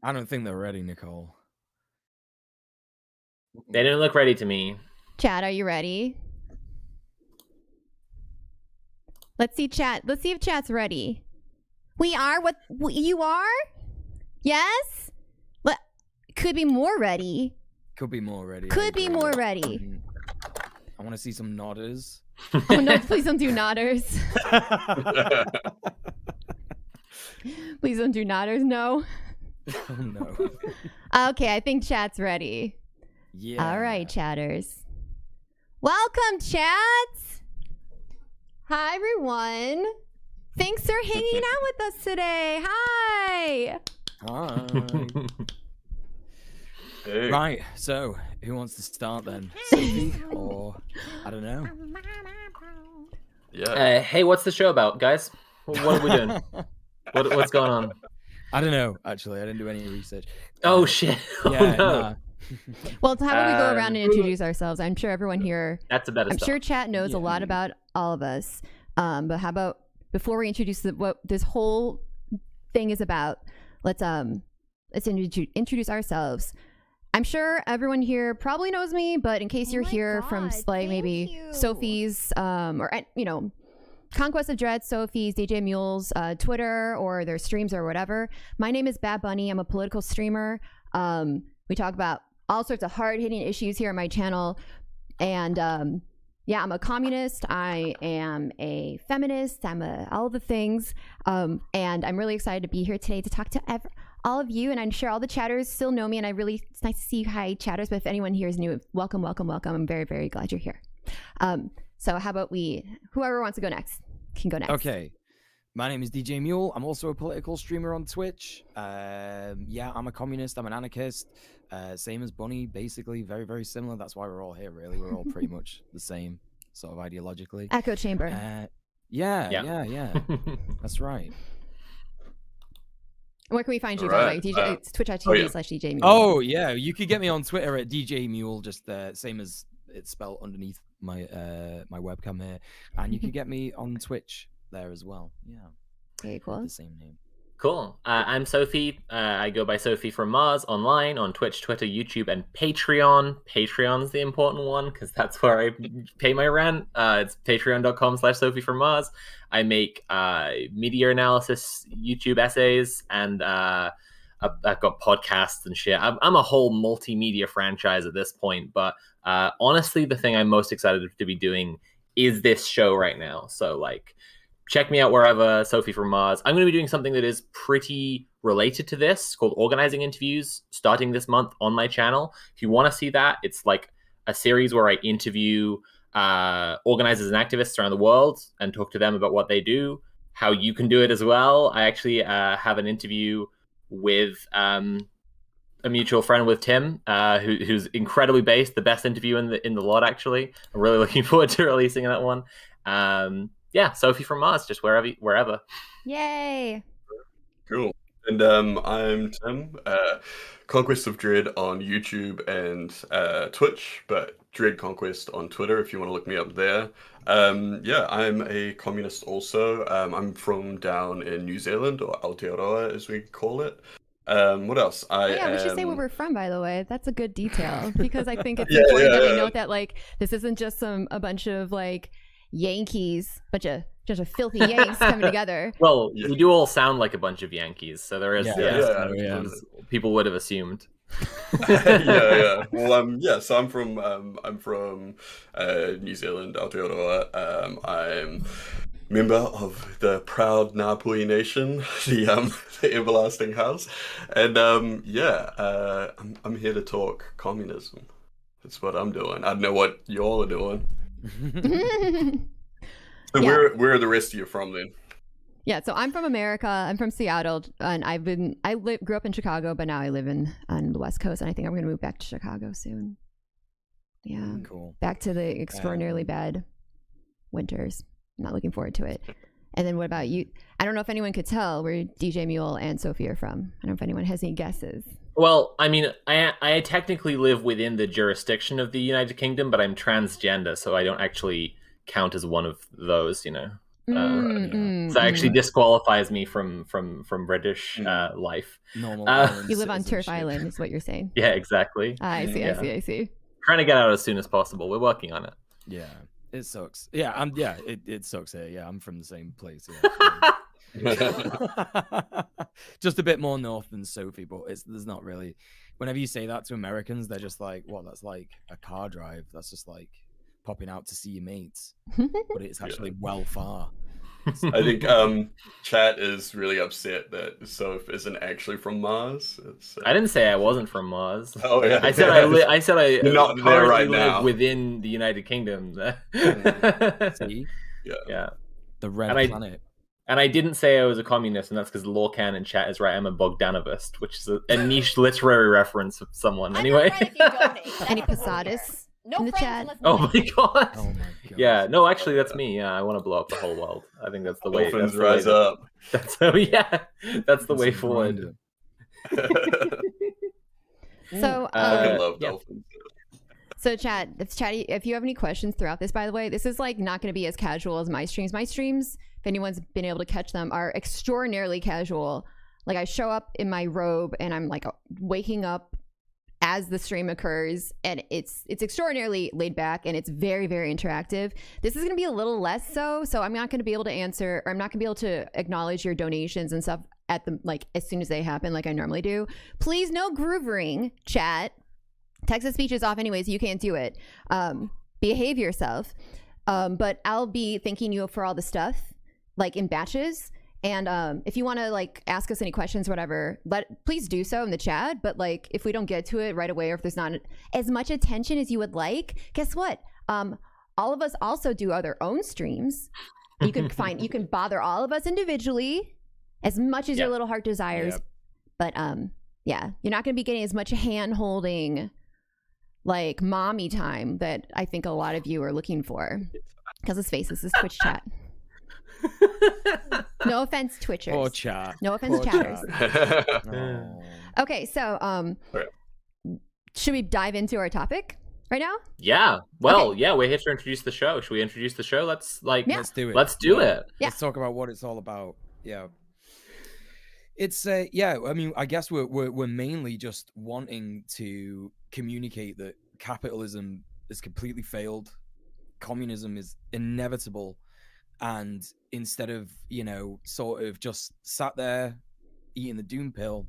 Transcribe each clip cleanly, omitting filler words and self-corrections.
I don't think they're ready, Nicole. They didn't look ready to me. Chat, are you ready? Let's see chat. Let's see if chat's ready. We are? What you are? Yes? Could be more ready. Could be more ready. Could be more ready. I want to see some nodders. Oh no, please don't do nodders. Please don't do nodders, no. Oh no. Okay, I think chat's ready. Yeah. All right, chatters. Welcome, chats. Hi, everyone. Thanks for hanging out with us today. Hi. Hi. Hey. Right, so who wants to start then? Sophie or I don't know. Yeah. Hey, what's the show about, guys? What are we doing? What's going on? I don't know. Actually, I didn't do any research. Oh shit! Oh, Yeah, no. nah. Well, how about we go around and introduce ourselves? I'm sure everyone here. That's a better I'm start. sure chat knows a lot about all of us. But how about before we introduce what this whole thing is about? Let's introduce ourselves. I'm sure everyone here probably knows me, but in case you're here from like maybe Sophie's or Conquest of Dread, Sophie's, DJ Mule's Twitter or their streams or whatever. My name is Bad Bunny. I'm a political streamer. We talk about all sorts of hard-hitting issues here on my channel. And yeah, I'm a communist. I am a feminist. I'm all the things. And I'm really excited to be here today to talk to all of you. And I'm sure all the chatters still know me. And it's nice to see you. Hi, chatters. But if anyone here is new, welcome, welcome, welcome. I'm very, very glad you're here. So how about whoever wants to go next can go next. Okay. My name is DJ Mule. I'm also a political streamer on Twitch. Yeah, I'm a communist. I'm an anarchist. Same as Bunny, basically. Very, very similar. That's why we're all here, really. We're all pretty much the same, sort of ideologically. Echo chamber. Yeah. That's right. Where can we find you? Right. It's twitch.tv/DJ Mule. Oh, yeah. You could get me on Twitter at DJ Mule, just same as it's spelled underneath my my webcam here. And you can get me on Twitch there as well. Yeah. Okay, cool. The same name. Cool. I'm Sophie. I go by Sophie from Mars online on Twitch, Twitter, YouTube, and Patreon. Patreon's the important one because that's where I pay my rent. It's patreon.com/Sophie from Mars. I make media analysis, YouTube essays, and I've got podcasts and shit. I'm a whole multimedia franchise at this point, but honestly, the thing I'm most excited to be doing is this show right now. So, like, check me out wherever, Sophie from Mars. I'm going to be doing something that is pretty related to this called Organizing Interviews starting this month on my channel. If you want to see that, it's like a series where I interview organizers and activists around the world and talk to them about what they do, how you can do it as well. I actually have an interview with a mutual friend with Tim, who's incredibly based, the best interview in the lot, actually. I'm really looking forward to releasing that one. Yeah, Sophie from Mars, just wherever. Yay! Cool. And I'm Tim, Conquest of Dread on YouTube and Twitch, but Dread Conquest on Twitter if you want to look me up there. Yeah, I'm a communist also. I'm from down in New Zealand, or Aotearoa as we call it. What else? We should say where we're from, by the way. That's a good detail because I think it's important that we note that like this isn't just a bunch of like Yankees, bunch of filthy Yanks coming together. Well, we do all sound like a bunch of Yankees, so there is people would have assumed. yeah. Well, so I'm from New Zealand, Aotearoa. I'm member of the proud Ngāpuhi Nation, the Everlasting House, and I'm here to talk communism. That's what I'm doing. I don't know what y'all are doing. So where are the rest of you from then? Yeah, so I'm from America. I'm from Seattle, and grew up in Chicago, but now I live on the West Coast, and I think I'm going to move back to Chicago soon. Yeah, cool. Back to the extraordinarily bad winters. I'm not looking forward to it. And then what about you? I don't know if anyone could tell where DJ Mule and Sophie are from. I don't know if anyone has any guesses. Well, I mean, I technically live within the jurisdiction of the United Kingdom, but I'm transgender, so I don't actually count as one of those, you know. So actually disqualifies me from British life. Normal island You live on Turf citizenship. Island, is what you're saying. Yeah, exactly. I see. Trying to get out as soon as possible. We're working on it. Yeah, it sucks. Yeah, it sucks here. Yeah, I'm from the same place. Yeah. Just a bit more north than Sophie, but there's not really. Whenever you say that to Americans, they're just like, "What? That's like a car drive. That's just like popping out to see your mates." But it's actually well far. I think chat is really upset that Soph isn't actually from Mars. I didn't say I wasn't from Mars. Oh yeah, I said I You're not there right live now. within the United Kingdom. See? Yeah. The red planet. And I didn't say I was a communist, and that's because Lorcan in chat is right. I'm a Bogdanovist, which is a niche literary reference of someone. Anyway. Any Posadis in the chat? Oh my god. Oh my god. Yeah, no, actually, that's me. Yeah, I want to blow up the whole world. I think that's the way. Dolphins rise up. That's the way forward. So, I love dolphins. So chat, if you have any questions throughout this, by the way, this is like not going to be as casual as my streams. My streams, if anyone's been able to catch them, are extraordinarily casual. Like I show up in my robe and I'm like waking up as the stream occurs, and it's extraordinarily laid back and it's very, very interactive. This is going to be a little less so I'm not going to be able to answer, or I'm not going to be able to acknowledge your donations and stuff at the as soon as they happen like I normally do. Please no groovering, chat. Text-to-speech is off anyways. You can't do it. Behave yourself. But I'll be thanking you for all the stuff, like in batches. And if you want to like ask us any questions, or whatever, please do so in the chat. But like if we don't get to it right away, or if there's not as much attention as you would like, guess what? All of us also do our own streams. You can bother all of us individually as much as your little heart desires. Yep. But yeah, you're not going to be getting as much hand holding, like mommy time that I think a lot of you are looking for. Because let's face this is Twitch chat. No offense, Twitchers. Poor chat. No offense, chatters. Oh. Okay, so should we dive into our topic right now? Yeah. Well, yeah, we're here to introduce the show. Should we introduce the show? Let's do it. Let's do it. Yeah. Let's talk about what it's all about. Yeah. It's I mean, I guess we're mainly just wanting to communicate that capitalism has completely failed, communism is inevitable, and instead of sort of just sat there eating the doom pill,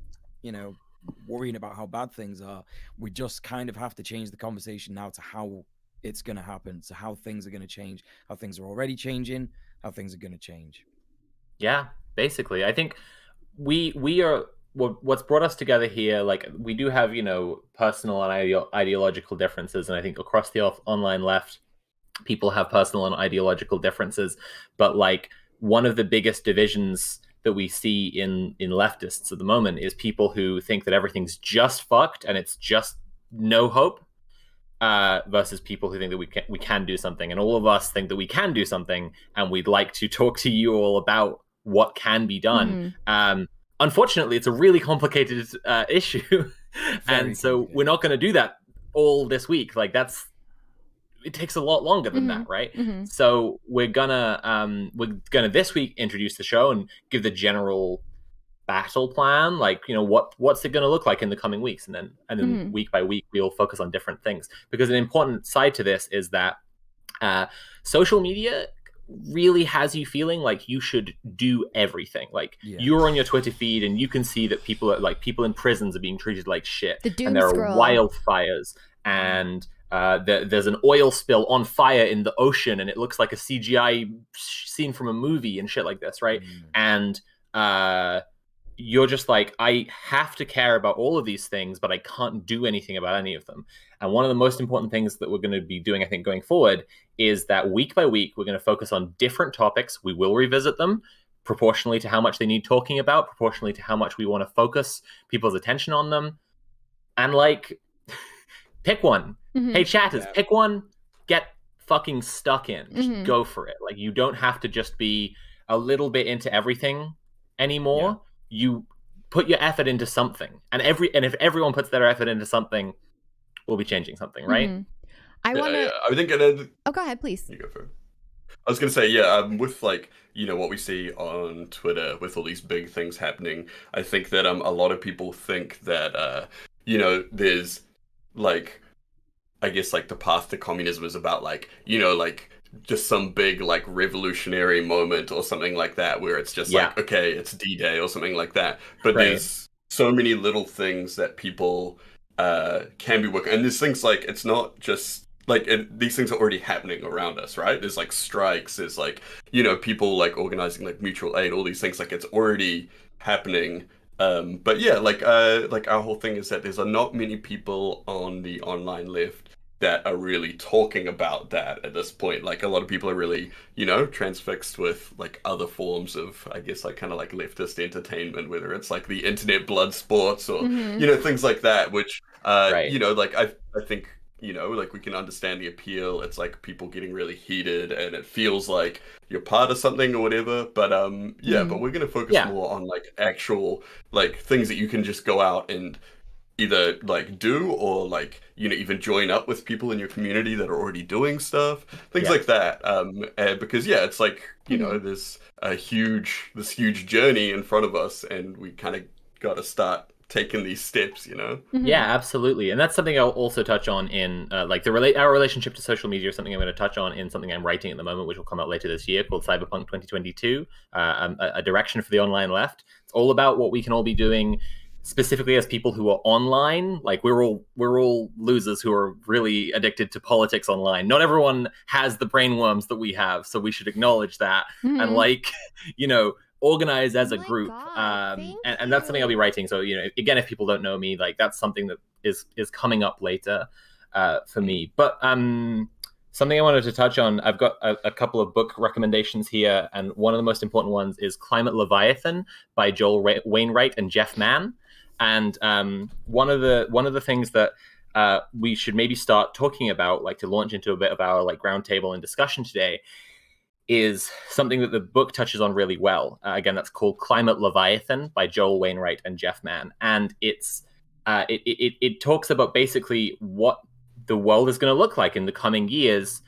worrying about how bad things are, we just kind of have to change the conversation now to how it's going to happen, so how things are going to change, how things are already changing, how things are going to change. Yeah, basically, I think we are what's brought us together here. Like we do have personal and ideological differences, and I think across the online left, people have personal and ideological differences. But like one of the biggest divisions that we see in leftists at the moment is people who think that everything's just fucked and it's just no hope, versus people who think that we can do something. And all of us think that we can do something, and we'd like to talk to you all about what can be done. Unfortunately, it's a really complicated issue, and so we're not going to do that all this week. Like it takes a lot longer than that, right? So we're gonna this week introduce the show and give the general battle plan, like what's it going to look like in the coming weeks, and then week by week we'll focus on different things, because an important side to this is that social media really has you feeling like you should do everything. Like you're on your Twitter feed and you can see that people in prisons are being treated like shit, and there are wildfires, and there's an oil spill on fire in the ocean, and it looks like a CGI scene from a movie and shit like this, right? And you're just like, I have to care about all of these things, but I can't do anything about any of them. And one of the most important things that we're going to be doing, I think, going forward, is that week by week, we're going to focus on different topics. We will revisit them proportionally to how much they need talking about, proportionally to how much we want to focus people's attention on them. And like, pick one. Hey, chatters, pick one, get fucking stuck in. Just go for it. Like, you don't have to just be a little bit into everything anymore. You put your effort into something, and if everyone puts their effort into something, we'll be changing something, right? I want to. I think Oh, go ahead, please. You go first. I was gonna say, yeah, with like, what we see on Twitter with all these big things happening, I think that a lot of people think that there's like, I guess like the path to communism is about like, like just some big like revolutionary moment or something like that where it's just Yeah. like, okay, it's D-Day or something like that. But Right. there's so many little things that people can be working, and there's things like it's not just like these things are already happening around us, right? There's like strikes, there's like people like organizing like mutual aid, all these things, like it's already happening. But yeah, like our whole thing is that there's not many people on the online left that are really talking about that at this point. Like a lot of people are really, transfixed with like other forms of, I guess, like kind of like leftist entertainment, whether it's like the internet blood sports or, things like that, which, Right. like I think, like we can understand the appeal. It's like people getting really heated and it feels like you're part of something or whatever. But but we're going to focus more on like actual like things that you can just go out and either like do or like even join up with people in your community that are already doing stuff, things like that, and because it's like there's this huge journey in front of us and we kind of got to start taking these steps. Yeah, absolutely. And that's something I'll also touch on in like our relationship to social media is something I'm going to touch on in something I'm writing at the moment, which will come out later this year, called Cyberpunk 2022, a direction for the online left. It's all about what we can all be doing specifically as people who are online. Like we're all losers who are really addicted to politics online. Not everyone has the brainworms that we have, so we should acknowledge that and like organize as a group. And that's something I'll be writing. So again, if people don't know me, like that's something that is coming up later for me. But something I wanted to touch on, I've got a couple of book recommendations here, and one of the most important ones is Climate Leviathan by Joel Wainwright and Jeff Mann. And one of the things that we should maybe start talking about, like to launch into a bit of our like roundtable and discussion today, is something that the book touches on really well. Again, that's called Climate Leviathan by Joel Wainwright and Jeff Mann, and it talks about basically what the world is going to look like in the coming years,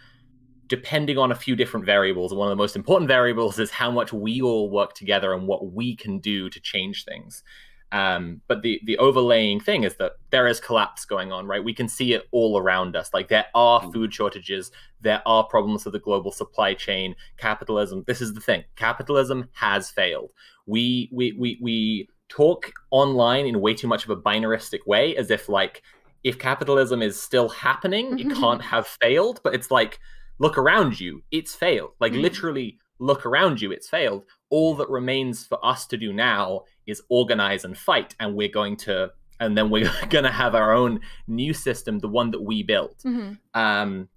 depending on a few different variables. And one of the most important variables is how much we all work together and what we can do to change things. But the overlaying thing is that there is collapse going on, right? We can see it all around us. Like there are food shortages, there are problems with the global supply chain, capitalism. This is the thing. Capitalism has failed. We talk online in way too much of a binaristic way, as if like, if capitalism is still happening, it can't have failed. But it's like, look around you, it's failed. Like literally look around you, it's failed. All that remains for us to do now is organize and fight, and we're going to have our own new system, the one that we built. So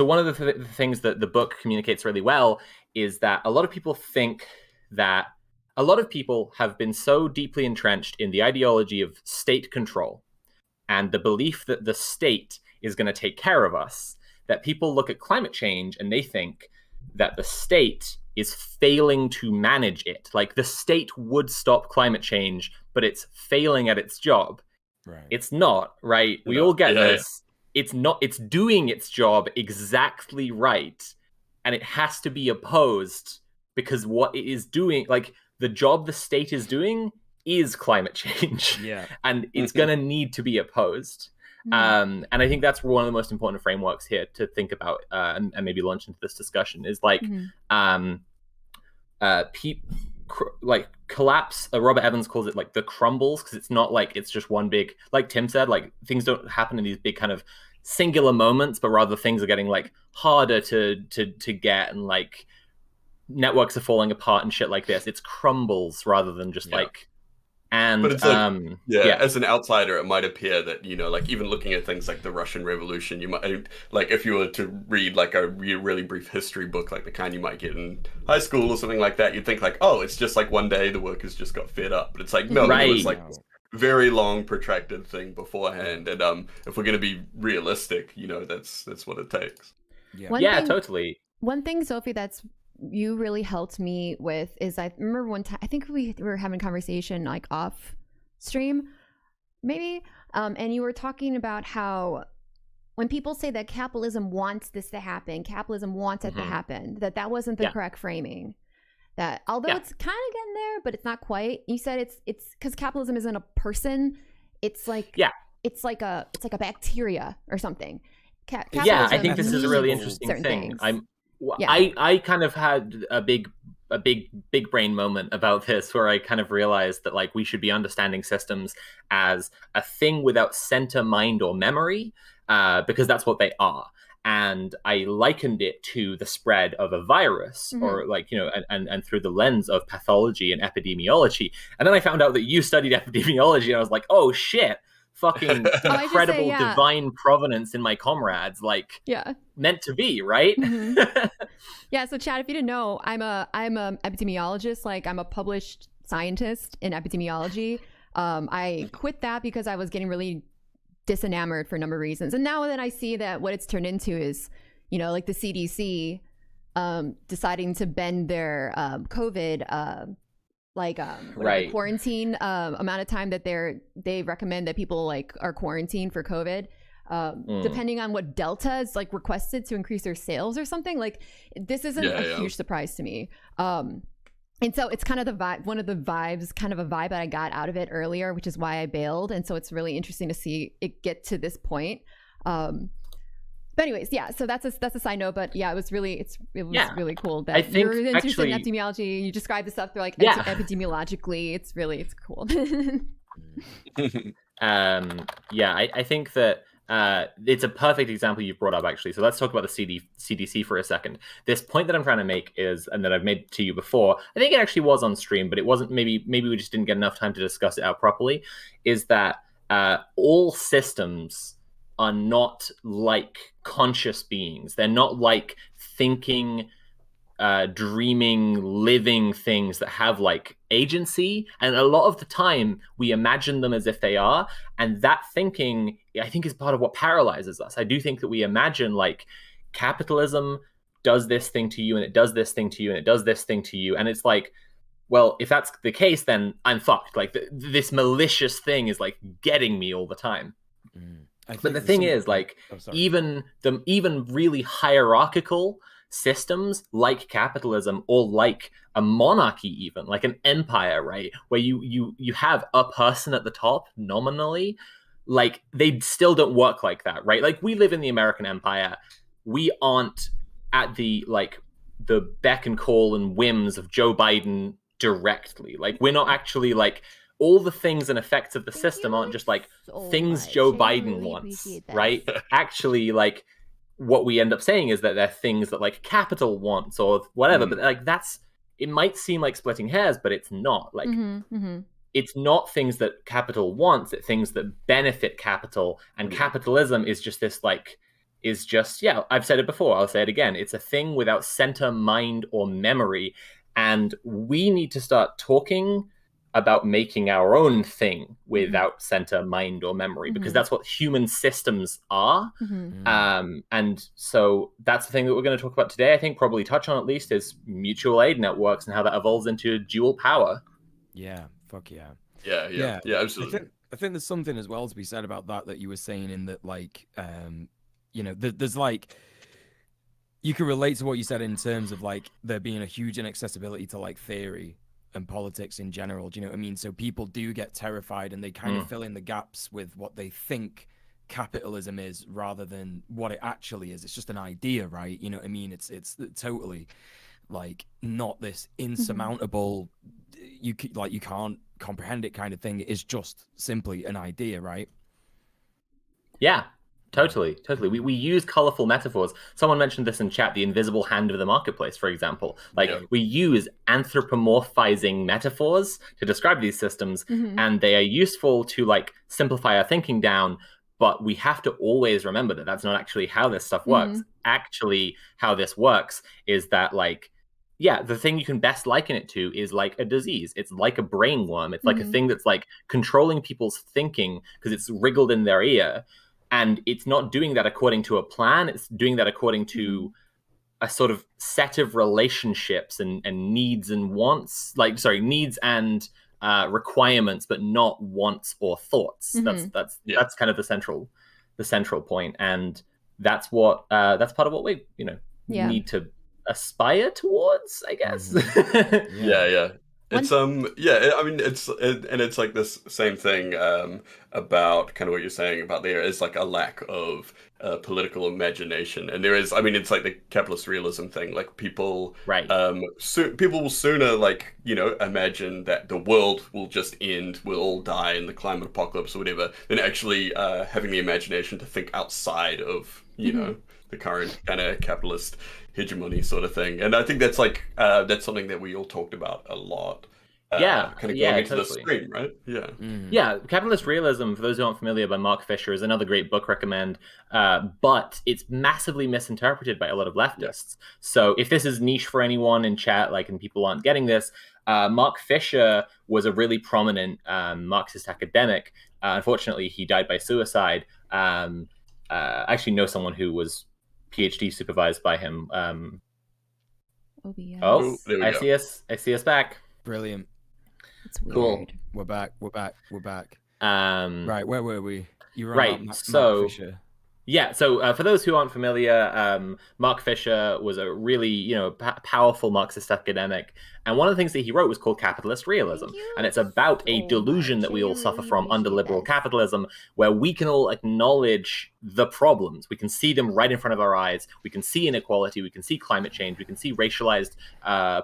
one of the things that the book communicates really well is that a lot of people think that a lot of people have been so deeply entrenched in the ideology of state control and the belief that the state is going to take care of us, that people look at climate change and they think that the state is failing to manage it. Like the state would stop climate change, but it's failing at its job. Right. It's not, right? We all get this. It's not, it's doing its job exactly right. And it has to be opposed because what it is doing, like the job the state is doing is climate change. Yeah. And it's going to need to be opposed. And I think that's one of the most important frameworks here to think about and maybe launch into this discussion is like like collapse. Robert Evans calls it like the crumbles, because it's not like it's just one big, like Tim said, like things don't happen in these big kind of singular moments, but rather things are getting like harder to get, and like networks are falling apart and shit like this. It's crumbles rather than just like. And but it's like, as an outsider, it might appear that, like even looking at things like the Russian Revolution, you might, like if you were to read like a really brief history book, like the kind you might get in high school or something like that, you'd think like, oh, it's just like one day the workers just got fed up. But it's like, no, it was like this very long, protracted thing beforehand. And if we're going to be realistic, that's what it takes. Totally. One thing, Sophie, that's you really helped me with is I remember one time, I think we were having a conversation like off stream maybe, and you were talking about how when people say that capitalism wants this to happen, capitalism wants it to happen, that wasn't the correct framing. That although it's kind of getting there, but it's not quite. You said it's because capitalism isn't a person. It's like it's like a bacteria or something. I think this is a really interesting thing. I kind of had a big brain moment about this where I kind of realized that like we should be understanding systems as a thing without center, mind, or memory, because that's what they are. And I likened it to the spread of a virus, or like, you know, and through the lens of pathology and epidemiology. And then I found out that you studied epidemiology, and I was like, oh shit, fucking incredible divine provenance in my comrades, like meant to be, right? Yeah. So Chad, if you didn't know, I'm a epidemiologist. Like I'm a published scientist in epidemiology. I quit that because I was getting really disenamored for a number of reasons. And now that I see that what it's turned into is, you know, like the CDC deciding to bend their COVID quarantine amount of time that they recommend that people like are quarantined for COVID, depending on what Delta is like requested to increase their sales or something. Like this isn't a huge surprise to me. And so it's kind of the vibe, one of the vibes, kind of a vibe that I got out of it earlier, which is why I bailed. And so it's really interesting to see it get to this point. But anyways, so that's a side note. But yeah, it was really really cool that I think you're interested in epidemiology. You describe the stuff like epidemiologically. It's cool. I think that it's a perfect example you've brought up, actually. So let's talk about the CDC for a second. This point that I'm trying to make is, and that I've made to you before, I think it actually was on stream, but it wasn't, maybe we just didn't get enough time to discuss it out properly, is that all systems are not like conscious beings. They're not like thinking, dreaming, living things that have like agency. And a lot of the time we imagine them as if they are. And that thinking, I think, is part of what paralyzes us. I do think that we imagine like capitalism does this thing to you, and it does this thing to you, and it does this thing to you. And it's like, well, if that's the case, then I'm fucked. Like this malicious thing is like getting me all the time. But the thing is, like, even really hierarchical systems like capitalism, or like a monarchy, even like an empire, right, where you have a person at the top nominally, like they still don't work like that, right? Like we live in the American empire. We aren't at the beck and call and whims of Joe Biden directly. Like we're not actually like, all the things and effects of the system aren't just like things Joe Biden wants, right? Actually, like what we end up saying is that they're things that like capital wants or whatever. But like it might seem like splitting hairs, but it's not. Like it's not things that capital wants, it's things that benefit capital. And capitalism is just this I've said it before, I'll say it again. It's a thing without center, mind, or memory. And we need to start talking about making our own thing without center, mind, or memory, because that's what human systems are. And so that's the thing that we're going to talk about today. I think probably touch on at least is mutual aid networks and how that evolves into dual power. Yeah, fuck yeah. Yeah, absolutely. I think there's something as well to be said about that you were saying, in that like, you know, there's like, you can relate to what you said in terms of like there being a huge inaccessibility to like theory and politics in general. Do you know what I mean? So people do get terrified and they kind of fill in the gaps with what they think capitalism is rather than what it actually is. It's just an idea, right? You know what I mean? It's totally like not this insurmountable, you can't comprehend it kind of thing. It is just simply an idea, right? Yeah. Totally. We use colorful metaphors. Someone mentioned this in chat, the invisible hand of the marketplace, for example. Like we use anthropomorphizing metaphors to describe these systems, and they are useful to like simplify our thinking down. But we have to always remember that that's not actually how this stuff works. Actually, how this works is that like, the thing you can best liken it to is like a disease. It's like a brain worm. It's like a thing that's like controlling people's thinking because it's wriggled in their ear. And it's not doing that according to a plan. It's doing that according to a sort of set of relationships and needs and wants. Needs and requirements, but not wants or thoughts. That's kind of the central the central point, and that's part of what we need to aspire towards, I guess. Yeah. It's I mean it's like this same thing about kind of what you're saying about there is like a lack of political imagination, and there is, I mean, it's like the capitalist realism thing, like people people will sooner like imagine that the world will just end, we'll all die in the climate apocalypse or whatever, than actually having the imagination to think outside of the current kind of capitalist hegemony sort of thing. And I think that's like that's something that we all talked about a lot. Kind of going into the stream, right? Yeah, Capitalist Realism, for those who aren't familiar, by Mark Fisher, is another great book recommend, but it's massively misinterpreted by a lot of leftists. So if this is niche for anyone in chat, and people aren't getting this, Mark Fisher was a really prominent Marxist academic. Unfortunately, he died by suicide. I actually know someone who was PhD supervised by him. OBS. Oh, I see us back. Brilliant. It's weird. Cool. We're back. Right, where were we? You were right. Mark So Fisher. Yeah, so for those who aren't familiar, Mark Fisher was a really, powerful Marxist academic, and one of the things that he wrote was called Capitalist Realism, and it's about a delusion that we all suffer from under liberal capitalism, where we can all acknowledge the problems. We can see them right in front of our eyes. We can see inequality. We can see climate change. We can see racialized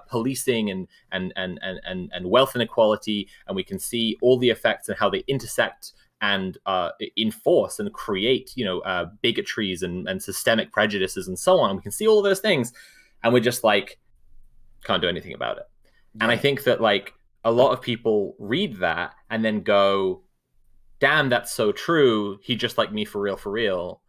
policing and wealth inequality, and we can see all the effects and how they intersect and enforce and create, bigotries and systemic prejudices and so on. And we can see all of those things, and we're just can't do anything about it. Yeah. And I think that a lot of people read that and then go, damn, that's so true. He just like me for real.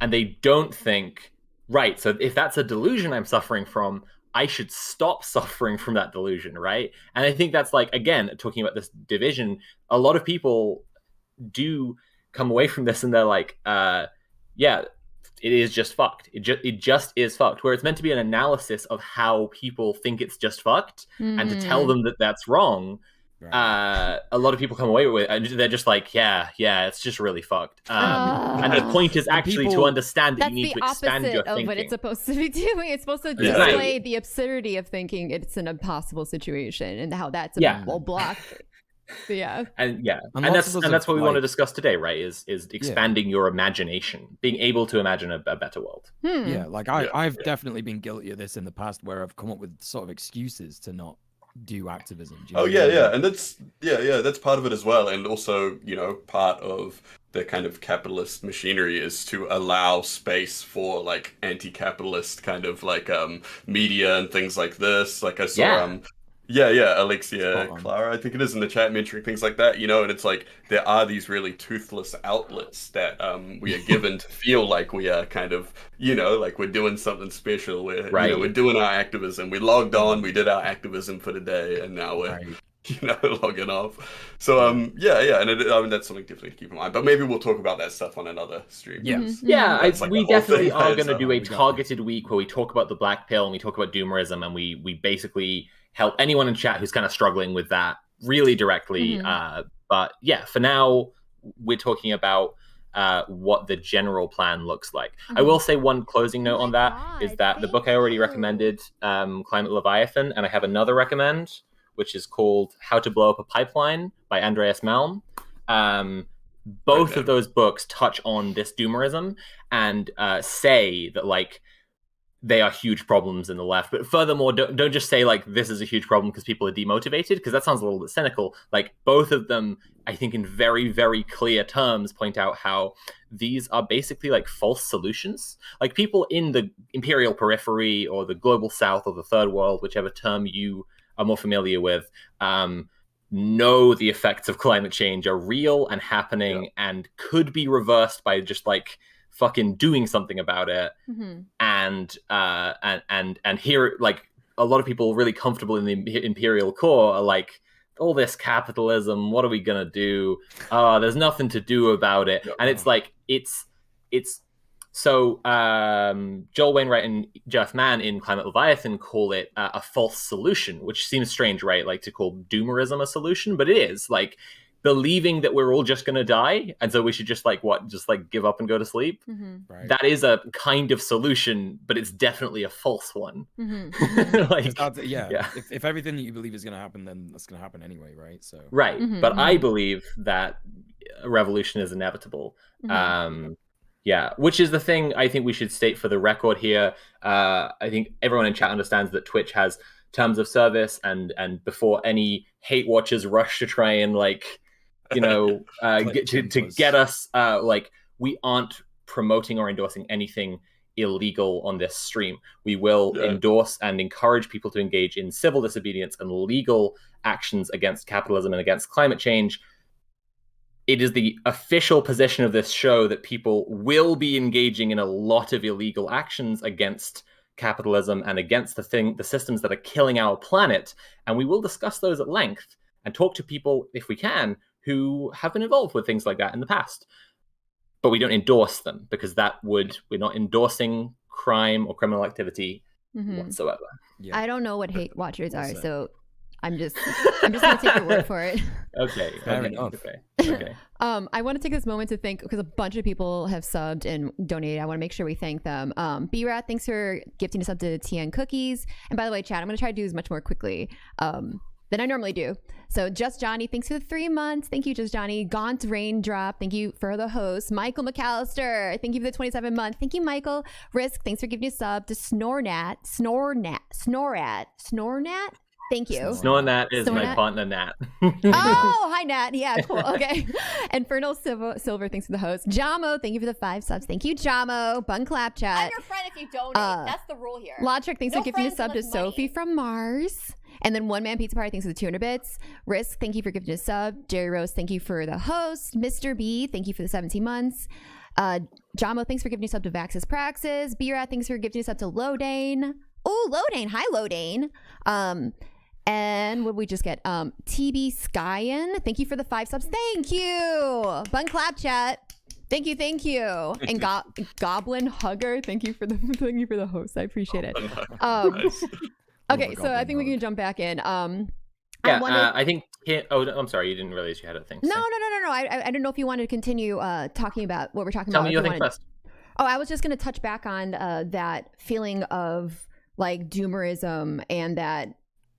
And they don't think, right, so if that's a delusion I'm suffering from, I should stop suffering from that delusion, right? And I think that's again, talking about this division, a lot of people do come away from this and they're yeah, it is just fucked. It just is fucked. Where it's meant to be an analysis of how people think it's just fucked, and to tell them that that's wrong. Right. A lot of people come away with it and they're just yeah, it's just really fucked. And the point is actually to understand that you need to expand your thinking. That's the opposite of what it's supposed to be doing. It's supposed to display the absurdity of thinking it's an impossible situation and how that's a block. And that's what we want to discuss today, right? Is expanding your imagination, being able to imagine a better world. Yeah, I've definitely been guilty of this in the past, where I've come up with sort of excuses to not do activism. Do you know and that's part of it as well, and also part of the kind of capitalist machinery is to allow space for anti-capitalist kind of media and things like this. I saw Alexia Clara, I think it is, in the chat mentioning things like that, and it's there are these really toothless outlets that we are given to feel like we are kind of, we're doing something special. We're doing our activism. We logged on, we did our activism for the day, and now we're logging off. So and that's something definitely to keep in mind. But maybe we'll talk about that stuff on another stream. We definitely are going to do a targeted week where we talk about the black pill and we talk about doomerism, and we basically help anyone in chat who's kind of struggling with that really directly. But for now, we're talking about what the general plan looks like. I will say one closing note on that is that the book I already recommended, Climate Leviathan, and I have another recommend, which is called How to Blow Up a Pipeline by Andreas Malm. Both of those books touch on this doomerism and say that they are huge problems in the left. But furthermore, don't just say this is a huge problem because people are demotivated, because that sounds a little bit cynical. Both of them, I think, in very, very clear terms, point out how these are basically false solutions. People in the imperial periphery or the global south or the third world, whichever term you are more familiar with, know the effects of climate change are real and happening and could be reversed by just fucking doing something about it. And here, a lot of people really comfortable in the imperial core are all this capitalism, what are we gonna do? There's nothing to do about it. And it's so Joel Wainwright and Jeff Mann in Climate Leviathan call it a false solution, which seems strange, right? To call doomerism a solution, but it is. believing that we're all just going to die, and so we should just give up and go to sleep. Right. That is a kind of solution, but it's definitely a false one. If everything that you believe is going to happen, then that's going to happen anyway, right? So right. But I believe that a revolution is inevitable. Which is the thing I think we should state for the record here. I think everyone in chat understands that Twitch has terms of service, and before any hate watchers rush to try and get us, we aren't promoting or endorsing anything illegal on this stream. We will endorse and encourage people to engage in civil disobedience and legal actions against capitalism and against climate change. It is the official position of this show that people will be engaging in a lot of illegal actions against capitalism and against the systems that are killing our planet. And we will discuss those at length and talk to people, if we can, who have been involved with things like that in the past. But we don't endorse them, because we're not endorsing crime or criminal activity whatsoever. I don't know what hate watchers are, so I'm just gonna take your word for it. Okay. Fair enough. Okay. I want to take this moment to thank, because a bunch of people have subbed and donated. I want to make sure we thank them. B-Rat, thanks for gifting us up to TN cookies. And by the way, chat, I'm going to try to do this much more quickly than I normally do. So Just Johnny, thanks for the 3 months. Thank you, Just Johnny. Gaunt Raindrop, thank you for the host. Michael McAllister, thank you for the 27 months. Thank you, Michael. Risk, thanks for giving us a sub. To Snornat. Thank you. Snornat is my partner, Nat. Oh, hi, Nat. Yeah, cool. Okay. Infernal Silver, thanks for the host. Jamo, thank you for the 5 subs. Thank you, Jamo. Bun Clap Chat. I'm your friend if you donate. That's the rule here. Lotrick, thanks for gifting a sub to Sophie from Mars. And then One Man Pizza Party, thanks for the 200 bits. Risk, thank you for gifting a sub. Jerry Rose, thank you for the host. Mr. B, thank you for the 17 months. Jamo, thanks for gifting a sub to Vaxis Praxis. B-Rat, thanks for gifting a sub to Lodane. Oh, Lodane. Hi, Lodane. And what did we just get? TB Skyen, thank you for the 5 subs. Thank you. Bun Clap Chat. Thank you. And Goblin Hugger, thank you for the host. I appreciate it. Nice. Okay, so I think we can jump back in. I think. I'm sorry, you didn't realize you had a thing. No. I didn't know if you wanted to continue talking about what we're talking about. Tell me your thing first. Oh, I was just going to touch back on that feeling of like doomerism, and that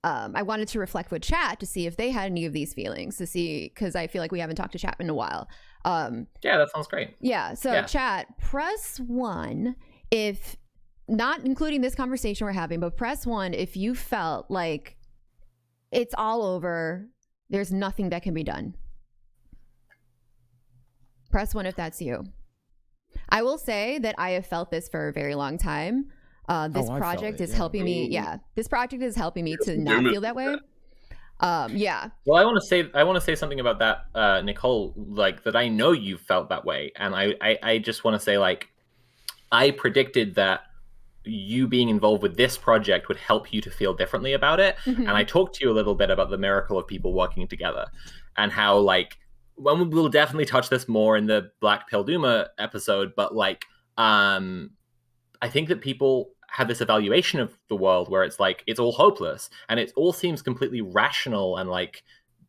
I wanted to reflect with chat to see if they had any of these feelings, because I feel like we haven't talked to chat in a while. Yeah, that sounds great. Yeah, so chat, press 1 if, not including this conversation we're having, but press 1 if you felt like it's all over, there's nothing that can be done. Press 1 if that's you. I will say that I have felt this for a very long time. This project is helping me. Yeah, this project is helping me to not feel that way. Yeah. Well, I want to say something about that, Nicole. Like, that I know you felt that way, and I just want to say, like, I predicted that you being involved with this project would help you to feel differently about it. And I talked to you a little bit about the miracle of people working together, and how, like, when we'll definitely touch this more in the Black Pill Duma episode, but like, I think that people have this evaluation of the world where it's like, it's all hopeless and it all seems completely rational, and like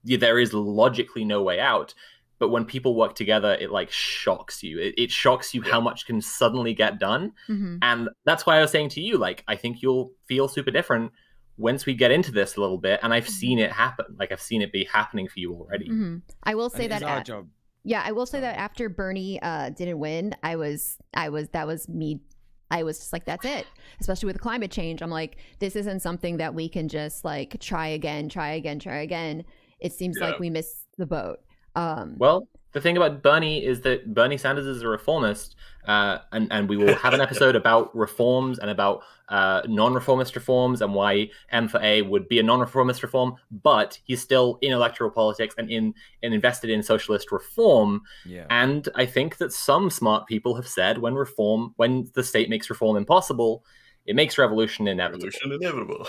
there is logically no way out. But when people work together, it like shocks you. It shocks you how much can suddenly get done. And that's why I was saying to you, like, I think you'll feel super different once we get into this a little bit. And I've seen it happen. Like, I've seen it be happening for you already. I will say that I will say that after Bernie didn't win, that was me. I was just like, that's it. Especially with climate change. I'm like, this isn't something that we can just like try again. It seems like we missed the boat. Well, the thing about Bernie is that Bernie Sanders is a reformist, and we will have an episode about reforms and about non-reformist reforms and why M4A would be a non-reformist reform, but he's still in electoral politics and invested in socialist reform. And I think that some smart people have said when the state makes reform impossible, it makes revolution inevitable.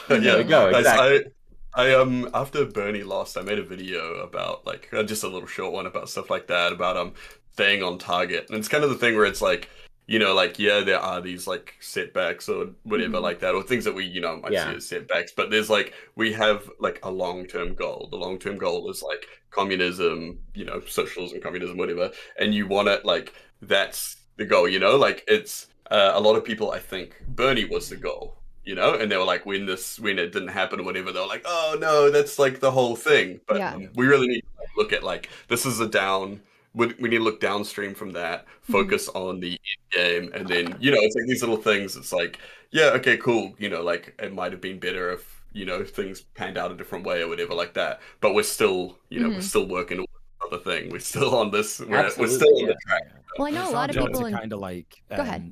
There we go. Exactly. I after Bernie lost, I made a video about like just a little short one about stuff like that, about staying on target. And it's kind of the thing where it's like, you know, like, yeah, there are these like setbacks or whatever like that, or things that we, you know, might see as setbacks, but there's like, we have like a long-term goal. The long-term goal is like communism, you know, socialism, communism, whatever, and you want it, like, that's the goal, you know, like, it's a lot of people, I think Bernie was the goal, you know, and they were like, when it didn't happen or whatever, they were like, oh no, that's like the whole thing. But we really need to look at, like, this is we need to look downstream from that, focus on the end game, and then, you know, it's like these little things. It's like, yeah, okay, cool, you know, like, it might have been better if, you know, things panned out a different way or whatever like that, but we're still, you know, we're still working on the thing. We're still on this. We're still on the track. Well, I know a lot of people to kind of like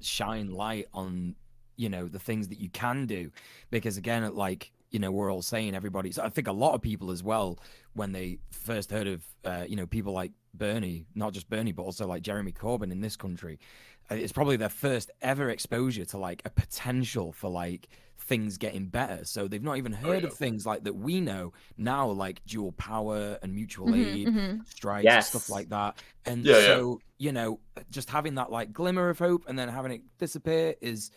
shine light on, you know, the things that you can do, because again, like, you know, we're all saying, everybody. So I think a lot of people as well, when they first heard of, you know, people like Bernie, not just Bernie, but also like Jeremy Corbyn in this country, it's probably their first ever exposure to like a potential for like things getting better. So they've not even heard of things like that we know now, like dual power and mutual aid, strikes, and stuff like that. And you know, just having that like glimmer of hope and then having it disappear is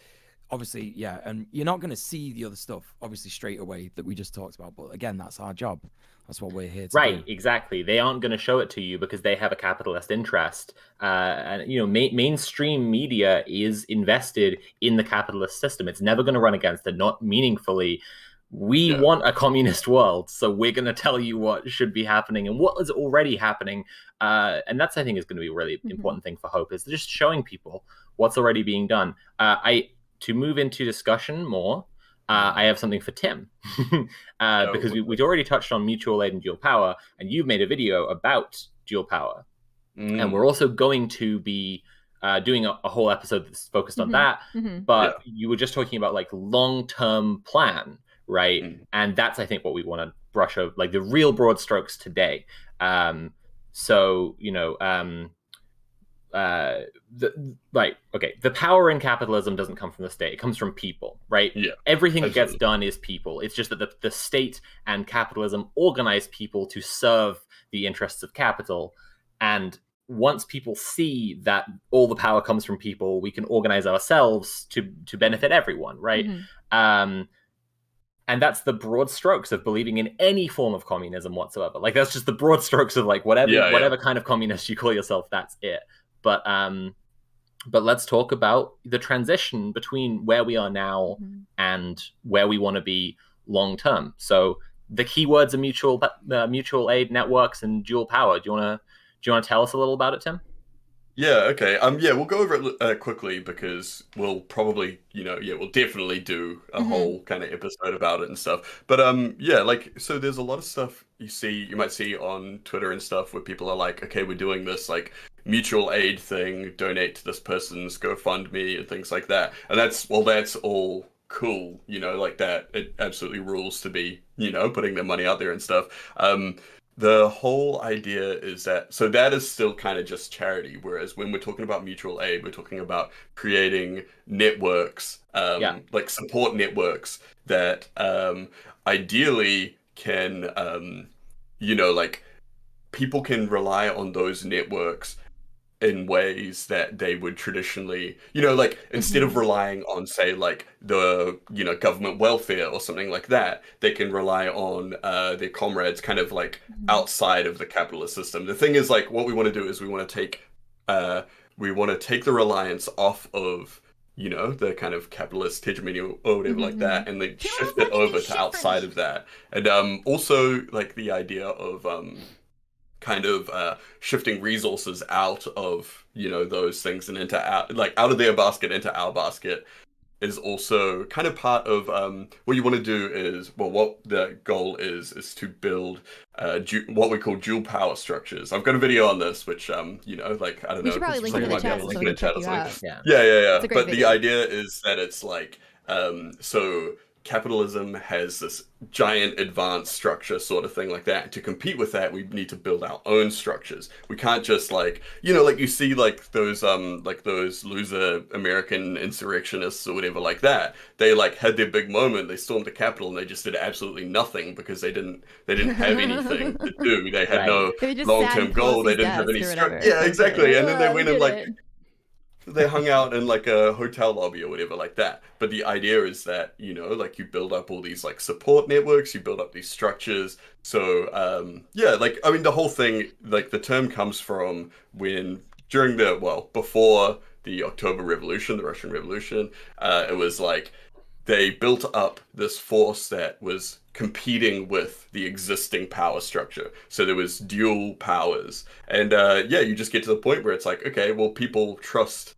obviously, and you're not going to see the other stuff, obviously, straight away that we just talked about. But again, that's our job. That's what we're here to do. Right, exactly. They aren't going to show it to you because they have a capitalist interest. And, you know, mainstream media is invested in the capitalist system. It's never going to run against it, not meaningfully. We want a communist world, so we're going to tell you what should be happening and what is already happening. And that's, I think, is going to be a really important thing for Hope, is just showing people what's already being done. To move into discussion more, I have something for Tim, because we'd already touched on mutual aid and dual power, and you've made a video about dual power. And we're also going to be doing a whole episode that's focused on that. But you were just talking about like long-term plan, right? And that's, I think, what we want to brush over, like the real broad strokes today. So, you know, the power in capitalism doesn't come from the state. It comes from people, right? Everything that gets done is people. It's just that the state and capitalism organize people to serve the interests of capital. And once people see that all the power comes from people, we can organize ourselves to benefit everyone, right? And that's the broad strokes of believing in any form of communism whatsoever. Like, that's just the broad strokes of like whatever kind of communist you call yourself, that's it. But let's talk about the transition between where we are now and where we want to be long term. So the keywords are mutual aid networks and dual power. Do you want to tell us a little about it, Tim? Yeah. Okay. We'll go over it quickly, because we'll probably, you know, we'll definitely do a whole kind of episode about it and stuff. But like, so there's a lot of stuff you might see on Twitter and stuff where people are like, okay, we're doing this like mutual aid thing, donate to this person's GoFundMe and things like that. And that's all cool, you know, like that. It absolutely rules to be, you know, putting their money out there and stuff. The whole idea is that is still kind of just charity. Whereas when we're talking about mutual aid, we're talking about creating networks, like support networks that ideally can, you know, like people can rely on those networks in ways that they would traditionally, you know, like instead of relying on, say, like the, you know, government welfare or something like that, they can rely on their comrades kind of like outside of the capitalist system. The thing is, like, what we want to do is we want to take the reliance off of, you know, the kind of capitalist hegemony or whatever like that, and then shift it over to outside of that. And also like the idea of kind of shifting resources out of, you know, those things and into out of their basket into our basket is also kind of part of what you want to do is, well, what the goal is to build what we call dual power structures. I've got a video on this, which, you know, like, I don't know. We should probably link it in the chat so we can check you out. Yeah. But the idea is that it's like, so capitalism has this giant advanced structure sort of thing like that. And to compete with that, we need to build our own structures. We can't just like, you know, like you see like those loser American insurrectionists or whatever like that. They like had their big moment. They stormed the Capitol and they just did absolutely nothing because they didn't have anything to do. They had no long-term goal. They didn't have any structure. Yeah, exactly. And then they went and like they hung out in like a hotel lobby or whatever like that. But the idea is that, like you build up all these like support networks, you build up these structures. So yeah, like I mean the whole thing, like the term comes from before the October Revolution, the Russian Revolution, it was like they built up this force that was competing with the existing power structure. So there was dual powers. And yeah, you just get to the point where it's like, okay, well, people trust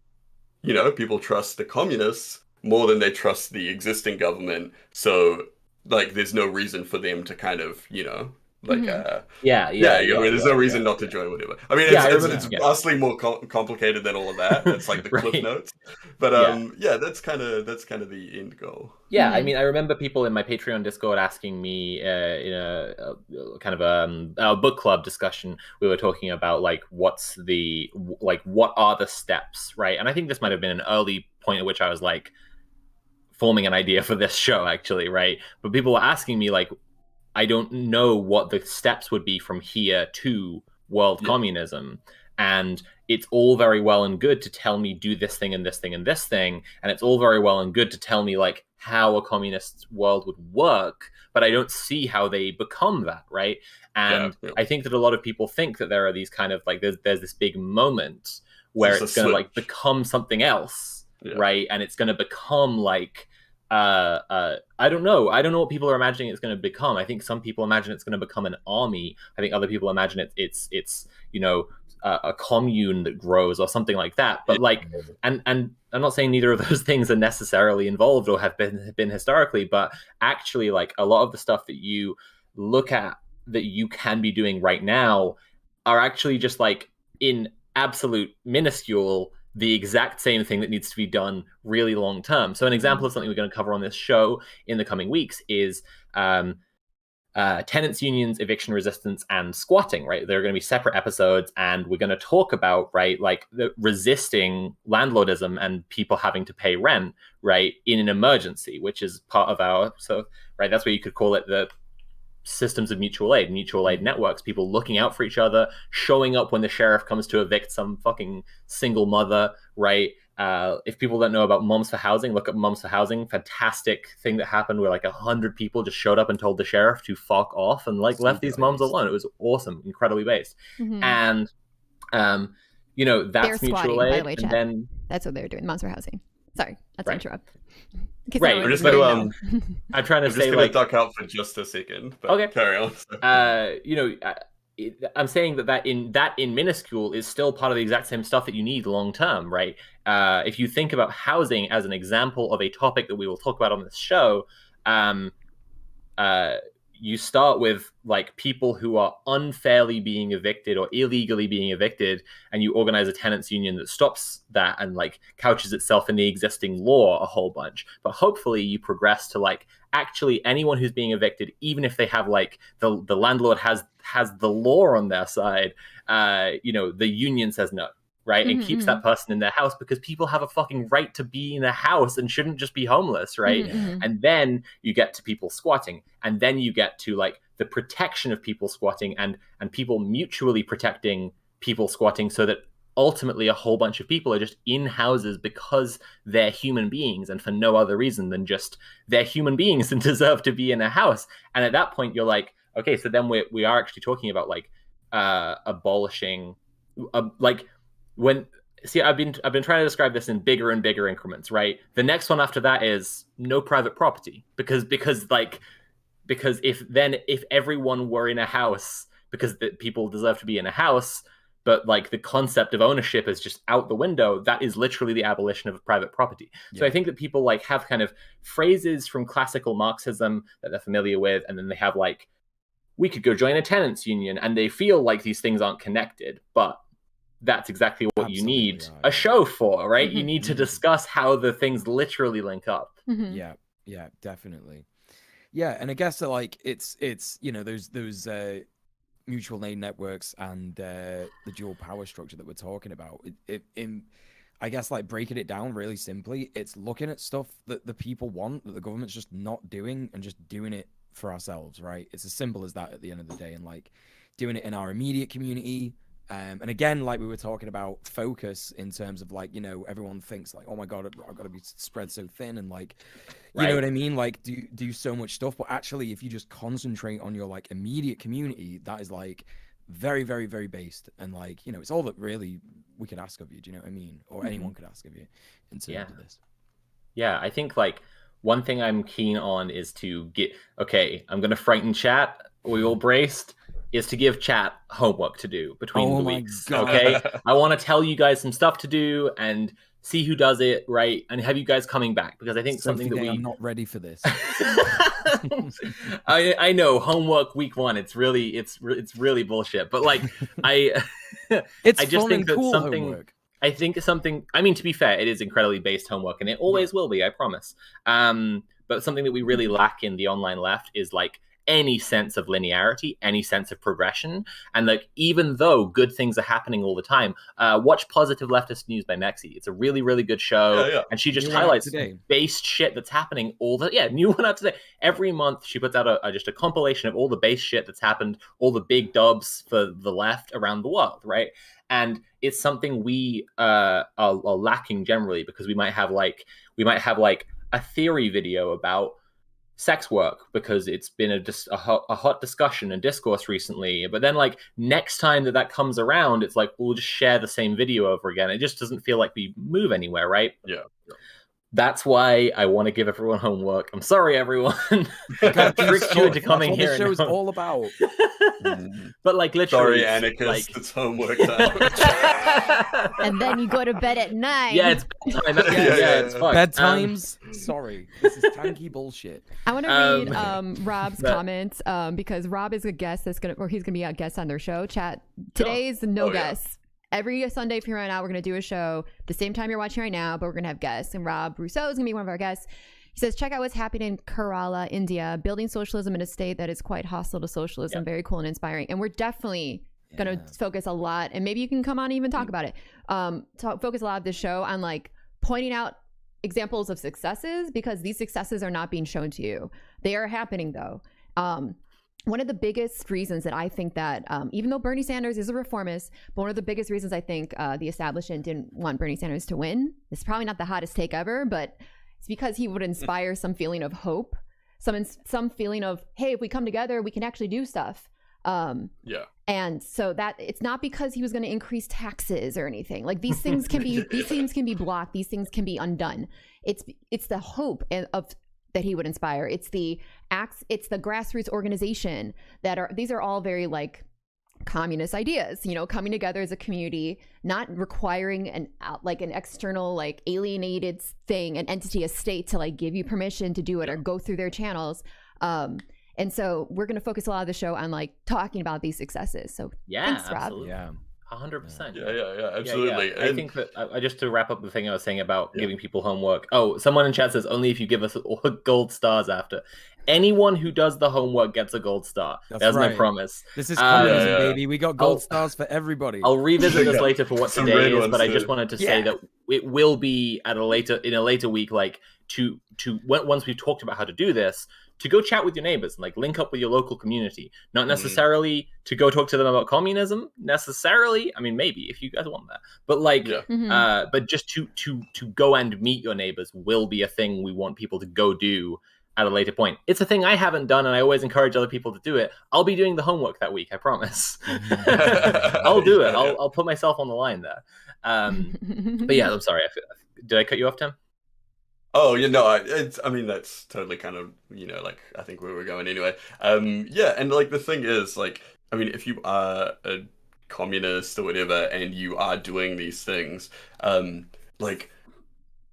the communists more than they trust the existing government. So like there's no reason for them to kind of, like Yeah, there's no reason not to join whatever. I mean, it's vastly more complicated than all of that. That's like the cliff notes. But yeah, that's kind of the end goal. Yeah, I mean, I remember people in my Patreon Discord asking me in a kind of a book club discussion. We were talking about like what are the steps, right? And I think this might have been an early point at which I was like forming an idea for this show, actually, right? But people were asking me like, I don't know what the steps would be from here to world communism. And it's all very well and good to tell me do this thing and this thing and this thing. And it's all very well and good to tell me like how a communist world would work, but I don't see how they become that, right? And I think that a lot of people think that there are these kind of like, there's this big moment where it's going to like become something else, right? And it's going to become like, I don't know what people are imagining it's going to become. I think some people imagine it's going to become an army. I think other people imagine it's a commune that grows or something like that. But like, and I'm not saying neither of those things are necessarily involved or have been historically, but actually like a lot of the stuff that you look at that you can be doing right now are actually just like in absolute minuscule the exact same thing that needs to be done really long term. So an example of something we're going to cover on this show in the coming weeks is tenants unions, eviction resistance, and squatting, right? There are going to be separate episodes, and we're going to talk about, right, like the resisting landlordism and people having to pay rent, right, in an emergency, which is part of right, that's what you could call it, the systems of mutual aid networks, people looking out for each other, showing up when the sheriff comes to evict some fucking single mother, right? If people don't know about Moms for Housing, look up Moms for Housing. Fantastic thing that happened where like 100 people just showed up and told the sheriff to fuck off and like left these moms alone. It was awesome, incredibly based. And that's mutual aid. By the way, and then that's what they're doing. Moms for Housing. Sorry, that's an interrupt. Right, I'm just going to I'm trying to say like duck out for just a second. But okay, carry on. I'm saying that in minuscule is still part of the exact same stuff that you need long term, right? If you think about housing as an example of a topic that we will talk about on this show, you start with like people who are unfairly being evicted or illegally being evicted, and you organize a tenants union that stops that and like couches itself in the existing law a whole bunch. But hopefully you progress to like actually anyone who's being evicted, even if they have like the landlord has the law on their side, the union says no. Right, and keeps that person in their house because people have a fucking right to be in a house and shouldn't just be homeless, right? And then you get to people squatting, and then you get to like the protection of people squatting and people mutually protecting people squatting, so that ultimately a whole bunch of people are just in houses because they're human beings and for no other reason than just they're human beings and deserve to be in a house. And at that point, you're like, okay, so then we are actually talking about like abolishing like. I've been trying to describe this in bigger and bigger increments, right? The next one after that is no private property, because if everyone were in a house, because the people deserve to be in a house, but like the concept of ownership is just out the window, that is literally the abolition of private property. So I think that people like have kind of phrases from classical Marxism that they're familiar with, and then they have like, we could go join a tenants union, and they feel like these things aren't connected, but that's exactly what you need a show for, right? You need to discuss how the things literally link up. Yeah, definitely. Yeah, and I guess that like it's those mutual aid networks and the dual power structure that we're talking about. I guess like breaking it down really simply, it's looking at stuff that the people want that the government's just not doing and just doing it for ourselves, right? It's as simple as that at the end of the day, and like doing it in our immediate community. And again, like we were talking about focus in terms of like, you know, everyone thinks like, oh my God, I've got to be spread so thin and like, you know what I mean? Like do so much stuff. But actually, if you just concentrate on your like immediate community, that is like very, very, very based. And like, you know, it's all that really we could ask of you. Do you know what I mean? Or anyone could ask of you in terms of this. Yeah, I think like one thing I'm keen on is to I'm going to frighten chat. We all braced. Is to give chat homework to do between the weeks. God. Okay, I want to tell you guys some stuff to do and see who does it right, and have you guys coming back, because I think something that I'm not ready for this. I know homework week 1. It's really bullshit. But like I just think that cool something. Homework. I think something. I mean, to be fair, it is incredibly based homework, and it always will be. I promise. But something that we really lack in the online left is like any sense of linearity, any sense of progression. And like, even though good things are happening all the time, watch Positive Leftist News by Mexi. It's a really, really good show. And she just highlights based shit that's happening new one out today. Every month she puts out just a compilation of all the base shit that's happened, all the big dubs for the left around the world, right? And it's something we are lacking generally, because we might have like a theory video about sex work because it's been a hot discussion and discourse recently, but then like next time that comes around, it's like we'll just share the same video over again. It just doesn't feel like we move anywhere, right? That's why I want to give everyone homework. I'm sorry, everyone. I tricked you into coming here. That's what the show's all about. But like literally, sorry, anarchist, it's homework time. And then you go to bed at 9. Yeah, it's bedtime. It's fun. Bedtimes. Sorry, this is tanky bullshit. I want to read Rob's comments because Rob is a guest he's gonna be a guest on their show. Chat today is no guests. Every Sunday from here on out, we're going to do a show the same time you're watching right now, but we're going to have guests. And Rob Rousseau is going to be one of our guests. He says, check out what's happening in Kerala, India, building socialism in a state that is quite hostile to socialism. Very cool and inspiring. And we're definitely going to focus a lot, and maybe you can come on and even talk about it. Focus a lot of this show on like pointing out examples of successes, because these successes are not being shown to you. They are happening though. One of the biggest reasons that I think that, even though Bernie Sanders is a reformist, but one of the biggest reasons I think the establishment didn't want Bernie Sanders to win, it's probably not the hottest take ever, but it's because he would inspire some feeling of hope, some feeling of, hey, if we come together, we can actually do stuff. And so that it's not because he was going to increase taxes or anything. Like these things can be blocked. These things can be undone. It's the hope that he would inspire. It's the grassroots organization these are all very like communist ideas, you know, coming together as a community, not requiring an external like alienated thing, an entity, a state to like give you permission to do it or go through their channels. And so we're going to focus a lot of the show on like talking about these successes. So thanks, Rob. Absolutely. Yeah. 100%. Yeah, absolutely. I think that just to wrap up the thing I was saying about giving people homework. Oh, someone in chat says only if you give us gold stars after. Anyone who does the homework gets a gold star. That's my promise. This is communism, baby. We got gold stars for everybody. I'll revisit this later for what today is, but I just wanted to say that it will be in a later week, like once we've talked about how to do this, to go chat with your neighbors and like link up with your local community. Not necessarily to go talk to them about communism necessarily. I mean, maybe if you guys want that, but like, but just to go and meet your neighbors will be a thing we want people to go do at a later point. It's a thing I haven't done, and I always encourage other people to do it. I'll be doing the homework that week, I promise. I'll do it. I'll put myself on the line there. But yeah, I'm sorry. Did I cut you off, Tim? Oh, I mean, that's totally kind of, like, I think where we're going anyway. And like, the thing is, like, I mean, if you are a communist or whatever, and you are doing these things, like,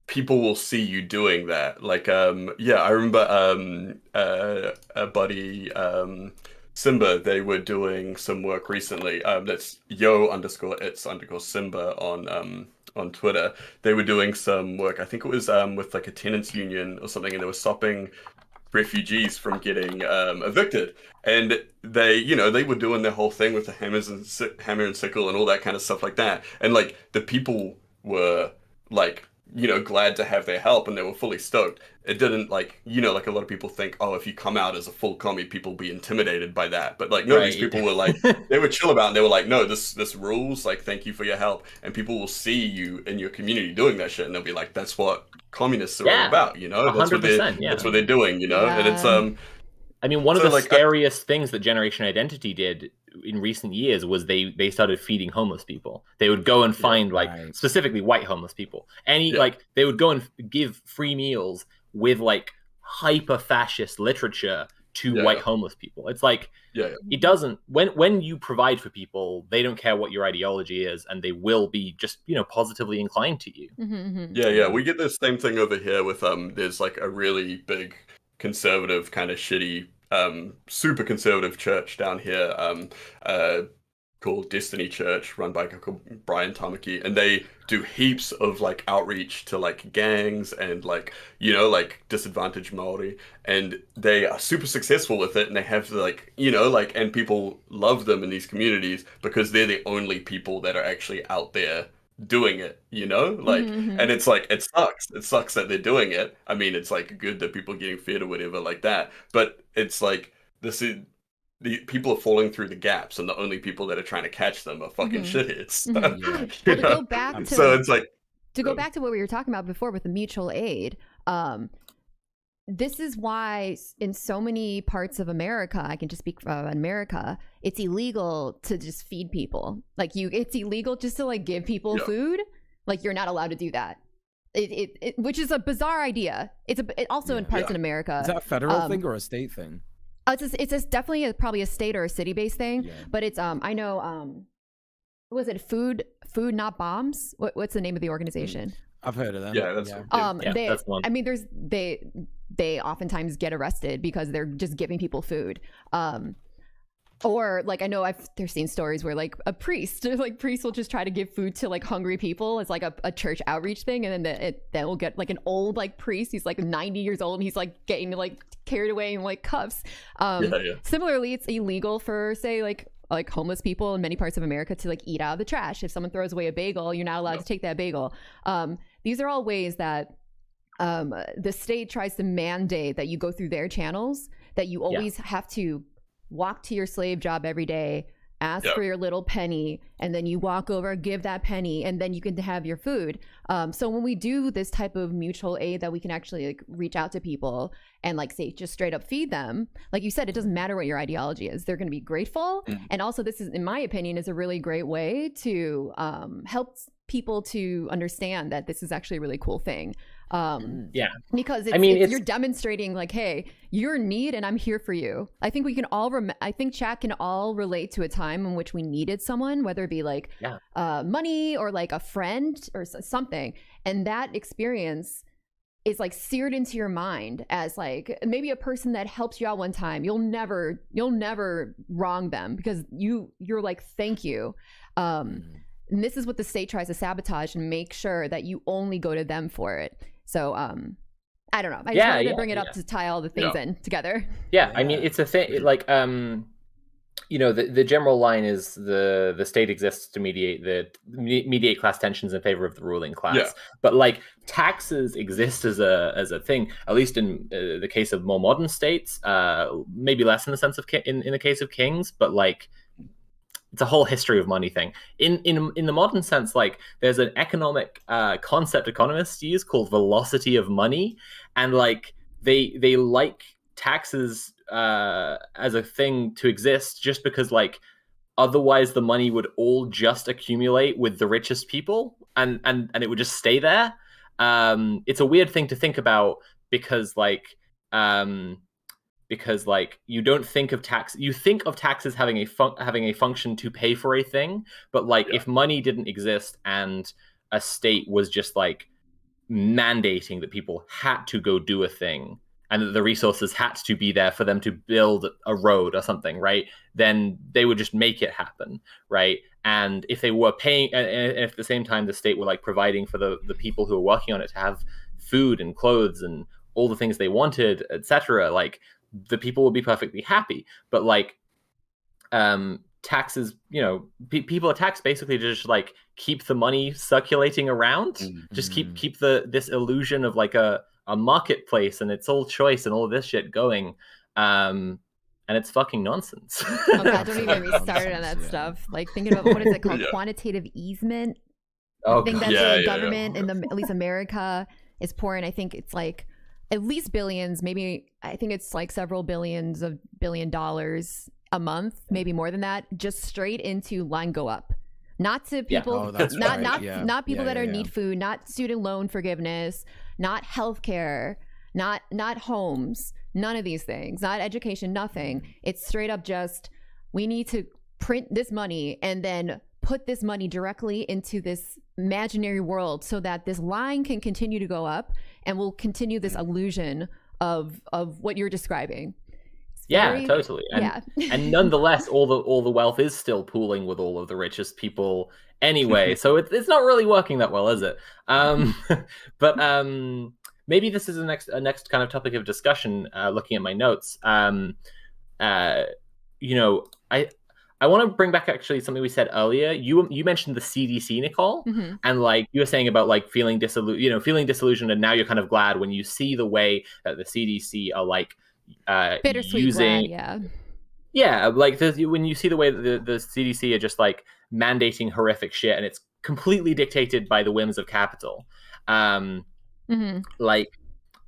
people will see you doing that. Like, I remember a buddy, Simba, they were doing some work recently. That's yo_its_Simba on Twitter. They were doing some work. I think it was with like a tenants union or something, and they were stopping refugees from getting evicted. And they were doing their whole thing with the hammer and sickle and all that kind of stuff like that. And like the people were like glad to have their help, and they were fully stoked. It didn't like a lot of people think, oh, if you come out as a full commie, people will be intimidated by that. But like, no, these people were like, they were chill about it. And they were like, no, this rules. Like, thank you for your help. And people will see you in your community doing that shit, and they'll be like, that's what communists are all about. That's what they're doing. And it's I mean, one of the scariest things that Generation Identity did in recent years was they started feeding homeless people. They would go and find specifically white homeless people. They would go and give free meals with like hyper fascist literature to white homeless people. It's like it doesn't when you provide for people, they don't care what your ideology is, and they will be just positively inclined to you. We get the same thing over here with there's like a really big conservative kind of shitty super conservative church down here called Destiny Church, run by a guy called Brian Tamaki, and they do heaps of like outreach to like gangs and like disadvantaged Maori, and they are super successful with it, and they have like and people love them in these communities because they're the only people that are actually out there doing it, and it's like it sucks that they're doing it. I mean, it's like good that people are getting fed or whatever like that, but it's like the people are falling through the gaps, and the only people that are trying to catch them are fucking shitheads. Well, to go back to so it's like go back to what we were talking about before with the mutual aid. This is why in so many parts of America, I can just speak for America, it's illegal to just feed people. Like it's illegal just to like give people food. Like you're not allowed to do that. Which is a bizarre idea. It also in parts in America. Is that a federal thing or a state thing? It's definitely probably a state or a city-based thing. Yeah. But it's I know was it Food Not Bombs? What's the name of the organization? I've heard of them. Yeah, that's one. I mean, they oftentimes get arrested because they're just giving people food. Or like I know there's seen stories where like a priest will just try to give food to like hungry people. It's like a church outreach thing, and then we'll get like an old like priest. He's like 90 years old, and he's like getting like carried away in like cuffs. Similarly, it's illegal for say like homeless people in many parts of America to like eat out of the trash. If someone throws away a bagel, you're not allowed to take that bagel. These are all ways that the state tries to mandate that you go through their channels, that you always have to walk to your slave job every day, ask for your little penny, and then you walk over, give that penny, and then you can have your food. So when we do this type of mutual aid that we can actually like reach out to people and like say just straight up feed them, like you said, it doesn't matter what your ideology is, they're going to be grateful. And also this is, in my opinion, is a really great way to help people to understand that this is actually a really cool thing. Because you're demonstrating like, hey, you're in need and I'm here for you. I think we can all I think chat can all relate to a time in which we needed someone, whether it be like money or like a friend or something, and that experience is like seared into your mind as like maybe a person that helps you out one time. You'll never wrong them because you're like, thank you. And this is what the state tries to sabotage and make sure that you only go to them for it. So I don't know. I just wanted to bring it up to tie all the things in together. I mean, it's a thing like the general line is the state exists to mediate class tensions in favor of the ruling class. But like taxes exist as a thing, at least in the case of more modern states, maybe less in the sense of in the case of kings, but like it's a whole history of money thing. In the modern sense, like there's an economic concept economists use called velocity of money, and like they like taxes as a thing to exist just because like otherwise the money would all just accumulate with the richest people and it would just stay there. It's a weird thing to think about because you don't think of tax. You think of taxes having a function to pay for a thing, but like if money didn't exist and a state was just like mandating that people had to go do a thing and that the resources had to be there for them to build a road or something, right? Then they would just make it happen, right? And if they were paying, and at the same time the state were like providing for the people who were working on it to have food and clothes and all the things they wanted, etc., like the people would be perfectly happy. But like taxes, people are taxed basically to just like keep the money circulating around, just keep this illusion of like a marketplace and it's all choice and all of this shit going. And it's fucking nonsense. Oh God, don't even get me started on that stuff. Like thinking about what is it called, quantitative easement. I think that's the government in at least America is pouring. I think it's like at least billions, maybe I think it's like several billions of $1 billion a month, maybe more than that, just straight into line go up. Not to people, not people that need food, not student loan forgiveness, not healthcare, not homes, none of these things, not education, nothing. It's straight up just, we need to print this money and then put this money directly into this imaginary world so that this line can continue to go up and will continue this illusion of what you're describing. Totally. And nonetheless, all the wealth is still pooling with all of the richest people anyway. So it's not really working that well, is it? But maybe this is a next kind of topic of discussion. Looking at my notes, I want to bring back actually something we said earlier. You mentioned the CDC, Nicole, and like you were saying about like feeling disillusioned, and now you're kind of glad when you see the way that the CDC are like bittersweet using, glad, like when you see the way that the CDC are just like mandating horrific shit, and it's completely dictated by the whims of capital. Like,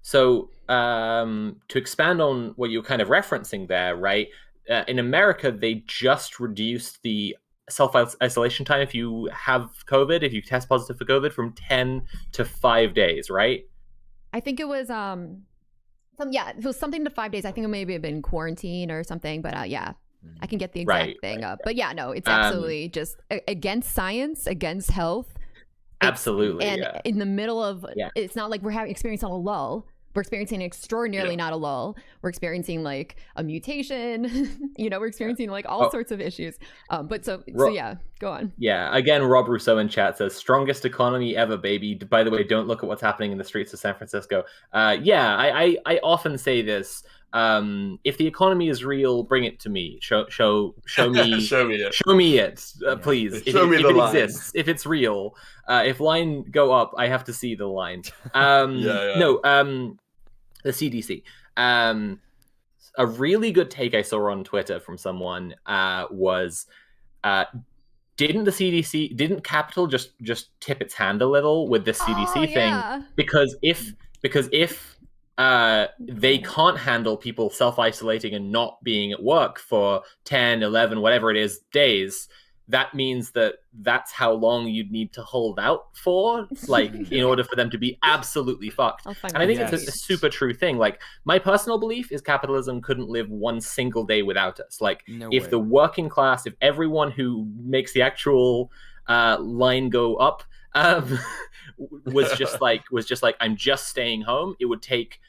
so to expand on what you're kind of referencing there, right? In America, they just reduced the self-isolation time if you have COVID, if you test positive for COVID, from 10 to 5 days, right? I think it was it was something to 5 days. I think it maybe have been quarantine or something, but I can get the exact thing up. But no, it's absolutely just against science, against health. Absolutely. And in the middle of, it's not like we're experiencing a lull. We're experiencing extraordinarily not a lull. We're experiencing like a mutation. We're experiencing like all sorts of issues. So go on. Yeah. Again, Rob Rousseau in chat says, strongest economy ever, baby. By the way, don't look at what's happening in the streets of San Francisco. I often say this. If the economy is real, bring it to me. Show me. Show me it, please. If it exists, if it's real. If line go up, I have to see the line. The CDC. A really good take I saw on Twitter from someone was, didn't capital just tip its hand a little with this CDC thing? Because if they can't handle people self-isolating and not being at work for 10, 11, whatever it is, days, that means that's how long you'd need to hold out for, like, in order for them to be absolutely fucked. And I think it's a super true thing. Like, my personal belief is capitalism couldn't live one single day without us. Like, if the working class, if everyone who makes the actual line go up was just like I'm just staying home, it would take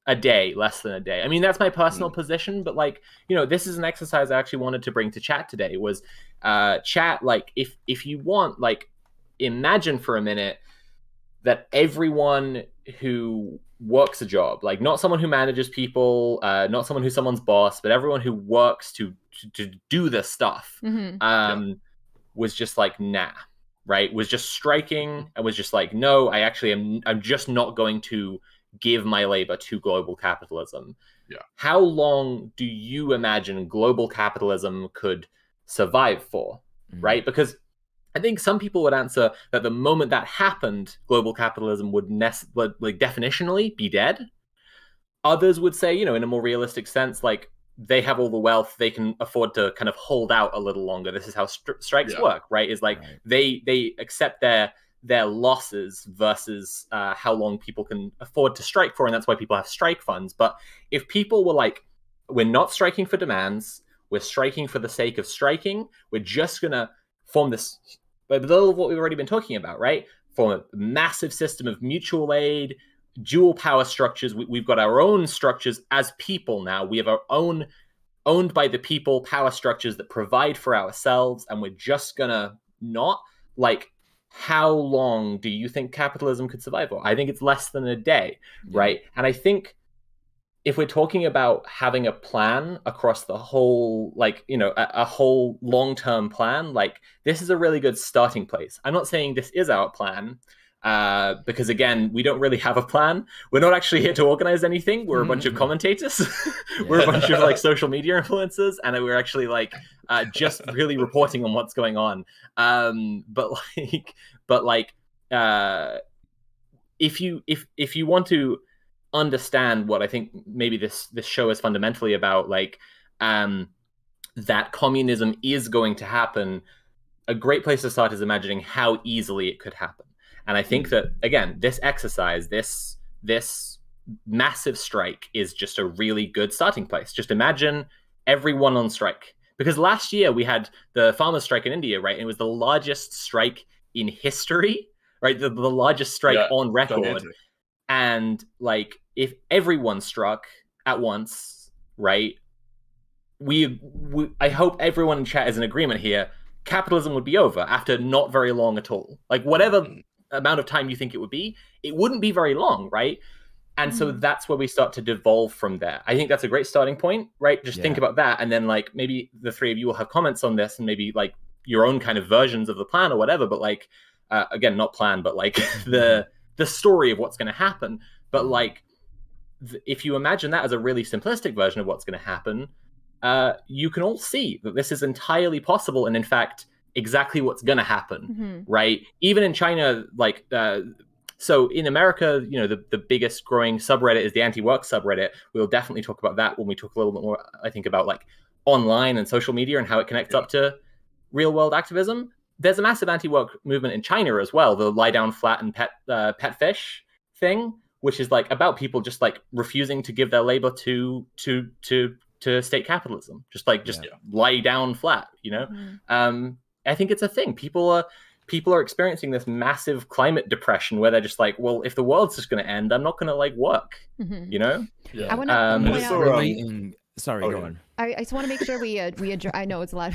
a day, less than a day. I mean, that's my personal position, but like, this is an exercise I actually wanted to bring to chat today. Was chat, like, if you want, like, imagine for a minute that everyone who works a job, like not someone who manages people, not someone who's someone's boss, but everyone who works to do this stuff, was just like, nah, right? Was just striking and was just like, no, I'm just not going to give my labor to global capitalism. How long do you imagine global capitalism could survive for? Right? Because I think some people would answer that the moment that happened, global capitalism would like definitionally be dead. Others would say, in a more realistic sense, like, they have all the wealth, they can afford to kind of hold out a little longer. This is how strikes work, right? Is like they accept their losses versus how long people can afford to strike for, and that's why people have strike funds. But if people were like, we're not striking for demands, we're striking for the sake of striking, we're just gonna form this, a little of what we've already been talking about, right? Form a massive system of mutual aid, dual power structures. We've got our own structures as people now. We have our own owned by the people power structures that provide for ourselves, and we're just gonna not, like, how long do you think capitalism could survive for? I think it's less than a day, right? And I think if we're talking about having a plan across the whole, like, you know, a whole long-term plan, like, this is a really good starting place. I'm not saying this is our plan, because again, we don't really have a plan. We're not actually here to organize anything. We're a bunch of commentators. We're a bunch of like social media influencers, and we're actually like just really reporting on what's going on. But if you want to understand what I think maybe this show is fundamentally about, like, that communism is going to happen, a great place to start is imagining how easily it could happen. And I think that, again, this exercise, this massive strike is just a really good starting place. Just imagine everyone on strike. Because last year we had the farmers' strike in India, right? And it was the largest strike in history, right? The largest strike on record. Gigantic. And like, if everyone struck at once, right? I hope everyone in chat is in agreement here. Capitalism would be over after not very long at all. Like, whatever amount of time you think it would be, it wouldn't be very long, right? And so that's where we start to devolve from there. I think that's a great starting point, right? Just think about that, and then like maybe the three of you will have comments on this, and maybe like your own kind of versions of the plan or whatever. But like, again, not plan, but like the story of what's going to happen. But like, if you imagine that as a really simplistic version of what's going to happen, you can all see that this is entirely possible, and in fact, exactly what's going to happen, right? Even in China, like, so in America, you know, the biggest growing subreddit is the anti-work subreddit. We'll definitely talk about that when we talk a little bit more, I think, about like online and social media and how it connects up to real world activism. There's a massive anti-work movement in China as well, the lie down flat and pet fish thing, which is like about people just like refusing to give their labor to state capitalism, just lie down flat, you know. I think it's a thing. People are experiencing this massive climate depression where they're just like, well, if the world's just going to end, I'm not going to like work, you know. I want to point out. Sorry, go on. I just want to make sure we address. I know it's a lot.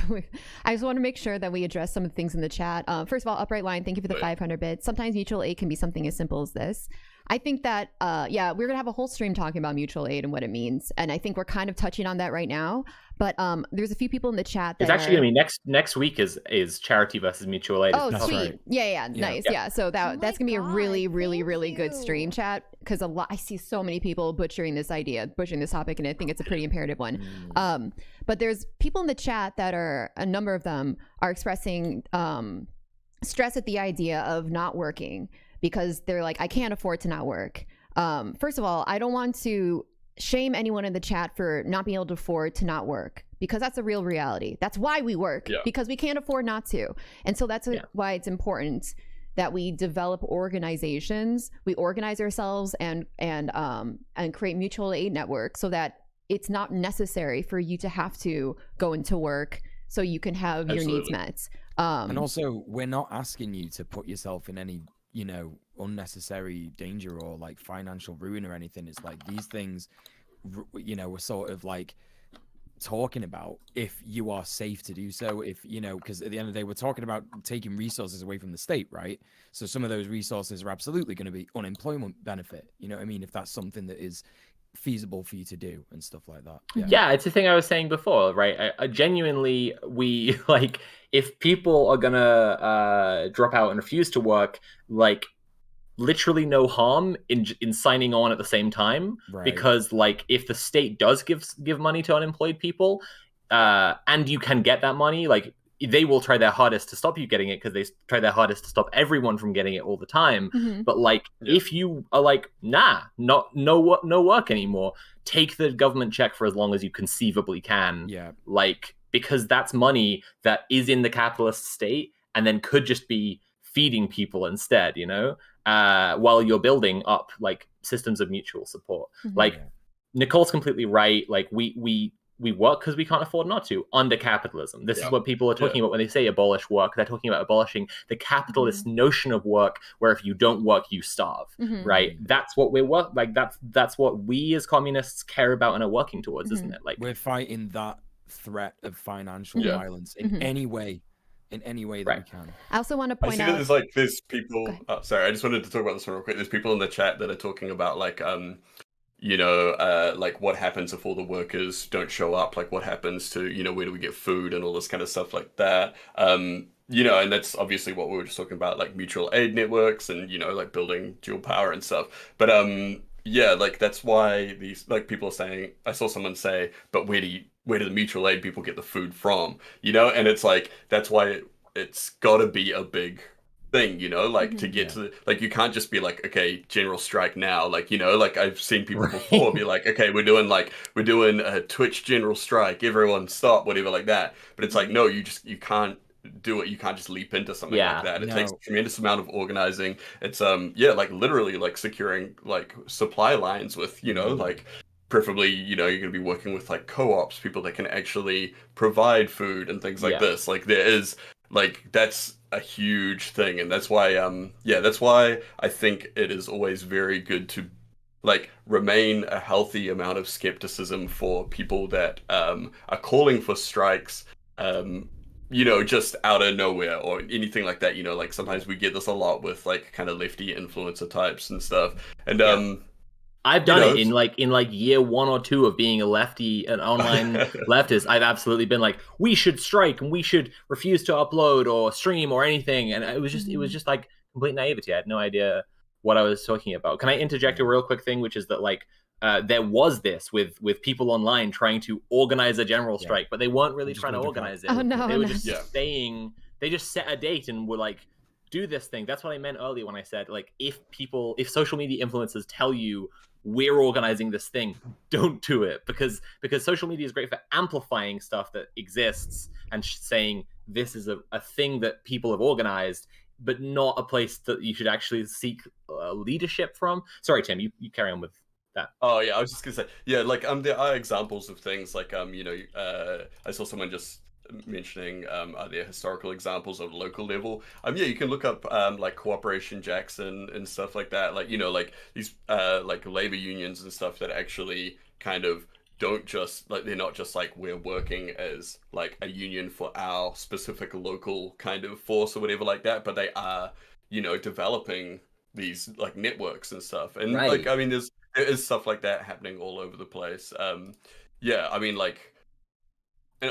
I just want to make sure that we address some of the things in the chat. First of all, Upright Line, thank you for the 500 bits. Sometimes mutual aid can be something as simple as this. I think that, we're going to have a whole stream talking about mutual aid and what it means. And I think we're kind of touching on that right now. But there's a few people in the chat that it's actually going to be next week is charity versus mutual aid. Oh, sweet. Right. Yeah. Nice. Yeah. So that's going to be a really, really, really good stream, chat. Because I see so many people butchering this topic, and I think it's a pretty imperative one. But there's people in the chat that a number of them are expressing stress at the idea of not working, because they're like, I can't afford to not work. First of all, I don't want to shame anyone in the chat for not being able to afford to not work, because that's a real reality. That's why we work, because we can't afford not to. And so that's why it's important that we develop organizations, we organize ourselves and create mutual aid networks so that it's not necessary for you to have to go into work so you can have your needs met. And also, we're not asking you to put yourself in any, you know, unnecessary danger or like financial ruin or anything. It's like these things, you know, we're sort of like talking about if you are safe to do so, if, you know, because at the end of the day, we're talking about taking resources away from the state, right? So some of those resources are absolutely going to be unemployment benefit, you know what I mean? If that's something that is feasible for you to do and stuff like that. Yeah, it's the thing I was saying before, right? I genuinely, we like, if people are gonna drop out and refuse to work, like, literally no harm in signing on at the same time, because like, if the state does give money to unemployed people, and you can get that money, like, they will try their hardest to stop you getting it, because they try their hardest to stop everyone from getting it all the time. But like, if you are like, no work anymore, take the government check for as long as you conceivably can. Like, because that's money that is in the capitalist state and then could just be feeding people instead, you know, while you're building up like systems of mutual support. Like, Nicole's completely right. Like, we work because we can't afford not to under capitalism. This is what people are talking about when they say abolish work. They're talking about abolishing the capitalist notion of work, where if you don't work, you starve, right? That's what that's what we as communists care about and are working towards, isn't it? Like, we're fighting that threat of financial violence in any way that we can. I also want to point out, that there's people. Oh, sorry, I just wanted to talk about this one real quick. There's people in the chat that are talking about like like what happens if all the workers don't show up? Like what happens to, where do we get food and all this kind of stuff like that? And that's obviously what we were just talking about, like mutual aid networks and, like building dual power and stuff. But yeah, like that's why these like people are saying, I saw someone say, but where do the mutual aid people get the food from? And it's like that's why it's got to be a big thing, like to get to like you can't just be like, okay, general strike now, like like I've seen people before be like, okay, we're doing a Twitch general strike, everyone stop, whatever, like that. But it's like, no, you can't do it. You can't just leap into something like that. It takes a tremendous amount of organizing. It's like literally like securing like supply lines with like preferably you're going to be working with like co-ops, people that can actually provide food and things like this. Like there is like that's a huge thing, and that's why that's why I think it is always very good to like remain a healthy amount of skepticism for people that are calling for strikes just out of nowhere or anything like that. Like sometimes we get this a lot with like kind of lefty influencer types and stuff, and I've done it in like year 1 or 2 of being a lefty, an online leftist. I've absolutely been like, we should strike and we should refuse to upload or stream or anything. And it was just like complete naivety. I had no idea what I was talking about. Can I interject a real quick thing, which is that like there was this with people online trying to organize a general strike, but they weren't really trying to organize it. Oh no, they were just saying, they just set a date and were like, do this thing. That's what I meant earlier when I said like if social media influencers tell you we're organizing this thing, don't do it, because social media is great for amplifying stuff that exists and saying this is a thing that people have organized, but not a place that you should actually seek leadership from. Sorry, Tim, you carry on with that. Oh yeah, I was just gonna say, yeah, like there are examples of things like I saw someone just mentioning are there historical examples of local level. You can look up like Cooperation Jackson and stuff like that, like like these like labor unions and stuff that actually kind of don't just like, they're not just like we're working as like a union for our specific local kind of force or whatever like that, but they are developing these like networks and stuff, and like I mean there is stuff like that happening all over the place. I mean like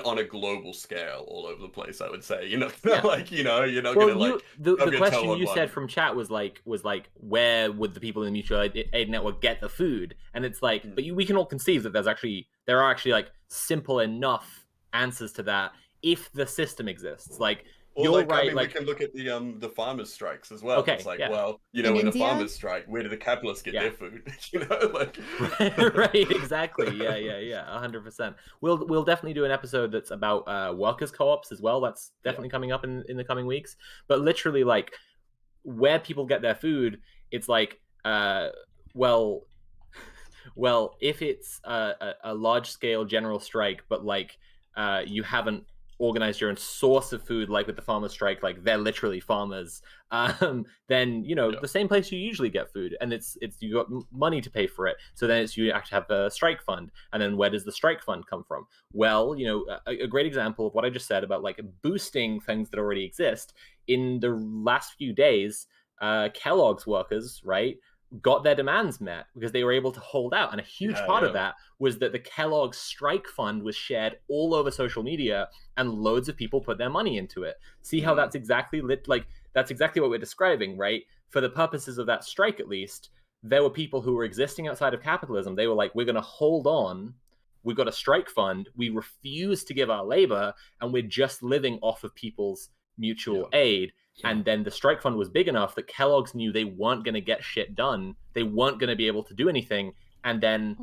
on a global scale all over the place, I would say, like you're not gonna like the question you said from chat was like where would the people in the mutual aid network get the food, and it's like but we can all conceive that there are actually like simple enough answers to that if the system exists. Like you're like, right. I mean, like we can look at the farmers' strikes as well. Okay, it's like, yeah. well, In when the India? farmers strike, where do the capitalists get their food? Like right, exactly. Yeah, 100%. We'll definitely do an episode that's about workers co-ops as well. That's definitely coming up in the coming weeks. But literally, like where people get their food, it's like well, if it's a large scale general strike, but like you haven't organized your own source of food, like with the farmers strike, like they're literally farmers, then the same place you usually get food, and it's you got money to pay for it, so then you have to have a strike fund, and then where does the strike fund come from? Well, a great example of what I just said about like boosting things that already exist. In the last few days, Kellogg's workers, right, got their demands met because they were able to hold out, and a huge part of that was that the Kellogg's strike fund was shared all over social media, and loads of people put their money into it. See how that's exactly that's exactly what we're describing, right? For the purposes of that strike, at least, there were people who were existing outside of capitalism. They were like, we're going to hold on, we've got a strike fund, we refuse to give our labor, and we're just living off of people's mutual aid. And then the strike fund was big enough that Kellogg's knew they weren't going to get shit done. They weren't going to be able to do anything. And then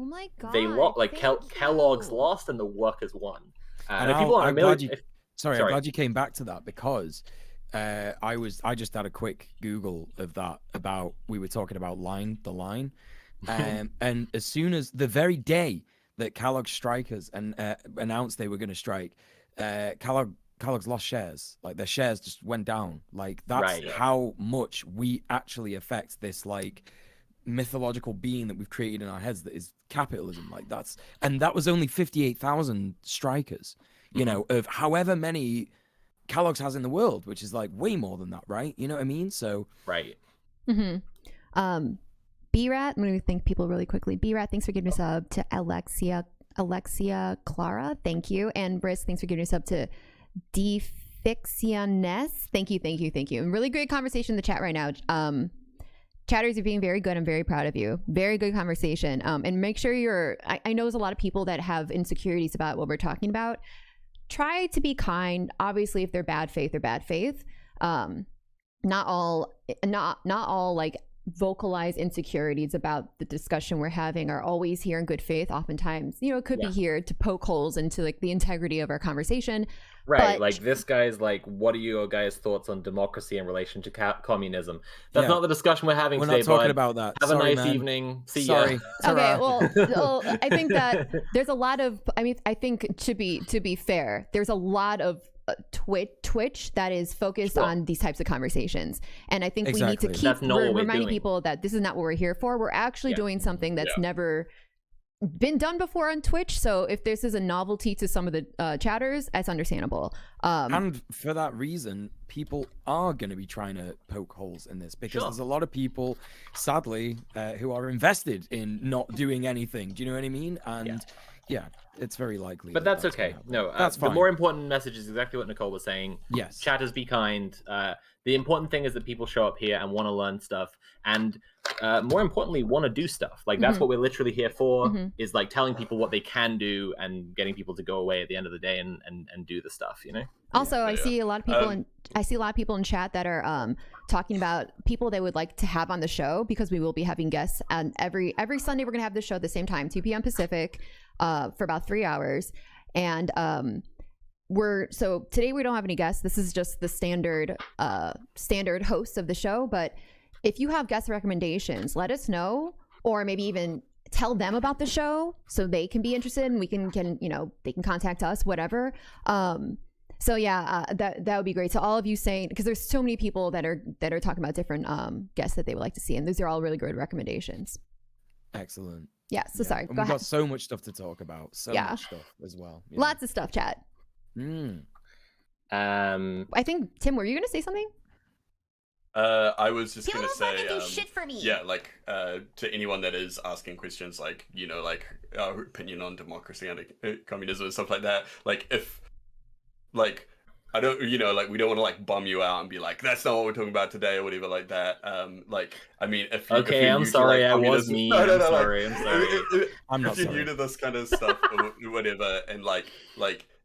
they lost. Like Kellogg's lost and the workers won. I'm glad you came back to that, because I just had a quick Google of that about, we were talking about the line. And as soon as the very day that Kellogg's strikers announced they were going to strike, Kellogg's lost shares. Like their shares just went down. Like that's how much we actually affect this like mythological being that we've created in our heads that is capitalism. Like that was only 58,000 strikers, of however many Kellogg's has in the world, which is like way more than that, right? You know what I mean? So Mm-hmm. B-Rat, I'm going to thank people really quickly. B-Rat, thanks for giving us a sub. To Alexia Clara, thank you. And Brisk, thanks for giving us up to Defixianess. Thank you. And really great conversation in the chat right now. Chatters, you're being very good. I'm very proud of you. Very good conversation. And make sure I know there's a lot of people that have insecurities about what we're talking about. Try to be kind. Obviously, if they're bad faith, they're bad faith. Not all like vocalized insecurities about the discussion we're having are always here in good faith. Oftentimes, it could be here to poke holes into like the integrity of our conversation. Right, but, like this guy's like, what are your guys' thoughts on democracy in relation to communism? That's not the discussion we're having today. We're not talking about that. Have Sorry, a nice man. Sorry. See Sorry. ya. Okay, well, I think that there's a lot of. I think to be fair, there's a lot of Twitch that is focused on these types of conversations, and I think we need to keep reminding people that this is not what we're here for. We're actually doing something that's never been done before on Twitch. So if this is a novelty to some of the chatters, that's understandable. And for that reason, people are going to be trying to poke holes in this because there's a lot of people, sadly, who are invested in not doing anything. Do you know what I mean? And yeah, it's very likely. But that's okay. No, that's fine. The more important message is exactly what Nicole was saying. Yes. Chatters, be kind. The important thing is that people show up here and want to learn stuff, and more importantly, want to do stuff. Like that's what we're literally here for. Is like telling people what they can do and getting people to go away at the end of the day and do the stuff. Also, I see a lot of people in chat that are talking about people they would like to have on the show, because we will be having guests. And every Sunday we're gonna have the show at the same time, 2 p.m. Pacific, for about 3 hours. And so today we don't have any guests. This is just the standard hosts of the show. But if you have guest recommendations, let us know, or maybe even tell them about the show so they can be interested and we can they can contact us, whatever. So yeah, that would be great. So all of you saying, because there's so many people that are talking about different guests that they would like to see, and these are all really good recommendations. Excellent. Yeah. So sorry. And go we've ahead. got so much stuff to talk about. So much stuff as well. Lots of stuff, chat. I think Tim, were you gonna say something? I was just gonna say, do shit for me. yeah, like to anyone that is asking questions, like like our opinion on democracy and communism and stuff like that. Like if, like I don't, like we don't want to like bum you out and be like, that's not what we're talking about today or whatever like that. Like I mean, if you, okay, if you're I'm new to, sorry, like, I was me. no, I'm sorry. I'm sorry. I'm not if you're sorry. new to this kind of stuff or whatever, and like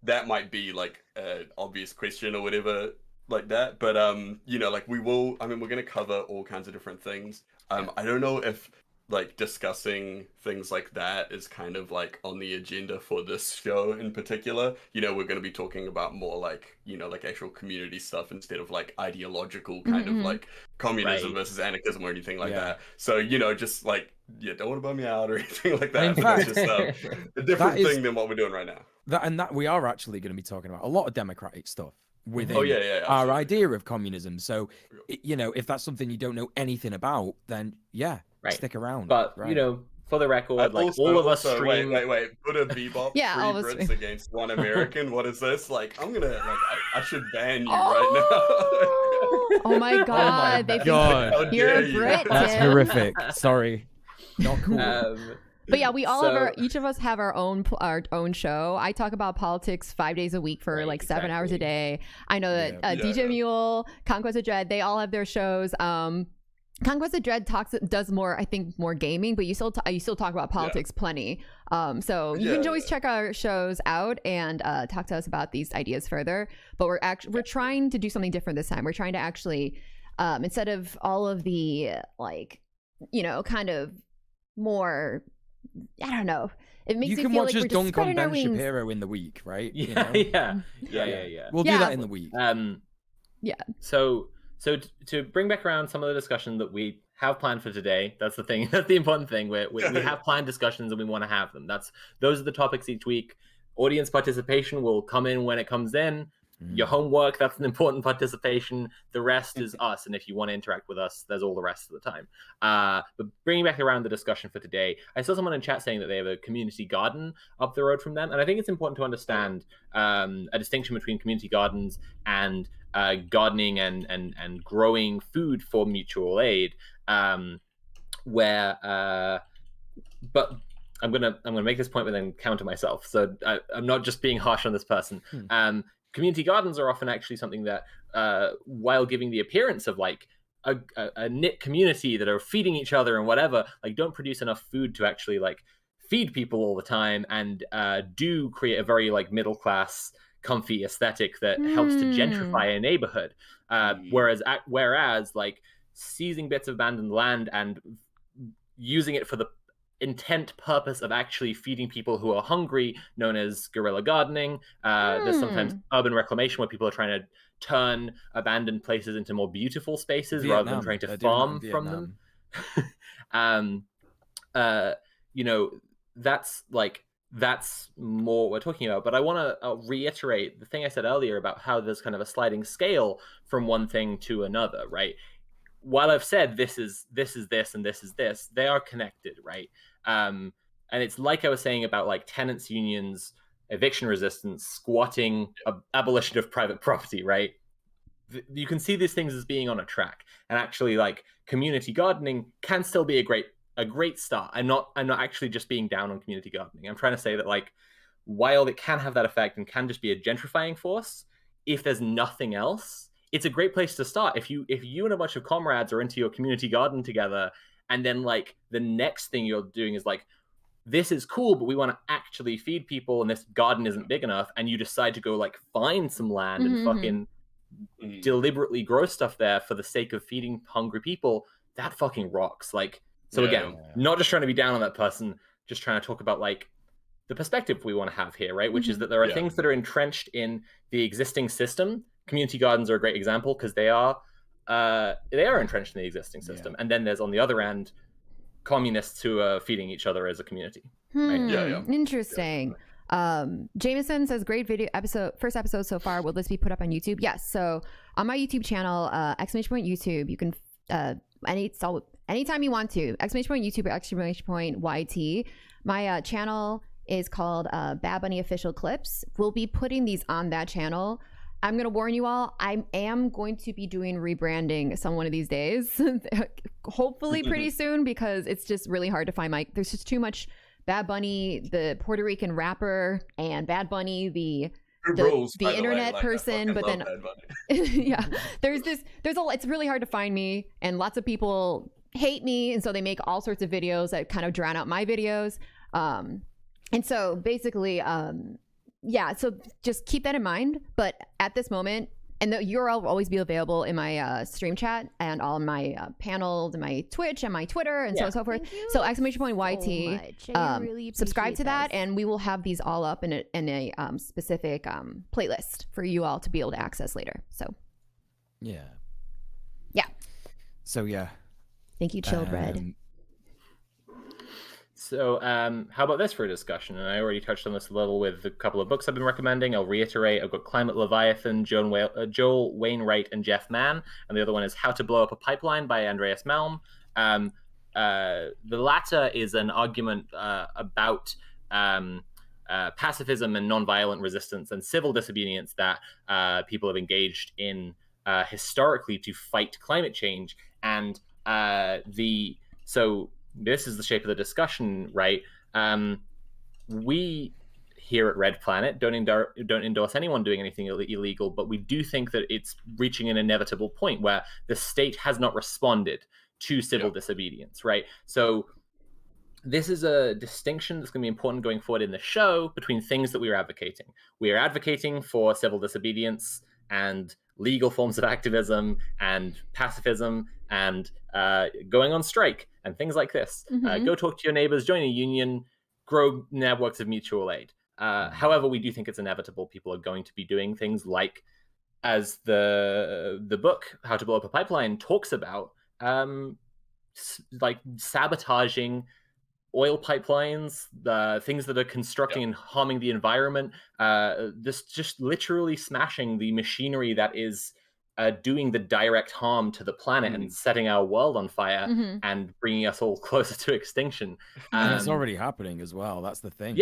that might be like an obvious question or whatever like that, but like we will, I mean, we're going to cover all kinds of different things. I don't know if like discussing things like that is kind of like on the agenda for this show in particular. We're going to be talking about more like like actual community stuff instead of like ideological kind of like communism versus anarchism or anything like that. So just like don't want to bum me out or anything like that. In But fact, it's just a different thing than what we're doing right now. That we are actually going to be talking about a lot of democratic stuff within absolutely. our idea of communism. So, if that's something you don't know anything about, then stick around. But for the record, like also, all of us also, stream. Wait, put a bebop. all of Three us Brits stream. against one American. What is this? Like, I'm gonna I should ban you right Oh my god! They God. think you're a dare you. Brit. That's Tim. horrific. Sorry. Not cool. But yeah, we all have each of us have our own show. I talk about politics 5 days a week for like 7 hours a day. I know that DJ Mule, Conquest of Dread, they all have their shows. Conquest of Dread does more, I think, more gaming, but you still talk about politics plenty. So you can always check our shows out and talk to us about these ideas further. But we're trying to do something different this time. We're trying to actually instead of all of the like kind of more, I don't know. It makes You me can feel watch like us we're just dunk on spreading our Ben wings. Shapiro in the week, right? Yeah. We'll do that in the week. So to bring back around some of the discussion that we have planned for today, that's the thing. That's the important thing. We have planned discussions and we want to have them. Those are the topics each week. Audience participation will come in when it comes in. Your homework, that's an important participation. The rest is us, and if you want to interact with us, there's all the rest of the time. But bringing back around the discussion for today, I saw someone in chat saying that they have a community garden up the road from them, and I think it's important to understand a distinction between community gardens and gardening and growing food for mutual aid. where but I'm gonna make this point but then counter myself. So I'm not just being harsh on this person. Community gardens are often actually something that, while giving the appearance of like a knit community that are feeding each other and whatever, like don't produce enough food to actually like feed people all the time, and do create a very like middle class, comfy aesthetic that helps to gentrify a neighborhood. Whereas like seizing bits of abandoned land and using it for the intent purpose of actually feeding people who are hungry, known as guerrilla gardening. There's sometimes urban reclamation where people are trying to turn abandoned places into more beautiful spaces rather than trying to farm from them. You know, that's more what we're talking about. But I want to reiterate the thing I said earlier about how there's kind of a sliding scale from one thing to another, right? While I've said this is this and this is this, they are connected, right? And it's like I was saying about like tenants unions, eviction resistance, squatting, abolition of private property, right? You can see these things as being on a track, and actually like community gardening can still be a great start. I'm not actually just being down on community gardening. I'm trying to say that like while it can have that effect and can just be a gentrifying force, if there's nothing else, it's a great place to start. If you and a bunch of comrades are into your community garden together, and then like the next thing you're doing is like, this is cool, but we want to actually feed people and this garden isn't big enough, and you decide to go like find some land and fucking deliberately grow stuff there for the sake of feeding hungry people, that fucking rocks. Like, so again, not just trying to be down on that person, just trying to talk about like the perspective we want to have here, right? Which is that there are things that are entrenched in the existing system. Community gardens are a great example because they are entrenched in the existing system. And then there's on the other end communists who are feeding each other as a community. Right? Interesting. Jameson says, great video first episode so far. Will this be put up on YouTube? Yes. So on my YouTube channel, !YouTube, you can anytime you want to, !YouTube or !YT. My channel is called Bad Bunny Official Clips. We'll be putting these on that channel. I'm going to warn you all, I am going to be doing rebranding some one of these days. Hopefully pretty soon, because it's just really hard to find there's just too much Bad Bunny, the Puerto Rican rapper, and Bad Bunny, the internet person, but then it's really hard to find me, and lots of people hate me, and so they make all sorts of videos that kind of drown out my videos. And so basically, so just keep that in mind. But at this moment, and the URL will always be available in my stream chat and all my panels and my Twitch and my Twitter and so on and so forth. So !YT, really subscribe to that, and we will have these all up in a specific playlist for you all to be able to access later. So thank you, Chilled Red. So how about this for a discussion? And I already touched on this a little with a couple of books I've been recommending. I'll reiterate. I've got Climate Leviathan, Joel Wainwright and Jeff Mann. And the other one is How to Blow Up a Pipeline by Andreas Malm. The latter is an argument about pacifism and nonviolent resistance and civil disobedience that people have engaged in historically to fight climate change. And this is the shape of the discussion, right? We here at Red Planet don't endorse anyone doing anything illegal, but we do think that it's reaching an inevitable point where the state has not responded to civil disobedience, right? So this is a distinction that's going to be important going forward in the show between things that we are advocating. We are advocating for civil disobedience and legal forms of activism and pacifism and going on strike and things like this. Go talk to your neighbors, join a union, grow networks of mutual aid. However, we do think it's inevitable people are going to be doing things like, as the book How to Blow Up a Pipeline talks about, like sabotaging oil pipelines, things that are constructing and harming the environment, just literally smashing the machinery that is doing the direct harm to the planet and setting our world on fire and bringing us all closer to extinction. And it's already happening as well. That's the thing.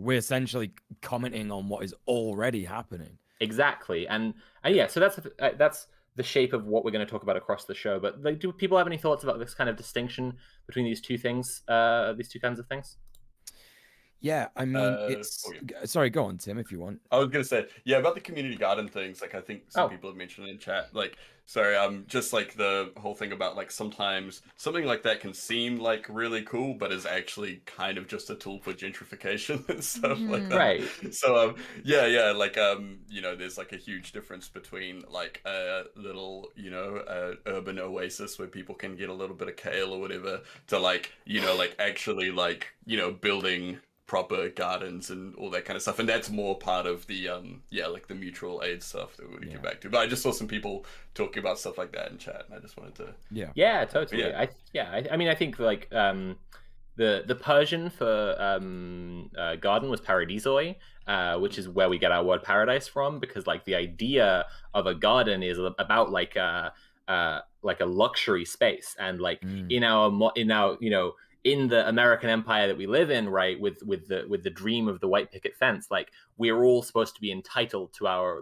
We're essentially commenting on what is already happening. Exactly. And so that's the shape of what we're going to talk about across the show. But like, do people have any thoughts about this kind of distinction between these two things, these two kinds of things? Yeah, I mean, sorry, go on, Tim, if you want. I was gonna say, yeah, about the community garden things. Like, I think some people have mentioned in chat. Like, sorry, just like the whole thing about like sometimes something like that can seem like really cool, but is actually kind of just a tool for gentrification and stuff like that. Right. So, yeah, like, you know, there's like a huge difference between like a little, you know, urban oasis where people can get a little bit of kale or whatever, to like, you know, like actually like, you know, building proper gardens and all that kind of stuff, and that's more part of the like the mutual aid stuff that we're gonna get back to. But I just saw some people talking about stuff like that in chat, and I just wanted to totally. I mean, I think like the Persian for garden was paradisoi, which is where we get our word paradise from, because like the idea of a garden is about like a luxury space, and like in our you know, in the American empire that we live in, right, with the dream of the white picket fence, like we're all supposed to be entitled to our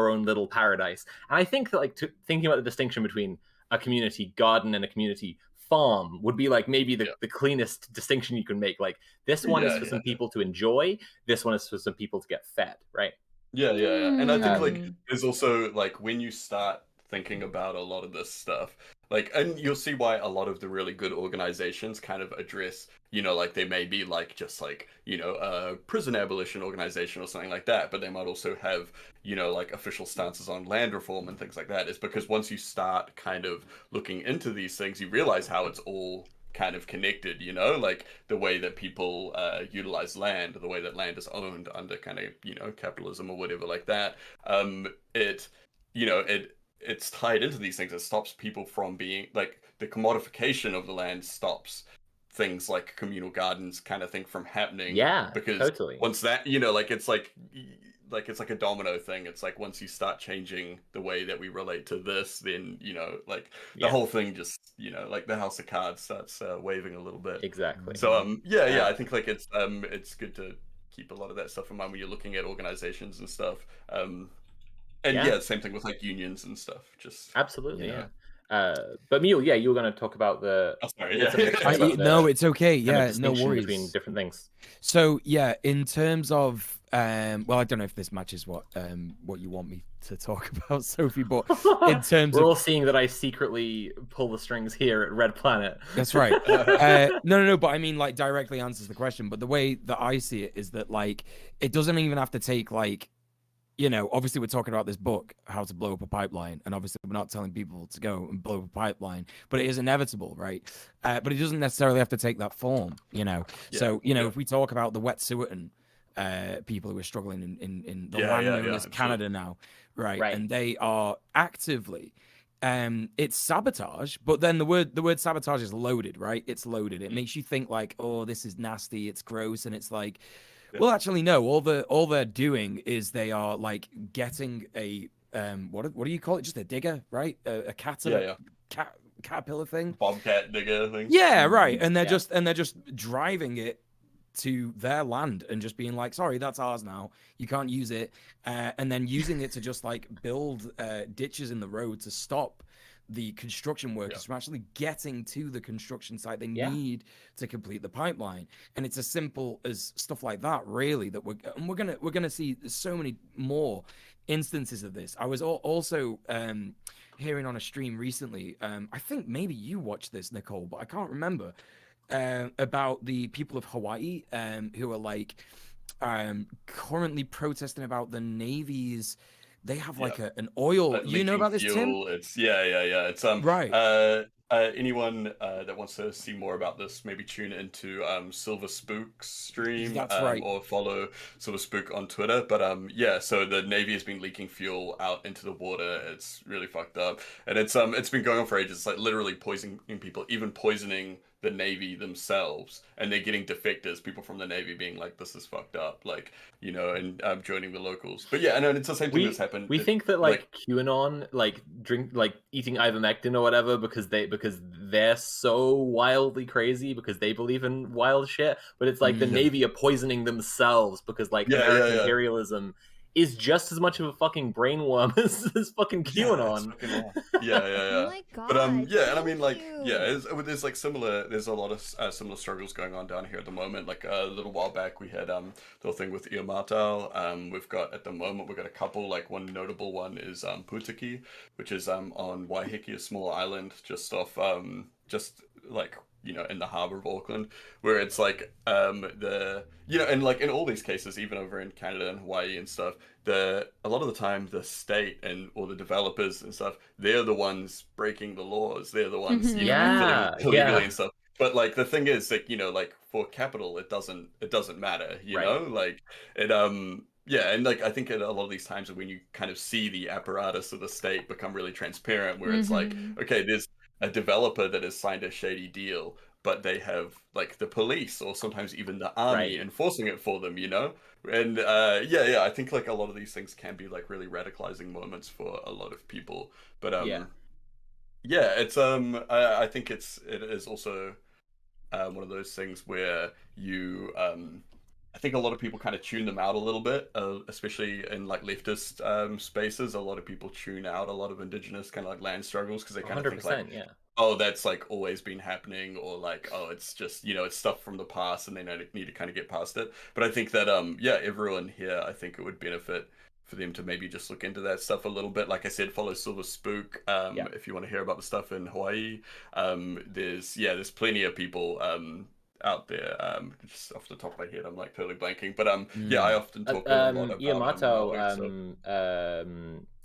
own little paradise. And I think that like thinking about the distinction between a community garden and a community farm would be like maybe the cleanest distinction you can make. Like this one is for some people to enjoy, this one is for some people to get fed, right? Yeah. And I think like there's also like when you start thinking about a lot of this stuff, like, and you'll see why a lot of the really good organizations kind of address, you know, like they may be like just like, you know, a prison abolition organization or something like that, but they might also have, you know, like official stances on land reform and things like that. Is because once you start kind of looking into these things, you realize how it's all kind of connected, you know, like the way that people utilize land, the way that land is owned under kind of, you know, capitalism or whatever like that. It's tied into these things. It stops people from being like the commodification of the land stops things like communal gardens kind of thing from happening. Yeah, because totally. Once that, you know, like it's like a domino thing. It's like once you start changing the way that we relate to this, then, you know, like the whole thing just, you know, like the house of cards starts waving a little bit. Exactly. So I think like it's good to keep a lot of that stuff in mind when you're looking at organizations and stuff. And same thing with like unions and stuff. Just absolutely, but Mule, you were going to talk about the. Oh, sorry, no, it's okay. Yeah, no worries. Between different things. So in terms of well, I don't know if this matches what you want me to talk about, Sophie, but in terms we're all seeing that I secretly pull the strings here at Red Planet. That's right. No, but I mean like directly answers the question. But the way that I see it is that like it doesn't even have to take like, you know, obviously we're talking about this book, How to Blow Up a Pipeline, and obviously we're not telling people to go and blow up a pipeline, but it is inevitable, right? But it doesn't necessarily have to take that form, you know? So, you know, if we talk about the Wet'suwet'en people who are struggling in the land known as Canada now, right? And they are actively, it's sabotage, but then the word sabotage is loaded, right? It's loaded. It makes you think like, oh, this is nasty, it's gross, and it's like, well, actually, no. All they're doing is they are like getting a what do you call it? Just a digger, right? A caterpillar thing, bobcat digger thing. Yeah, right. And they're just driving it to their land and just being like, sorry, that's ours now. You can't use it, and then using it to just like build ditches in the road to stop the construction workers from actually getting to the construction site they need to complete the pipeline. And it's as simple as stuff like that, really, that we're gonna see so many more instances of this. I was also hearing on a stream recently, I think maybe you watched this, Nicole, but I can't remember, about the people of Hawaii who are like currently protesting about the Navy's. They have like an oil. You know about this, fuel. Tim? It's It's right. Anyone that wants to see more about this, maybe tune into Silver Spook's stream. That's right. Or follow Silver Spook on Twitter. But so the Navy has been leaking fuel out into the water. It's really fucked up, and it's been going on for ages. It's like literally poisoning people, even poisoning the Navy themselves, and they're getting defectors, people from the Navy being like, this is fucked up, like, you know, and joining the locals. But and it's the same thing that's happened. We think that like QAnon eating ivermectin or whatever because they're so wildly crazy because they believe in wild shit, but it's like the Navy are poisoning themselves because like American imperialism is just as much of a fucking brainworm as fucking QAnon. Yeah. Oh my god. But yeah, and I mean, like, you. yeah, there's like there's a lot of similar struggles going on down here at the moment. Like a little while back, we had the whole thing with Iamata. We've got at the moment we've got a couple. Like one notable one is Putaki, which is on Waiheke, a small island just off just like in the harbor of Auckland, where it's like and like in all these cases, even over in Canada and Hawaii and stuff, a lot of the time the state and all the developers and stuff, they're the ones breaking the laws. They're the ones killing illegally and stuff. But like the thing is, like like for capital, it doesn't matter. You know, like it yeah, and like I think at a lot of these times when you kind of see the apparatus of the state become really transparent, where it's like, okay, there's a developer that has signed a shady deal, but they have like the police or sometimes even the army enforcing it for them, and I think like a lot of these things can be like really radicalizing moments for a lot of people, but it's I think it is also one of those things where you I think a lot of people kind of tune them out a little bit, especially in like leftist spaces. A lot of people tune out a lot of indigenous kind of like land struggles because they kind of think like, oh, that's like always been happening, or like, oh, it's just it's stuff from the past, and they need to kind of get past it. But I think that everyone here, I think it would benefit for them to maybe just look into that stuff a little bit. Like I said, follow Silver Spook if you want to hear about the stuff in Hawaii. There's plenty of people out there. Just off the top of my head, I'm like totally blanking, but I often talk a lot about Iamato,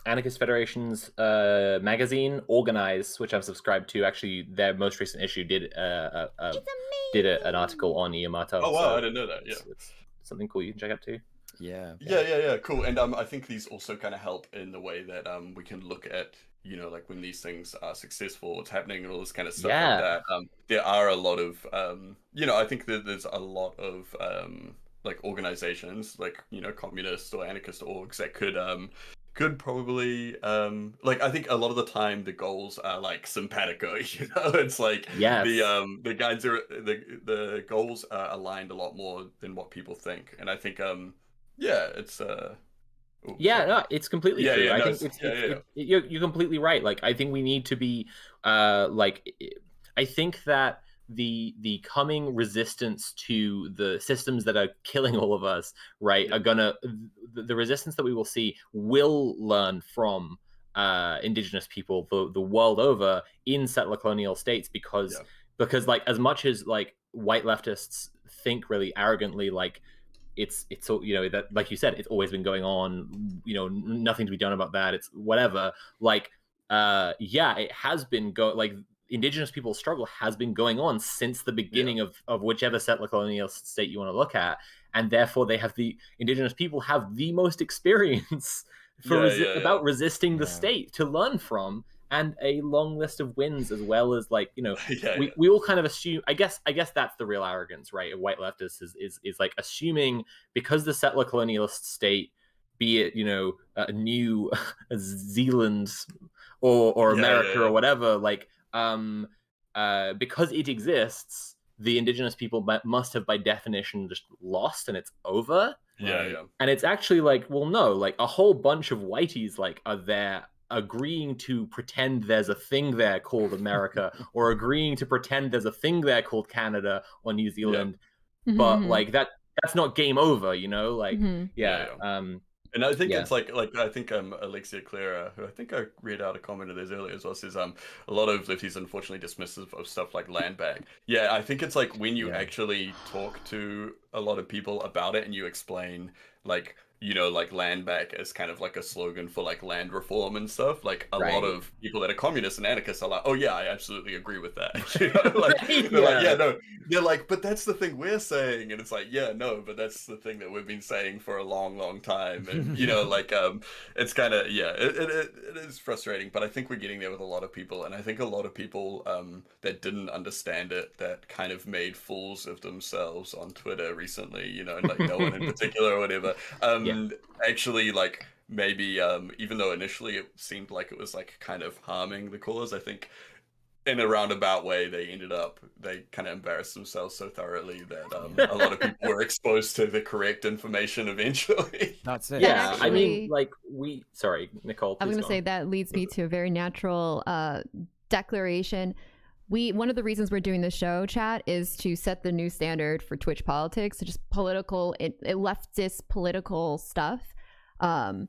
Anarchist Federation's magazine, Organize, which I'm subscribed to. Actually, their most recent issue did an article on Iamato. Oh wow, I didn't know that. Yeah, it's something cool you can check out too. Yeah, cool. And I think these also kind of help in the way that we can look at like when these things are successful, what's happening and all this kind of stuff like that. There are a lot of I think that there's a lot of like organizations like communist or anarchist orgs that could probably like I think a lot of the time the goals are like simpatico. It's like the guides are the goals are aligned a lot more than what people think, and I think it's no, it's completely true. I think you're completely right. Like I think we need to be I think that the coming resistance to the systems that are killing all of us, are gonna the resistance that we will see will learn from indigenous people the world over in settler colonial states, because like as much as like white leftists think really arrogantly like it's that, like you said, it's always been going on, nothing to be done about that, it's whatever, like it has been like indigenous people's struggle has been going on since the beginning of whichever settler colonial state you want to look at, and therefore the indigenous people have the most experience about resisting the state to learn from, and a long list of wins as well as like we all kind of assume, I guess that's the real arrogance, right, of white leftists is like assuming because the settler colonialist state, be it a New Zealand or America or whatever, like because it exists, the indigenous people must have by definition just lost and it's over. And it's actually like, well, no, like a whole bunch of whiteys like are there agreeing to pretend there's a thing there called America or agreeing to pretend there's a thing there called Canada or New Zealand, but like that's not game over, like and I think it's like I think Alexia Clara, who I think I read out a comment of theirs earlier as well, says a lot of lefties unfortunately dismissive of stuff like land back. Yeah, I think it's like when you actually talk to a lot of people about it and you explain like like land back as kind of like a slogan for like land reform and stuff, like a lot of people that are communists and anarchists are like, oh yeah, I absolutely agree with that. They're like, but that's the thing we're saying, and it's like, but that's the thing that we've been saying for a long time, and it's kind of it is frustrating, but I think we're getting there with a lot of people, and I think a lot of people that didn't understand it, that kind of made fools of themselves on Twitter recently, and like no one in particular or whatever, actually like maybe even though initially it seemed like it was like kind of harming the cause, I think in a roundabout way, they kind of embarrassed themselves so thoroughly that a lot of people were exposed to the correct information eventually. That's it. Yeah, I mean, Actually- like sorry, Nicole. I was Please going to say that leads me to a very natural declaration. One of the reasons we're doing this show, chat, is to set the new standard for Twitch politics, so just political, leftist political stuff. We're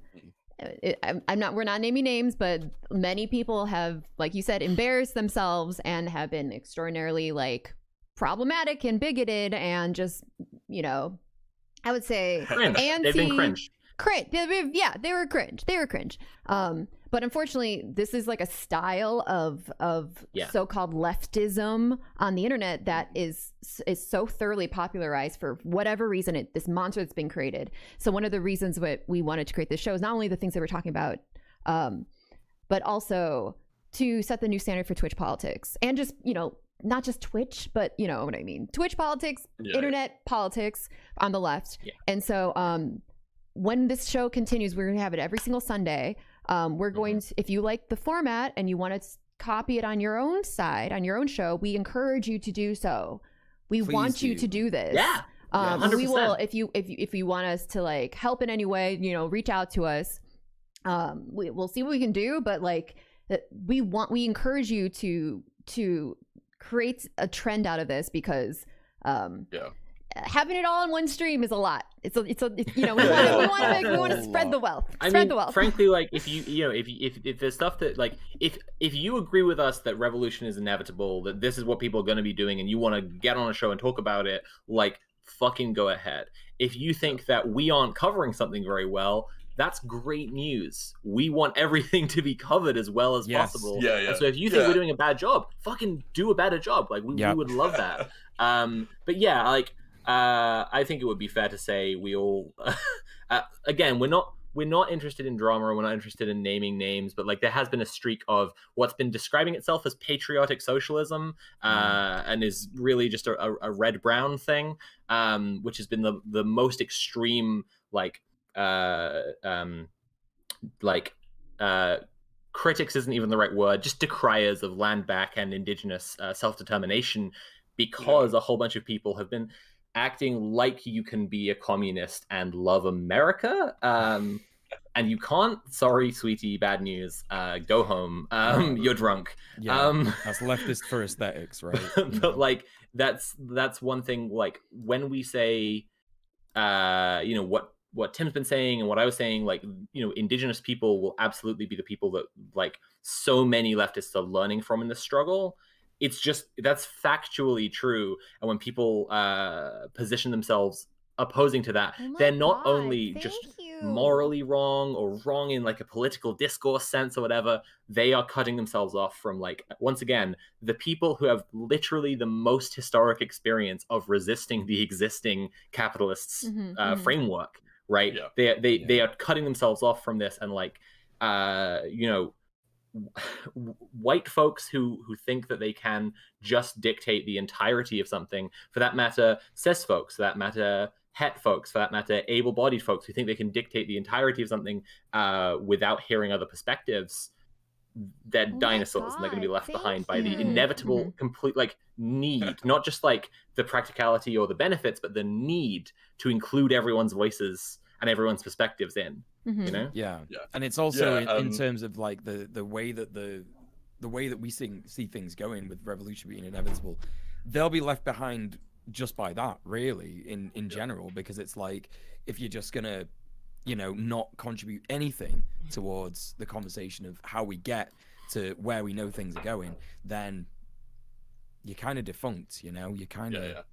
not naming names, but many people have, like you said, embarrassed themselves and have been extraordinarily like problematic and bigoted and just, you know, I would say cringe. They've been cringe. Yeah, they were cringe. But unfortunately, this is like a style of so-called leftism on the internet that is so thoroughly popularized for whatever reason. This monster that's been created. So one of the reasons what we wanted to create this show is not only the things that we're talking about, but also to set the new standard for Twitch politics and just, you know, not just Twitch, but you know what I mean. Twitch politics, internet politics on the left. Yeah. And so when this show continues, we're going to have it every single Sunday. We're going to, if you like the format and you want to copy it on your own side, on your own show, we encourage you to do so. We want you to do this. Yeah. 100%. We will, if you want us to like help in any way, you know, reach out to us. We'll see what we can do, but like we encourage you to create a trend out of this because having it all in one stream is a lot. It's you know, we want to spread the wealth. The wealth. Frankly, like if if there's stuff that like if you agree with us that revolution is inevitable, that this is what people are going to be doing, and you want to get on a show and talk about it, like fucking go ahead. If you think that we aren't covering something very well, that's great news. We want everything to be covered as well as possible. Yeah. And so if you think we're doing a bad job, fucking do a better job. Like we would love that. But yeah, like I think it would be fair to say we all again, we're not interested in drama, and we're not interested in naming names, but like there has been a streak of what's been describing itself as patriotic socialism, and is really just a red-brown thing, which has been the most extreme critics isn't even the right word, just decriers of land back and indigenous self-determination, because a whole bunch of people have been acting like you can be a communist and love America, and you can't. Sorry, sweetie, bad news. Go home. You're drunk. That's leftist for aesthetics, right? But like that's one thing. Like when we say, you know, what Tim's been saying and what I was saying, like, you know, indigenous people will absolutely be the people that like so many leftists are learning from in this struggle. It's just, that's factually true. And when people position themselves opposing to that, they're not only just morally wrong or wrong in like a political discourse sense or whatever, they are cutting themselves off from, like, once again, the people who have literally the most historic experience of resisting the existing capitalists framework, right? They are cutting themselves off from this, and like, you know, white folks who think that they can just dictate the entirety of something, for that matter cis folks, for that matter het folks, for that matter able-bodied folks who think they can dictate the entirety of something without hearing other perspectives, they're dinosaurs, and they're going to be left behind by the inevitable complete like need, not just like the practicality or the benefits, but the need to include everyone's voices and everyone's perspectives in. You know? And it's also in terms of like the way that the way that we see things going with revolution being inevitable, they'll be left behind just by that, really, in general, because it's like, if you're just gonna, you know, not contribute anything towards the conversation of how we get to where we know things are going, then you're kind of defunct, you know? You kind of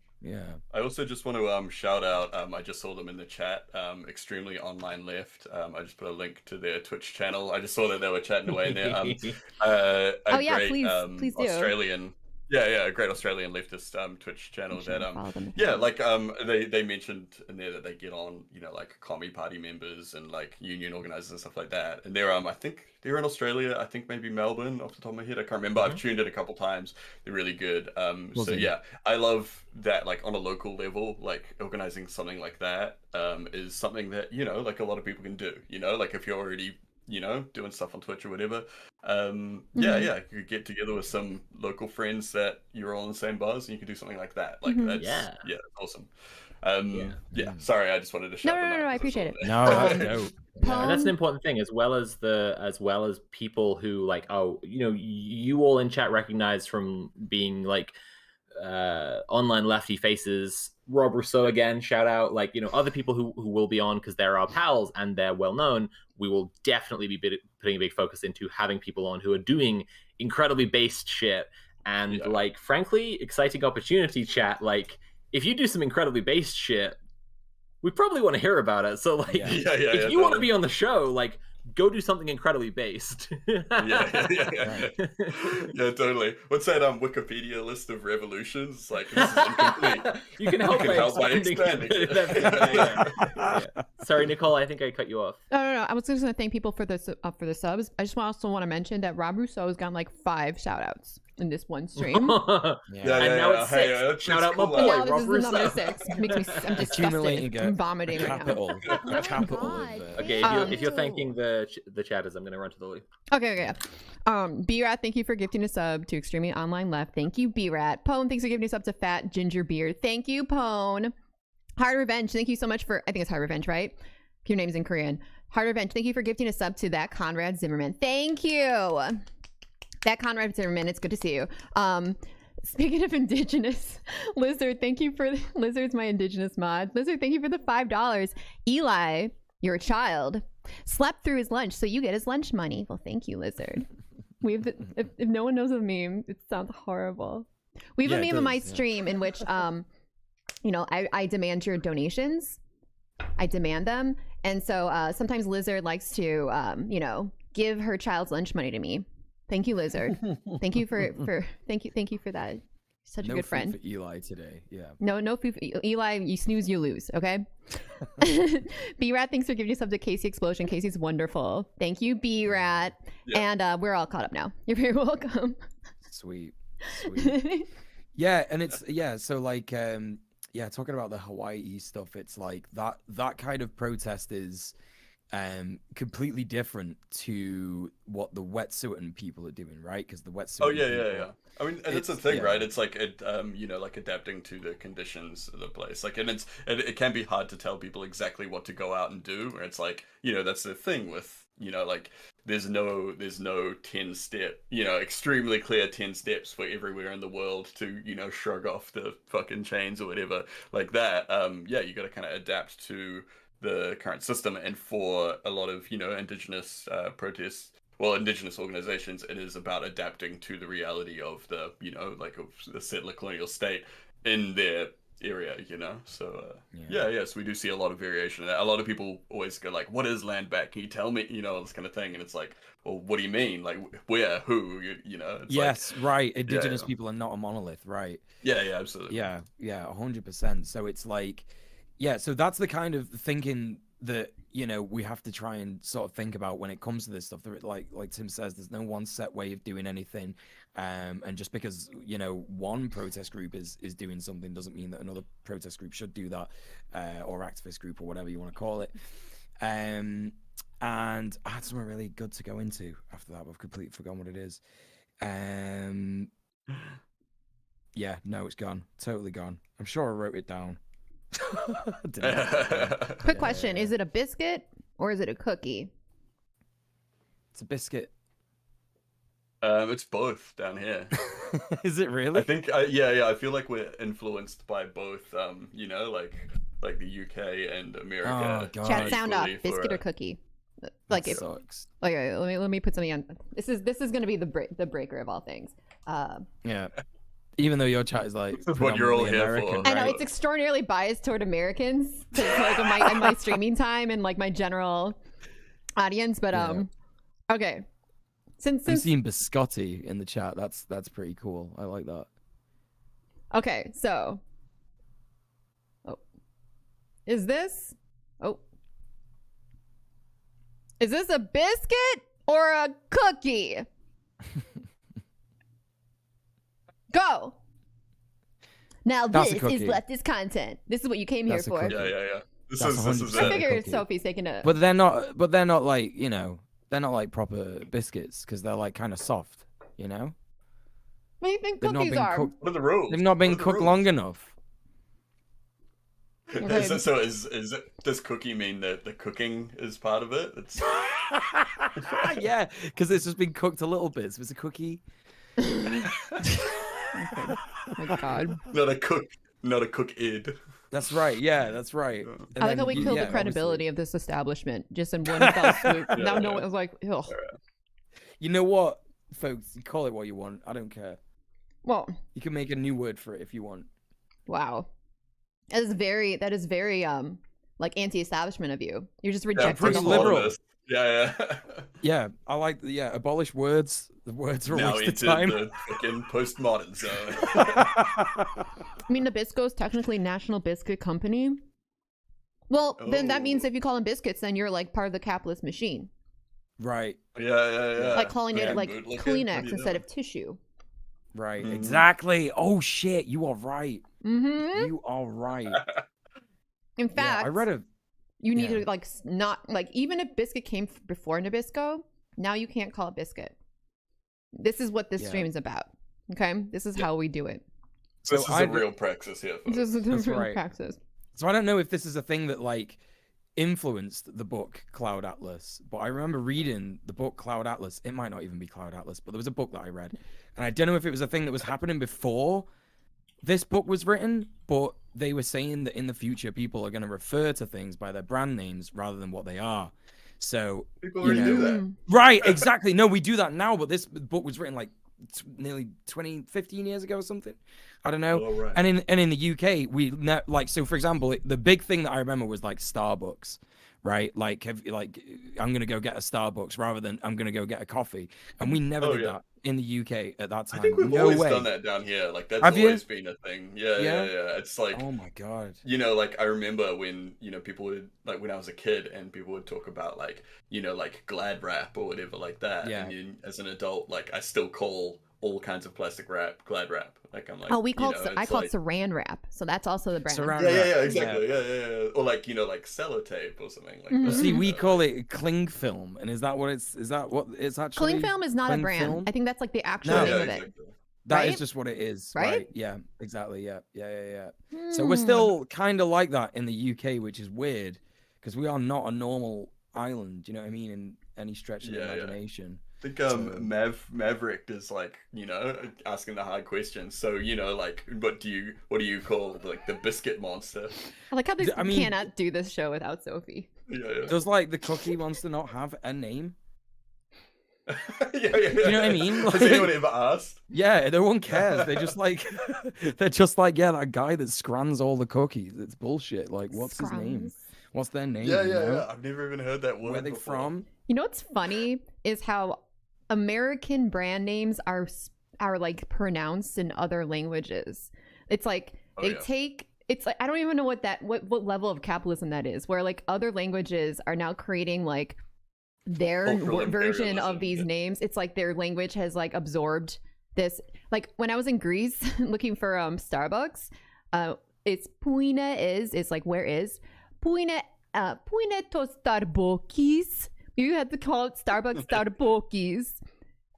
I also just want to shout out, I just saw them in the chat, Extremely Online Left. I just put a link to their Twitch channel. I just saw that they were chatting away in there. Please do. Australian, a great Australian leftist Twitch channel that they mentioned in there that they get on, you know, like Commie Party members and like union organizers and stuff like that. And they're I think they're in Australia, I think maybe Melbourne off the top of my head. I can't remember. I've tuned in a couple times. They're really good. So yeah, I love that, like on a local level, like organizing something like that is something that, you know, like a lot of people can do, you know, like if you're already doing stuff on Twitch or whatever. Mhm. You could get together with some local friends that you're all in the same bars, and you could do something like that. Like Mhm. that's awesome. Sorry, I just wanted to shout them out No, I 'cause appreciate it. it's all No, there. that's dope. And that's an Pwn. important thing, as well as people who like, you all in chat recognize from being like online lefty faces, Rob Rousseau again, shout out, like, other people who will be on because they're our pals and they're well known. We will definitely be putting a big focus into having people on who are doing incredibly based shit and like, frankly, exciting opportunity chat. Like, if you do some incredibly based shit, we probably want to hear about it. So like, if you want to be on the show, like, go do something incredibly based. Yeah, totally. What's that Wikipedia list of revolutions? Like, this is incomplete. You can help by expanding it. Yeah. Sorry, Nicole, I think I cut you off. No. I was just gonna thank people for the subs. I just also want to mention that Rob Rousseau has gotten like 5 shout outs in this one stream. And now it's 6. Shout out my boy, Now Rob this is the number Rousseau. 6. Makes me, I'm Accumulating disgusted. I'm vomiting right now. Capital God. of, Okay, if you're thanking the chatters, I'm gonna run to the loo. Okay. B-Rat, thank you for gifting a sub to Extremely Online Left. Thank you, B-Rat. Pone, thanks for giving a sub to Fat Ginger Beard. Thank you, Pone. Hard Revenge, thank you so much for, I think it's Hard Revenge, right? Your name's in Korean. Hard Revenge, thank you for gifting a sub to That Conrad Zimmerman. Thank you. That Conrad Zimmerman, it's good to see you. Speaking of indigenous, Lizard, thank you for, Lizard's my indigenous mod. Lizard, thank you for the $5. Eli, you're a child, slept through his lunch, so you get his lunch money. Well, thank you, Lizard. We have if no one knows a meme, it sounds horrible. We have a meme in my stream in which, I demand your donations. I demand them. And so sometimes Lizard likes to, give her child's lunch money to me. Thank you, Lizard. Thank you thank you for that. Such a good friend. For Eli today, yeah. No food for Eli. You snooze, you lose. Okay. B-Rat, thanks for giving us up to Casey Explosion. Casey's wonderful. Thank you, B-Rat. Yeah. And we're all caught up now. You're very welcome. Sweet. Yeah, and it's so like talking about the Hawaii stuff, it's like that kind of protest is completely different to what the wetsuiting people are doing, right? Because the wetsuit yeah. I mean, and it's the thing, right? It's like like adapting to the conditions of the place. Like, and it can be hard to tell people exactly what to go out and do. Where it's like, that's the thing with, like there's no 10-step, extremely clear 10 steps for everywhere in the world to, shrug off the fucking chains or whatever like that. You got to kind of adapt to the current system, and for a lot of indigenous protests, indigenous organizations, it is about adapting to the reality of the of the settler colonial state in their area, so so we do see a lot of variation in that. A lot of people always go like, what is land back, can you tell me, this kind of thing, and it's like, well, what do you mean, like where, who, it's yes, like, right, indigenous people are not a monolith, right? Yeah, absolutely. Yeah 100%. So it's like, so that's the kind of thinking that we have to try and sort of think about when it comes to this stuff. There, like Tim says, there's no one set way of doing anything, and just because one protest group is doing something doesn't mean that another protest group should do that, or activist group, or whatever you want to call it. And I had something really good to go into after that, but I've completely forgotten what it is. It's gone, totally gone. I'm sure I wrote it down. Quick question, is it a biscuit or is it a cookie? It's a biscuit. It's both down here. Is it really? I think I feel like we're influenced by both, like the UK and America. Oh, God. Chat, sound off, biscuit or cookie. Like that it sucks. Okay, let me put something on. This is gonna be the breaker of all things. Even though your chat is like what you're all here American, for. I know right? it's extraordinarily biased toward Americans, like in my streaming time and like my general audience. But okay, since I'm seeing biscotti in the chat. That's pretty cool. I like that. Okay, so is this a biscuit or a cookie? Go. Now That's this is leftist content. This is what you came here for. Yeah. This That's is 100% I figure cookie. Sophie's taking a. But they're not like they're not like proper biscuits because they're like kind of soft, you know? What do you think They've not cookies been are? cooked. What are the rules? They've not been What are the cooked rules? long enough. Does cookie mean that the cooking is part of it? It's Yeah, because it's just been cooked a little bit. So it's a cookie. Oh my God. not a cook-id. That's right. Yeah, that's right. And I like then how we you- killed yeah, the credibility of this establishment just in one fell swoop. Now no one was like, ugh. obviously. You know what, folks? You call it what you want. I don't care. Well, You can make a new word for it if you want. wow. That is very like anti-establishment of you. You're just Yeah, rejecting pretty the whole. liberal. postmodernist. Yeah. Yeah, I like. Yeah, abolish words. The words are a Now waste into of time. the fucking postmodern zone. I mean, Nabisco's technically National Biscuit Company. Well, then that means Oh. if you call them biscuits, then you're like part of the capitalist machine. Right. Yeah. Like calling Yeah, it like bootlicker, what Kleenex are you instead doing? of tissue. Right. Mhm. Exactly. Oh shit! You are right. Mm-hmm. You are right. In Yeah, fact, I read a. you need yeah. to like not like even if Biscuit came before Nabisco, now you can't call it Biscuit. This is what this Yeah. stream is about. Okay, this is how we do it. This is I a d- real praxis here. Folks. This is the That's real right. praxis. So I don't know if this is a thing that like influenced the book Cloud Atlas, but I remember reading the book Cloud Atlas. It might not even be Cloud Atlas, but there was a book that I read, and I don't know if it was a thing that was happening before this book was written, but they were saying that in the future people are going to refer to things by their brand names rather than what they are. So People you already do know. that. right, exactly. No, we do that now, but this book was written like nearly 20, 15 years ago or something. I don't know. Oh, right. And in the UK, like, so for example, the big thing that I remember was like Starbucks, right? Like, I'm gonna go get a Starbucks rather than I'm gonna go get a coffee, and we never Oh, did yeah. that in the UK at that time. I think we've no always way. done that down here. Like that's Have you? always been a thing. Yeah. It's like Oh my god. like I remember when people would like when I was a kid and people would talk about like like Glad wrap or whatever like that. Yeah. And as an adult, like I still call all kinds of plastic wrap Glad wrap. Like I'm like Oh, we call I it's call like, it Saran wrap, so that's also the brand. Saran Yeah, wrap. exactly. Yeah. Or like like sellotape or something like Mhm. that. See, we you know, call like- it cling film, and is that what it's actually? Cling film is not a Cling brand. film? I think that's like the actual No. name Yeah, of it. exactly. That is right? just what it is, Right? Yeah, exactly. Yeah. So we're Hmm. still kind of like that in the UK, which is weird because we are not a normal island. You know what I mean? In any stretch of the Yeah. imagination. I think So- Maverick is like asking the hard questions. So like what do you call like the biscuit monster? I like how they I mean- cannot do this show without Sophie. Yeah. Does like the Cookie Monster not have a name? yeah. you know what I mean? Has Like- anyone ever asked? Yeah, no one cares. They just like they're just like that guy that scrans all the cookies. It's bullshit. Like, what's his name? Scrums. What's their name? Yeah, you know? yeah. I've never even heard that word. Where are they before. from? You know what's funny is how American brand names are like pronounced in other languages. It's like Oh, they yeah. take. It's like I don't even know what level of capitalism that is. Where like other languages are now creating like their Cultural version imperialism, of these yeah. names. It's like their language has like absorbed this. Like when I was in Greece looking for Starbucks, it's Puine is like where is Puine to Starbucks. You had to call it Starbucks Starbucks.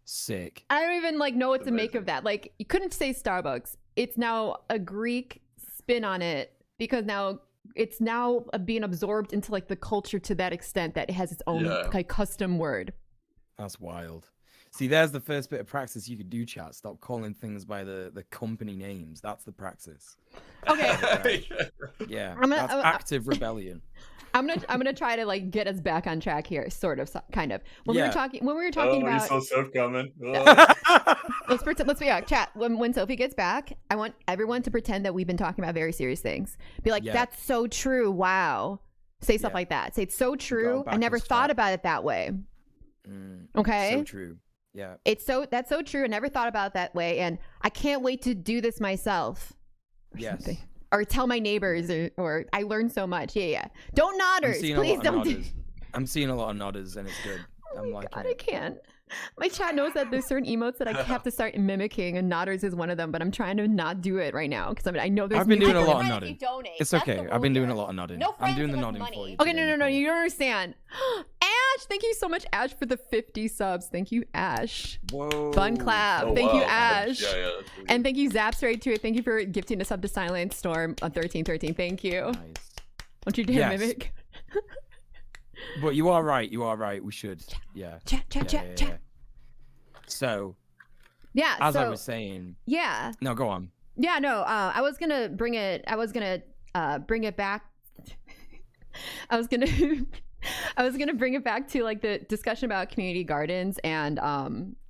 Sick. I don't even like know what to make Amazing. of that. Like you couldn't say Starbucks. It's now a Greek spin on it because now it's now being absorbed into like the culture to that extent that it has its own Yeah. like custom word. That's wild. See, there's the first bit of practice you could do, chat. Stop calling things by the company names. That's the practice. Okay, Yeah, I'm gonna- that's active rebellion. I'm gonna try to like get us back on track here, sort of, kind of. When we Yeah. were talking Oh, about you saw Soph coming. Oh. let's be chat. When Sophie gets back, I want everyone to pretend that we've been talking about very serious things. Be like, Yeah. that's so true. Wow. Say stuff Yeah. like that. Say it's so true. I back never us thought chat. about it that way. Mm, Okay. so true. Yeah. That's so true. I never thought about it that way, and I can't wait to do this myself. Or Yes. something. Or tell my neighbors, or I learned so much. Yeah. Don't I'm nodders, seeing please a lot don't. of nodders. I'm seeing a lot of nodders, and it's good. I'm liking God, I it. can't. My chat knows that there's certain emotes that I have to start mimicking, and nodders is one of them. But I'm trying to not do it right now because I know there's. I've been doing a people- lot of Friend if nodding. you donate. It's That's the okay. rule I've been doing here. a lot of nodding. No I'm friends doing the give us nodding money. for you. Okay, today, no, Nicole. you don't understand. Ash, thank you so much, Ash, for the 50 subs. Thank you, Ash. Whoa. Fun clap. Oh, Thank you, wow. Ash. Yeah, that's really And good. thank you, Zapstrade, too. Thank you for gifting a sub to Silent Storm on 1313. Thank you. Nice. Don't you dare Yes. mimic. But you are right. You are right. We should. Yeah. Chat. Yeah. So, Yeah, as so, I was saying, yeah. no, go on. Yeah, no, I was gonna bring it back. I was gonna bring it back to like the discussion about community gardens, and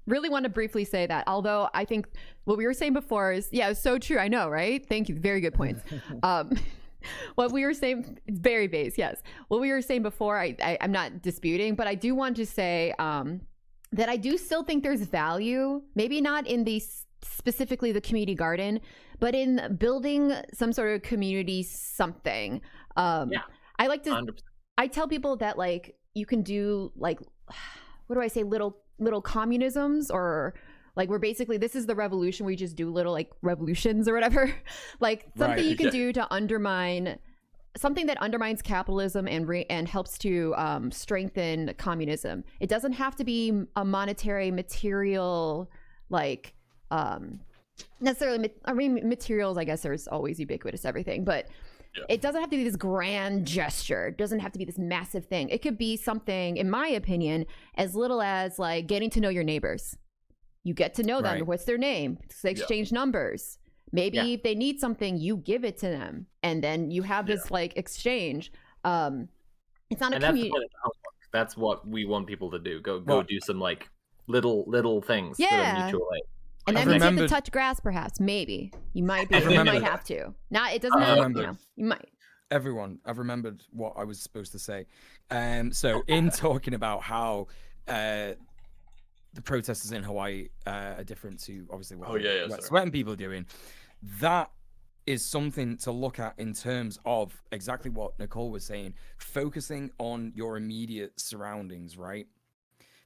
really want to briefly say that although I think what we were saying before is, yeah, it's so true. I know, right? Thank you. Very good points. What we were saying, it's very base, yes. What we were saying before, I'm not disputing, but I do want to say that I do still think there's value, maybe not in the specifically the community garden, but in building some sort of community something. I like to 100%. I tell people that like you can do like, what do I say, little communisms, or like we're basically, this is the revolution, we just do little like revolutions or whatever. Like something Right. you can do to undermine something that undermines capitalism and helps to strengthen communism. It doesn't have to be a monetary material, like necessarily. I mean, materials, I guess, there's always ubiquitous everything, but Yeah. it doesn't have to be this grand gesture. It doesn't have to be this massive thing. It could be something, in my opinion, as little as like getting to know your neighbors. You get to know them. Right. What's their name? They exchange numbers. Maybe if they need something, you give it to them, and then you have this like exchange. It's not a And that's the community. point of the homework. That's what we want people to do. Go Well- do some like little things for Yeah. the mutual aid. And that I've means you have to remembered- touch grass, perhaps. Maybe you might be. I've You remembered- might have to. Not. It doesn't I've have. You remembered. know. You might. Everyone, I've remembered what I was supposed to say. So in talking about how the protesters in Hawaii are different to obviously what Oh, yeah, what sorry. sweating people are doing, that is something to look at in terms of exactly what Nicole was saying, focusing on your immediate surroundings, right?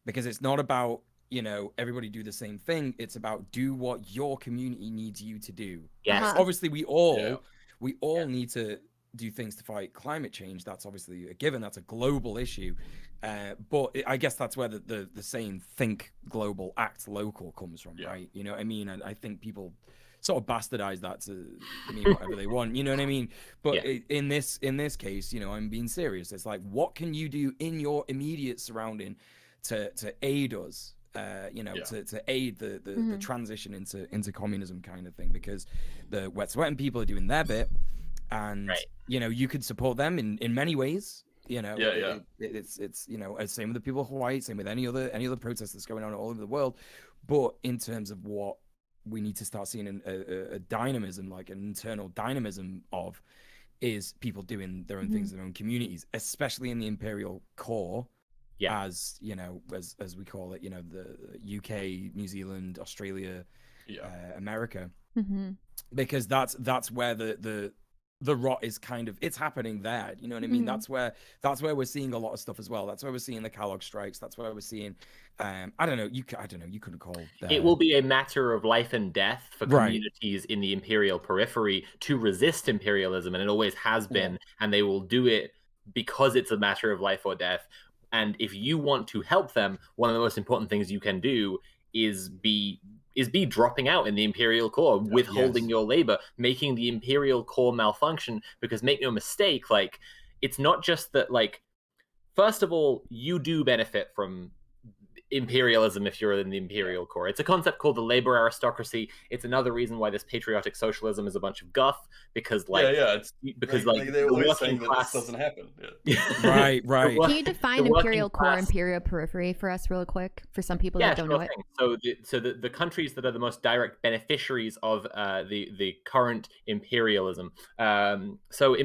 Because it's not about, you know, everybody do the same thing. It's about do what your community needs you to do. Yes. Uh-huh. Obviously, we all Yeah. need to do things to fight climate change. That's obviously a given. That's a global issue. But I guess that's where the saying "think global, act local" comes from, Yeah. right? You know what I mean? And I think people sort of bastardize that to mean whatever they want. You know what I mean? But Yeah. in this case, you know, I'm being serious. It's like, what can you do in your immediate surrounding to aid us? You know, Yeah. to aid the Mhm. transition into communism kind of thing, because the wet sweating people are doing their bit, and Right. you know, you could support them in many ways. You know, Yeah. it's you know, same with the people of Hawaii, same with any other protest that's going on all over the world. But in terms of what we need to start seeing a dynamism, like an internal dynamism of, is people doing their own things in their own communities, especially in the imperial core. Yeah. As you know, as we call it, you know, the UK, New Zealand, Australia, America, Mm-hmm. because that's where the rot is kind of, it's happening there. You know what I mean? Mhm. That's where we're seeing a lot of stuff as well. That's where we're seeing the Kellogg strikes. That's where we're seeing, I don't know. You couldn't call. It will be a matter of life and death for Right. communities in the imperial periphery to resist imperialism, and it always has been, and they will do it because it's a matter of life or death. And if you want to help them, one of the most important things you can do is be dropping out in the imperial core, withholding Yes. your labor, making the imperial core malfunction. Because make no mistake, like, it's not just that, like, first of all, you do benefit from imperialism if you're in the imperial core. It's a concept called the labor aristocracy. It's another reason why this patriotic socialism is a bunch of guff, because like It's because like like they're the always working saying that class this doesn't happen. Right. The Can you define the working imperial core, class- imperial periphery for us real quick, for some people that don't know it? So the countries that are the most direct beneficiaries of the current imperialism. So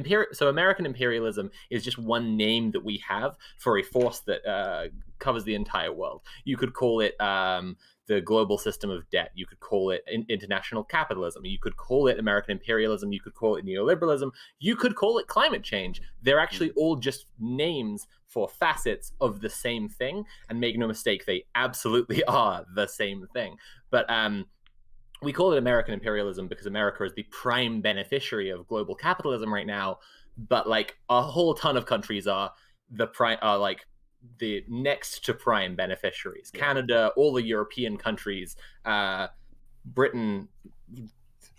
American imperialism is just one name that we have for a force that covers the entire world. You could call it the global system of debt. You could call it international capitalism. You could call it American imperialism. You could call it neoliberalism. You could call it climate change. They're actually all just names for facets of the same thing. And make no mistake, they absolutely are the same thing. But we call it American imperialism because America is the prime beneficiary of global capitalism right now. But like a whole ton of countries are like the next to prime beneficiaries. Canada, all the European countries, Britain,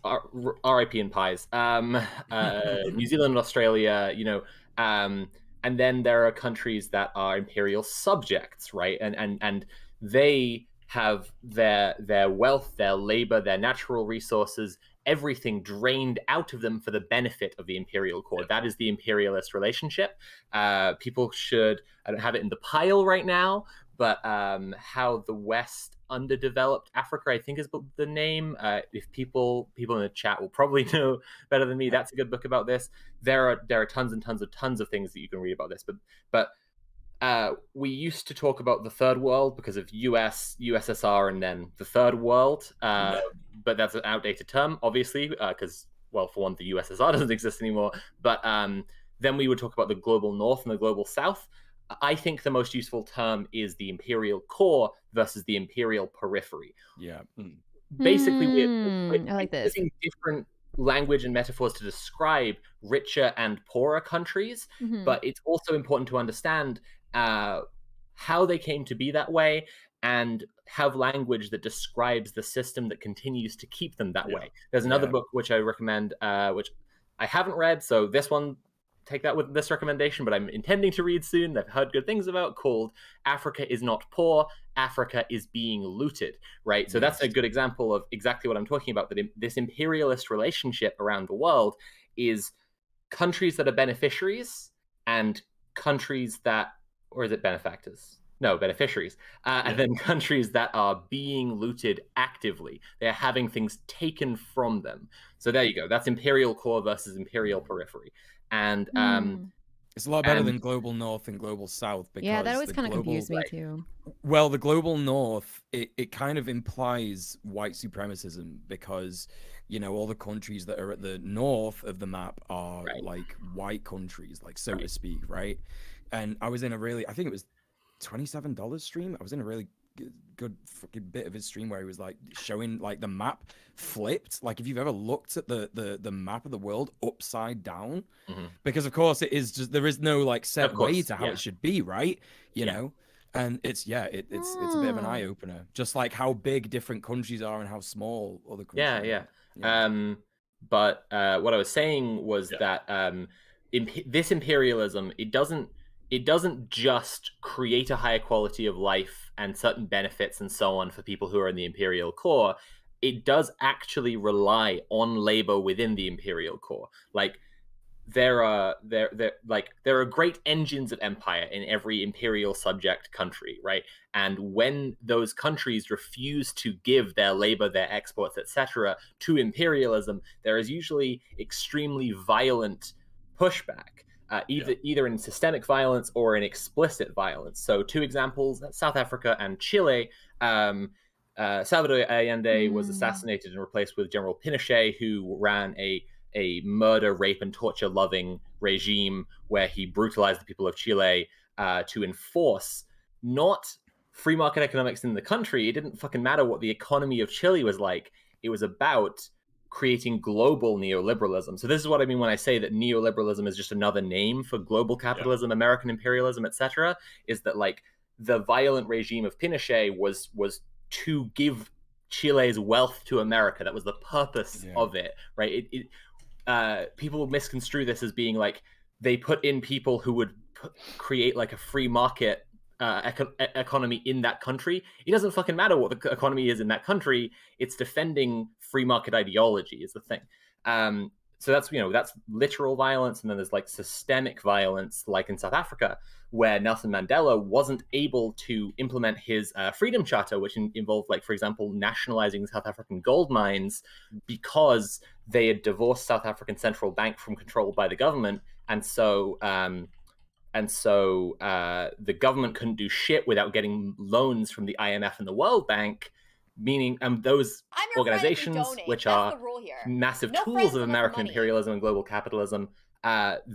RIP and pies, New Zealand, Australia, and then there are countries that are imperial subjects, right? And they have their wealth, their labor, their natural resources, everything drained out of them for the benefit of the imperial core. That is the imperialist relationship. People should, I don't have it in the pile right now, but how the West underdeveloped Africa, I think is the name. If people in the chat will probably know better than me, that's a good book about this. There are tons and tons of things that you can read about this, but we used to talk about the third world because of USSR, and then the third world. But that's an outdated term, obviously, because, well, for one, the USSR doesn't exist anymore. But then we would talk about the global north and the global south. I think the most useful term is the imperial core versus the imperial periphery. Yeah. Basically, I like this. Using different language and metaphors to describe richer and poorer countries, but it's also important to understand how they came to be that way and have language that describes the system that continues to keep them that way. There's another book which I recommend, which I haven't read, so this one, take that with this recommendation, but I'm intending to read soon, I've heard good things about, called Africa is Not Poor, Africa is Being Looted, right? So that's a good example of exactly what I'm talking about, that this imperialist relationship around the world is countries that are beneficiaries and countries that, or is it benefactors? No, beneficiaries. And then countries that are being looted actively. They're having things taken from them. So there you go. That's imperial core versus imperial periphery. And it's a lot better than global north and global south. Because that always kind of global, confused me too. Well, the global north, it kind of implies white supremacism because, all the countries that are at the north of the map are like white countries, like so to speak, right? And I was in I think it was $27 stream. I was in a really good fucking bit of his stream where he was like showing like the map flipped. Like if you've ever looked at the map of the world upside down, because of course it is just, there is no like set way to how it should be, right? You know, and it's it's a bit of an eye opener, just like how big different countries are and how small other countries are. But what I was saying was that this imperialism, it doesn't just create a higher quality of life and certain benefits and so on for people who are in the imperial core. It does actually rely on labor within the imperial core. Like there are great engines of empire in every imperial subject country, right? And when those countries refuse to give their labor, their exports, etc., to imperialism, there is usually extremely violent pushback. Either in systemic violence or in explicit violence. So two examples, South Africa and Chile. Salvador Allende was assassinated and replaced with General Pinochet, who ran a murder, rape, and torture-loving regime where he brutalized the people of Chile to enforce not free market economics in the country. It didn't fucking matter what the economy of Chile was like. It was about creating global neoliberalism. So this is what I mean when I say that neoliberalism is just another name for global capitalism, American imperialism, etc. Is that like the violent regime of Pinochet was to give Chile's wealth to America. That was the purpose of it, right? People misconstrue this as being like they put in people who would create like a free market economy in that country. It doesn't fucking matter what the economy is in that country. It's defending free market ideology is the thing. So that's literal violence, and then there's like systemic violence, like in South Africa, where Nelson Mandela wasn't able to implement his Freedom Charter, which involved, like, for example, nationalizing South African gold mines because they had divorced South African Central Bank from control by the government, and so the government couldn't do shit without getting loans from the IMF and the World Bank, meaning those organizations, which are massive tools of American imperialism and global capitalism,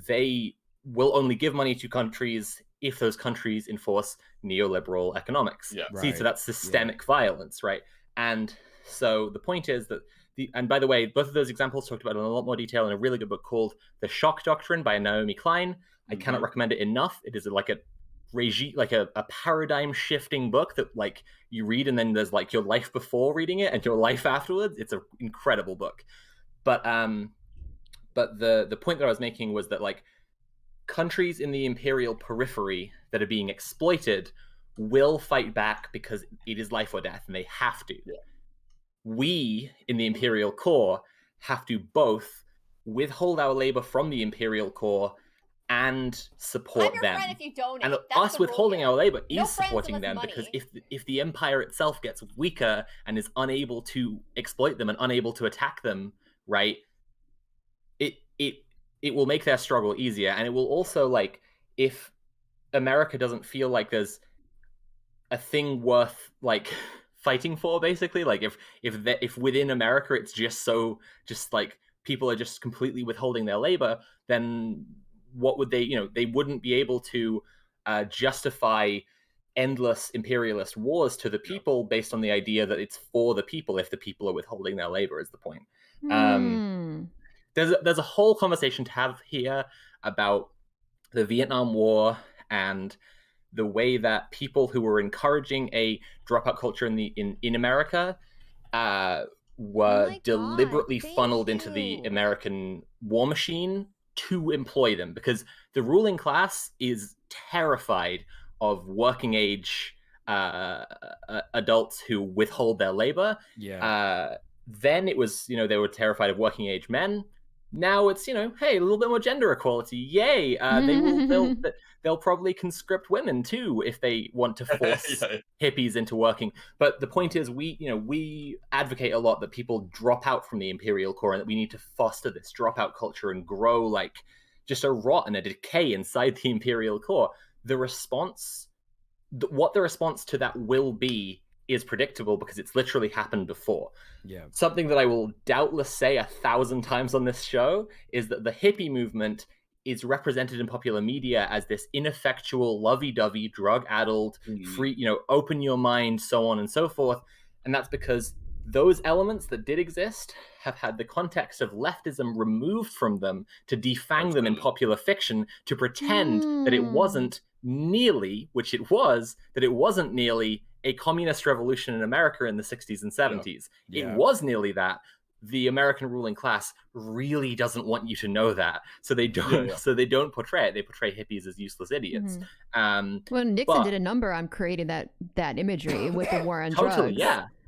they will only give money to countries if those countries enforce neoliberal economics. So that's systemic violence, right? And so the point is that and by the way, both of those examples talked about in a lot more detail in a really good book called The Shock Doctrine by Naomi Klein. I cannot recommend it enough. It is like a regime, like a paradigm shifting book that like you read and then there's like your life before reading it and your life afterwards. It's an incredible book. But the point that I was making was that like countries in the imperial periphery that are being exploited will fight back because it is life or death, and they have to. Yeah. We in the imperial core have to both withhold our labor from the imperial core and support I'm your them. friend if you donate. And That's us the rule withholding here. our labor No is friends supporting unless them, money. because if the empire itself gets weaker and is unable to exploit them and unable to attack them, right, it will make their struggle easier. And it will also, like, if America doesn't feel like there's a thing worth like fighting for, basically, like if within America it's just like people are just completely withholding their labor, then what would they, they wouldn't be able to justify endless imperialist wars to the people based on the idea that it's for the people if the people are withholding their labor, is the point. There's a whole conversation to have here about the Vietnam War and the way that people who were encouraging a dropout culture in America were deliberately funneled into the American war machine to employ them, because the ruling class is terrified of working age adults who withhold their labor. Then it was, they were terrified of working age men. Now it's, hey, a little bit more gender equality. Yay. They'll probably conscript women too if they want to force hippies into working. But the point is, we advocate a lot that people drop out from the imperial core, and that we need to foster this dropout culture and grow like just a rot and a decay inside the imperial core. What the response to that will be is predictable, because it's literally happened before. Something that I will doubtless say 1,000 times on this show is that the hippie movement is represented in popular media as this ineffectual, lovey-dovey, drug-addled, free, open your mind, so on and so forth. And that's because those elements that did exist have had the context of leftism removed from them to defang them in popular fiction, to pretend that it wasn't nearly, which it was, that it wasn't nearly a communist revolution in America in the 60s and 70s. It was nearly that. The American ruling class really doesn't want you to know that, so they don't. So they don't portray it. They portray hippies as useless idiots. Well, Nixon did a number on creating that imagery with the war on drugs.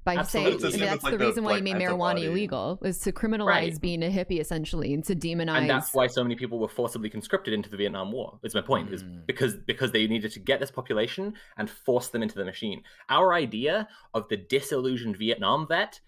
By saying that's the reason why he made marijuana illegal, was to criminalize being a hippie, essentially, and to demonize. And that's why so many people were forcibly conscripted into the Vietnam War. Is my point. Is because they needed to get this population and force them into the machine. Our idea of the disillusioned Vietnam vet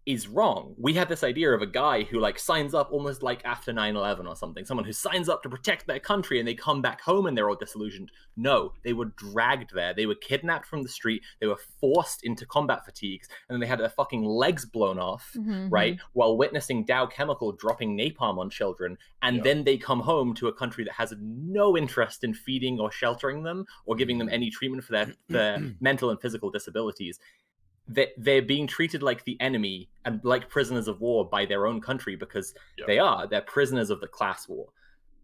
is wrong. We have this idea of a guy who like signs up almost like after 9/11 or something, someone who signs up to protect their country and they come back home and they're all disillusioned. No, they were dragged there. They were kidnapped from the street. They were forced into combat fatigues, and then they had their fucking legs blown off, right? While witnessing Dow Chemical dropping napalm on children. And then they come home to a country that has no interest in feeding or sheltering them or giving them any treatment for their mental and physical disabilities. They're being treated like the enemy and like prisoners of war by their own country, because they're prisoners of the class war.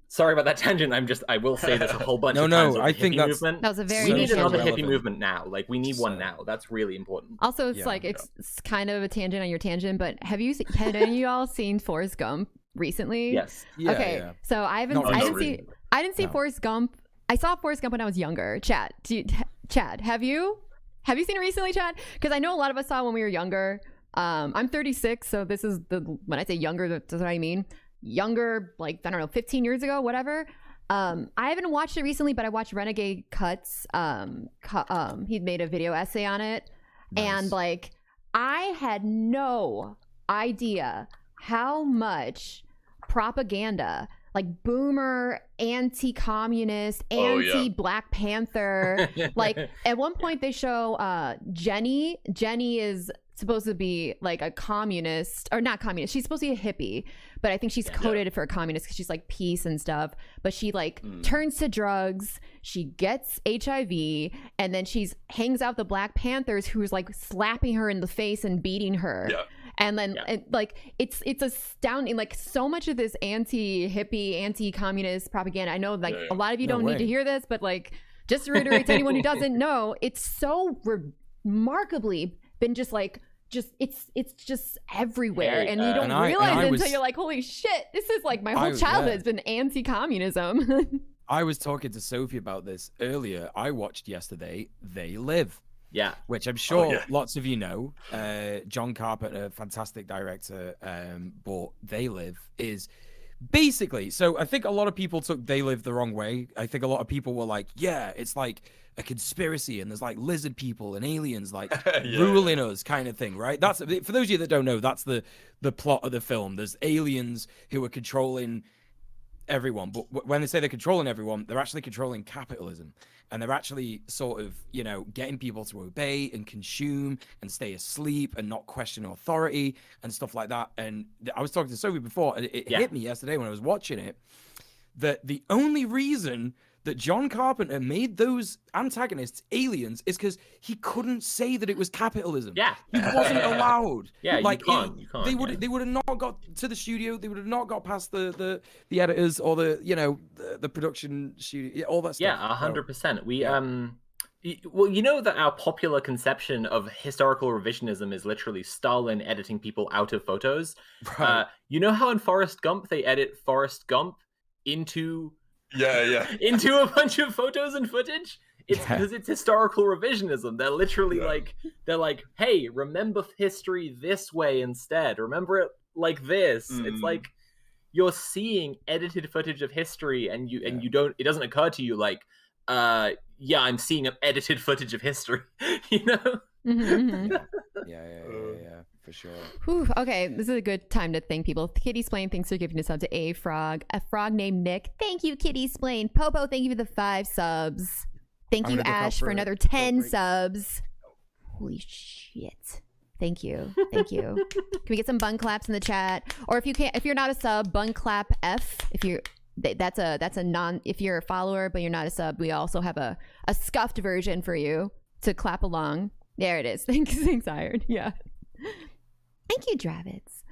Sorry about that tangent. I will say this a whole bunch of times. I think that was a very. We need another hippie movement now. Like, we need one now. That's really important. Also, it's it's kind of a tangent on your tangent, but had any of y'all seen Forrest Gump recently? Yes. So I didn't see Forrest Gump. I saw Forrest Gump when I was younger. Chad, have you? Have you seen it recently, Chad? Because I know a lot of us saw it when we were younger. I'm 36, so this is when I say younger, that's what I mean. Younger, like, I don't know, 15 years ago, whatever. I haven't watched it recently, but I watched Renegade Cuts. He made a video essay on it. And, like, I had no idea how much propaganda, like boomer, anti-communist, anti-Black Panther. Like, at one point they show Jenny. Jenny is supposed to be like a communist, or not communist. She's supposed to be a hippie, but I think she's coded for a communist because she's like peace and stuff. But she like turns to drugs. She gets HIV, and then she's hangs out with the Black Panthers, who's like slapping her in the face and beating her. And then it's astounding. Like, so much of this anti-hippie, anti-communist propaganda. I know, like, a lot of you don't need to hear this, but like, just to reiterate to anyone who doesn't know, it's so remarkably been just like, it's just everywhere, and you don't realize it until you're like, holy shit, this is like my whole childhood has been anti-communism. I was talking to Sophie about this earlier. I watched yesterday They Live. Yeah. Which I'm sure lots of you know. John Carpenter, fantastic director, but They Live is basically, so I think a lot of people took They Live the wrong way. I think a lot of people were like, yeah, it's like a conspiracy and there's like lizard people and aliens like ruling us kind of thing, right? That's, for those of you that don't know, that's the plot of the film. There's aliens who are controlling everyone, but when they say they're controlling everyone, they're actually controlling capitalism, and they're actually sort of, you know, getting people to obey and consume and stay asleep and not question authority and stuff like that. And I was talking to Sophie before, and it hit me yesterday when I was watching it that the only reason that John Carpenter made those antagonists aliens is because he couldn't say that it was capitalism. Yeah, he wasn't allowed. Yeah, like you can't. They would have not got to the studio. They would have not got past the editors or the production studio, all that stuff. Yeah, 100%. We well, you know that our popular conception of historical revisionism is literally Stalin editing people out of photos. Right. You know how in Forrest Gump they edit Forrest Gump into a bunch of photos and footage? It's because it's historical revisionism. They're literally they're like, hey, remember history this way instead. Remember it like this. It's like you're seeing edited footage of history, and you don't. It doesn't occur to you like, I'm seeing edited footage of history. You know? Yeah, for sure. Whew, okay, this is a good time to thank people. Kitty Splain, thanks for giving a sub to a frog named Nick. Thank you, Kitty Splain. Popo, thank you for the 5 subs. Thank you, Ash, for another 10 subs. Holy shit. Thank you. Can we get some bun claps in the chat? Or if you're not a sub, bun clap F. If you're if you're a follower but you're not a sub, we also have a scuffed version for you to clap along. There it is. Thanks, Iron. Yeah. Thank you, Dravitz.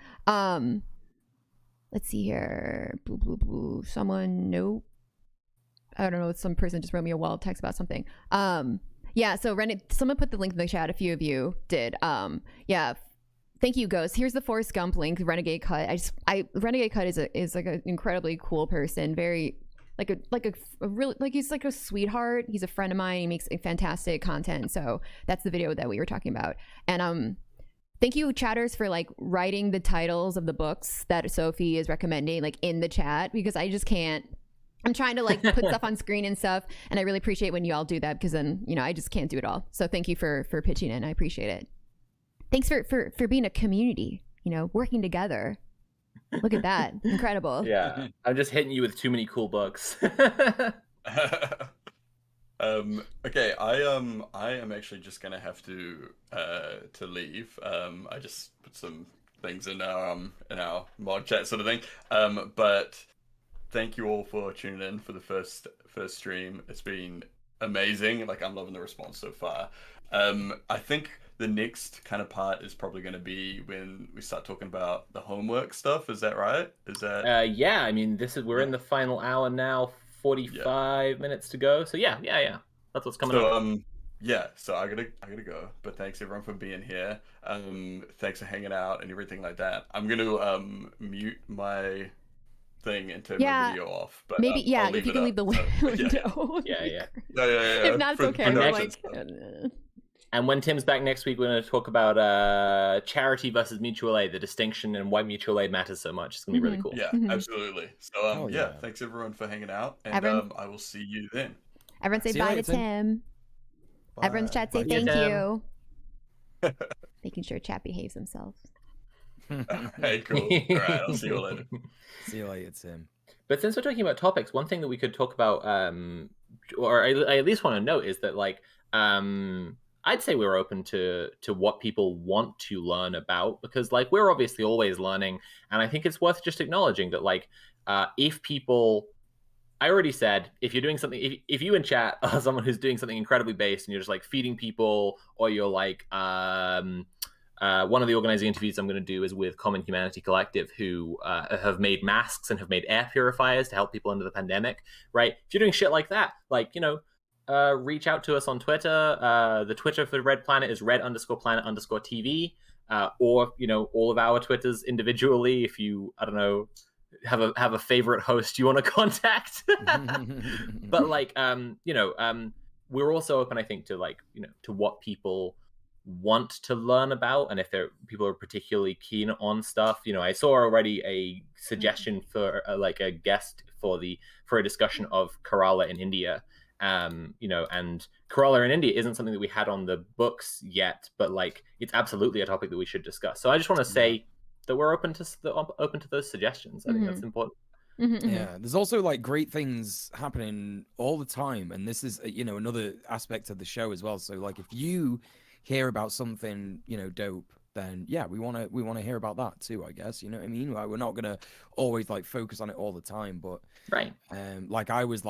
Let's see here. Boo. Someone, nope. I don't know. Some person just wrote me a wall text about something. Yeah. So someone put the link in the chat. A few of you did. Yeah. Thank you, Ghost. Here's the Forrest Gump link. Renegade Cut. Renegade Cut is like an incredibly cool person. Very like a really, like, he's like a sweetheart. He's a friend of mine. He makes fantastic content. So that's the video that we were talking about. And thank you, chatters, for like writing the titles of the books that Sophie is recommending like in the chat, because I just can't. I'm trying to like put stuff on screen and stuff, and I really appreciate when you all do that, because then, you know, I just can't do it all. So thank you for pitching in. I appreciate it. Thanks for being a community, you know, working together. Look at that. Incredible. Yeah. I'm just hitting you with too many cool books. Okay, I am actually just gonna have to leave. I just put some things in our mod chat sort of thing. But thank you all for tuning in for the first stream. It's been amazing. Like, I'm loving the response so far. I think the next kind of part is probably going to be when we start talking about the homework stuff. Is that right? Is that? Yeah. I mean, we're in the final hour now. 45 minutes to go. So yeah. That's what's coming up. Yeah. So I gotta go. But thanks everyone for being here. Thanks for hanging out and everything like that. I'm gonna mute my thing and turn my video off. But maybe if you can leave the window. Yeah. If not, it's okay. And when Tim's back next week, we're going to talk about charity versus mutual aid, the distinction, and why mutual aid matters so much. It's going to be really cool. Yeah, absolutely. So, thanks everyone for hanging out, and I will see you then. Everyone say bye to Tim. Bye. Everyone's chat say thank you. Making sure chat behaves themselves. Hey, cool. All right, I'll see you later. See you later, Tim. But since we're talking about topics, one thing that we could talk about, or I at least want to note, is that like, I'd say we're open to what people want to learn about, because like we're obviously always learning, and I think it's worth just acknowledging that like if people, I already said, if you're doing something, if you in chat are someone who's doing something incredibly based and you're just like feeding people, or you're like one of the organizing interviews I'm going to do is with Common Humanity Collective, who have made masks and have made air purifiers to help people under the pandemic, right? If you're doing shit like that, like, you know, reach out to us on Twitter. The Twitter for Red Planet is red_planet_TV. Or all of our Twitters individually. If you, I don't know, have a favorite host you want to contact. But we're also open, I think, to to what people want to learn about, and if people are particularly keen on stuff. I saw already a suggestion for a guest for a discussion of Kerala in India. And Kerala in India isn't something that we had on the books yet, but it's absolutely a topic that we should discuss. So I just want to say that we're open to those suggestions. I think that's important. Yeah, there's also great things happening all the time, and this is another aspect of the show as well. So if you hear about something dope, then yeah, we want to hear about that too, I guess. You know what I mean? We're not gonna always focus on it all the time, but right. I was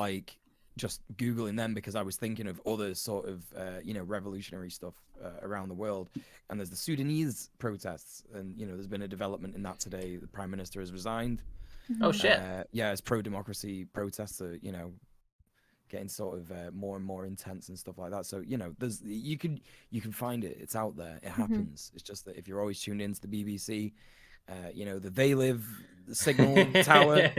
just Googling them because I was thinking of other sort of revolutionary stuff around the world, and there's the Sudanese protests, and there's been a development in that today. The prime minister has resigned. Oh shit. Yeah, it's pro-democracy protests are getting sort of more and more intense and stuff like that. So there's you can find it. It's out there. It happens. It's just that if you're always tuned into the BBC, the They Live signal tower,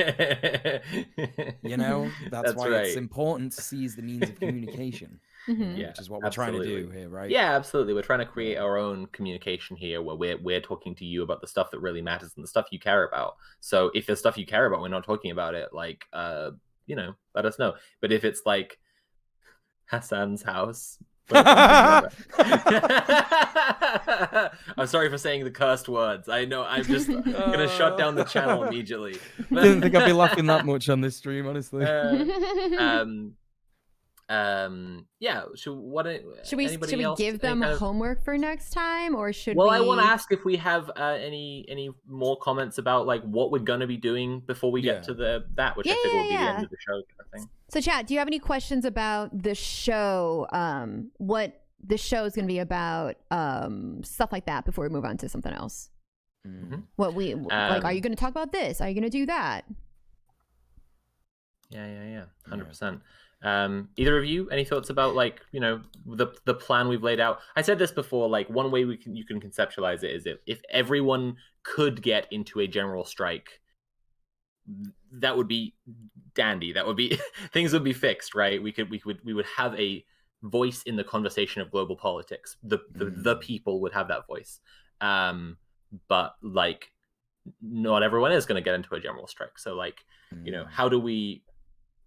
that's why right. it's important to seize the means of communication, which is what we're trying to do here, right? Yeah, absolutely. We're trying to create our own communication here where we're talking to you about the stuff that really matters and the stuff you care about. So if there's stuff you care about, we're not talking about it, let us know. But if it's Hassan's house, I'm sorry for saying the cursed words. I know I'm just gonna shut down the channel immediately. Didn't think I'd be laughing that much on this stream, honestly. Yeah. Should we give them homework for next time, or should we? Well, I want to ask if we have any more comments about what we're gonna be doing before we get to that, which I think will be the end of the show kind of thing. So, chat, do you have any questions about the show? What the show is going to be about? Stuff like that before we move on to something else. Mm-hmm. What we are you going to talk about this? Are you going to do that? Yeah. 100%. Either of you, any thoughts about the plan we've laid out? I said this before. One way you can conceptualize it is if everyone could get into a general strike, that would be dandy. That would be things would be fixed, right? We would have a voice in the conversation of global politics. The people would have that voice. But not everyone is going to get into a general strike. So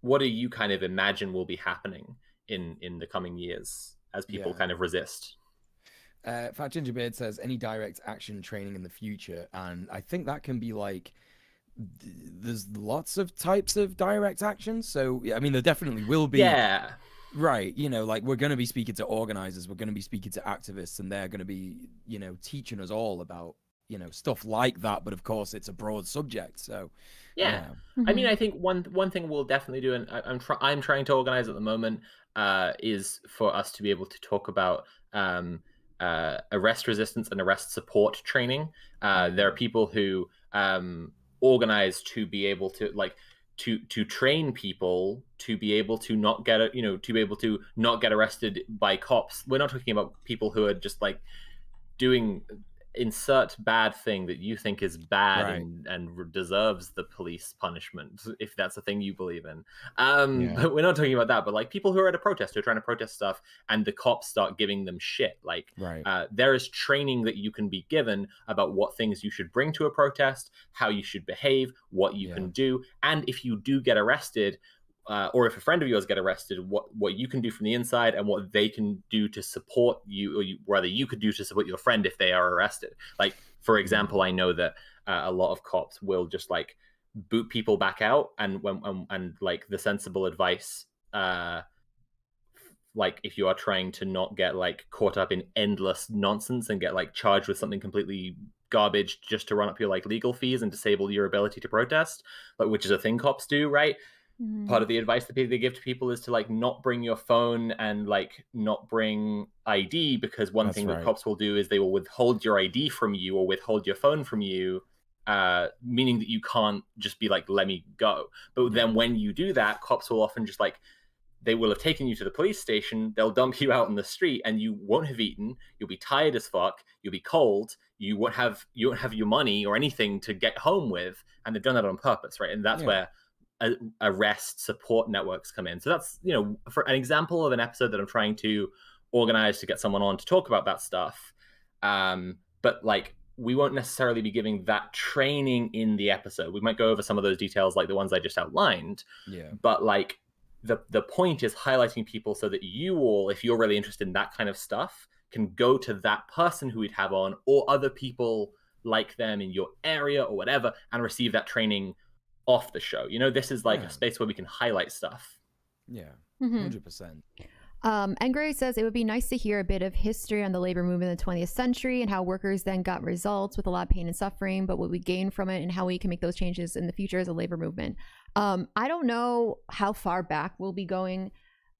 what do you kind of imagine will be happening in the coming years as people kind of resist? Fat Gingerbeard says any direct action training in the future, and I think that can be there's lots of types of direct action. So I mean, there definitely will be. Yeah. Right. We're going to be speaking to organizers. We're going to be speaking to activists, and they're going to be, teaching us all about, stuff like that. But of course, it's a broad subject. So. Yeah. I mean, I think one thing we'll definitely do, and I'm trying to organize at the moment, is for us to be able to talk about arrest resistance and arrest support training. There are people who organize to be able to to train people to be able to not get to be able to not get arrested by cops. We're not talking about people who are just doing insert bad thing that you think is bad, right, and deserves the police punishment, if that's a thing you believe in. But we're not talking about that, but people who are at a protest, who are trying to protest stuff, and the cops start giving them shit. There is training that you can be given about what things you should bring to a protest, how you should behave, what you can do, and if you do get arrested, or if a friend of yours get arrested, what you can do from the inside and what they can do to support you, or rather you could do to support your friend if they are arrested. For example, I know that a lot of cops will just boot people back out, and the sensible advice, if you are trying to not get caught up in endless nonsense and get charged with something completely garbage just to run up your legal fees and disable your ability to protest, which is a thing cops do, right? Part of the advice that they give to people is to not bring your phone and not bring ID, because one thing that cops will do is they will withhold your ID from you or withhold your phone from you, meaning that you can't just be let me go. But then when you do that, cops will often just they will have taken you to the police station, they'll dump you out on the street, and you won't have eaten, you'll be tired as fuck, you'll be cold, you won't have your money or anything to get home with, and they've done that on purpose, right? And that's where arrest support networks come in. So that's, for an example of an episode that I'm trying to organize to get someone on to talk about that stuff. But like, we won't necessarily be giving that training in the episode. We might go over some of those details, like the ones I just outlined. Yeah. But like, the point is highlighting people so that you all, if you're really interested in that kind of stuff, can go to that person who we'd have on, or other people like them in your area or whatever, and receive that training off the show. This is like a space where we can highlight stuff. Yeah, 100%. And Gray says it would be nice to hear a bit of history on the labor movement in the 20th century and how workers then got results with a lot of pain and suffering, but what we gain from it and how we can make those changes in the future as a labor movement. I don't know how far back we'll be going.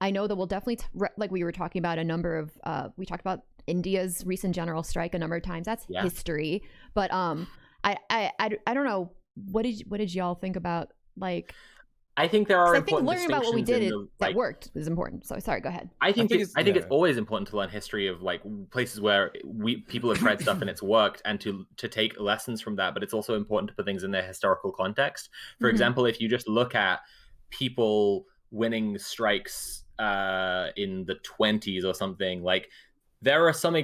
I know that we'll definitely, like we were talking about we talked about India's recent general strike a number of times. That's history. But I don't know. What did y'all think about, like... I think there are. I think learning about what we did that worked is important. So sorry, go ahead. I think it's always important to learn history of like places where people have tried stuff and it's worked, and to take lessons from that. But it's also important to put things in their historical context. For example, if you just look at people winning strikes in the 1920s or something, like there are some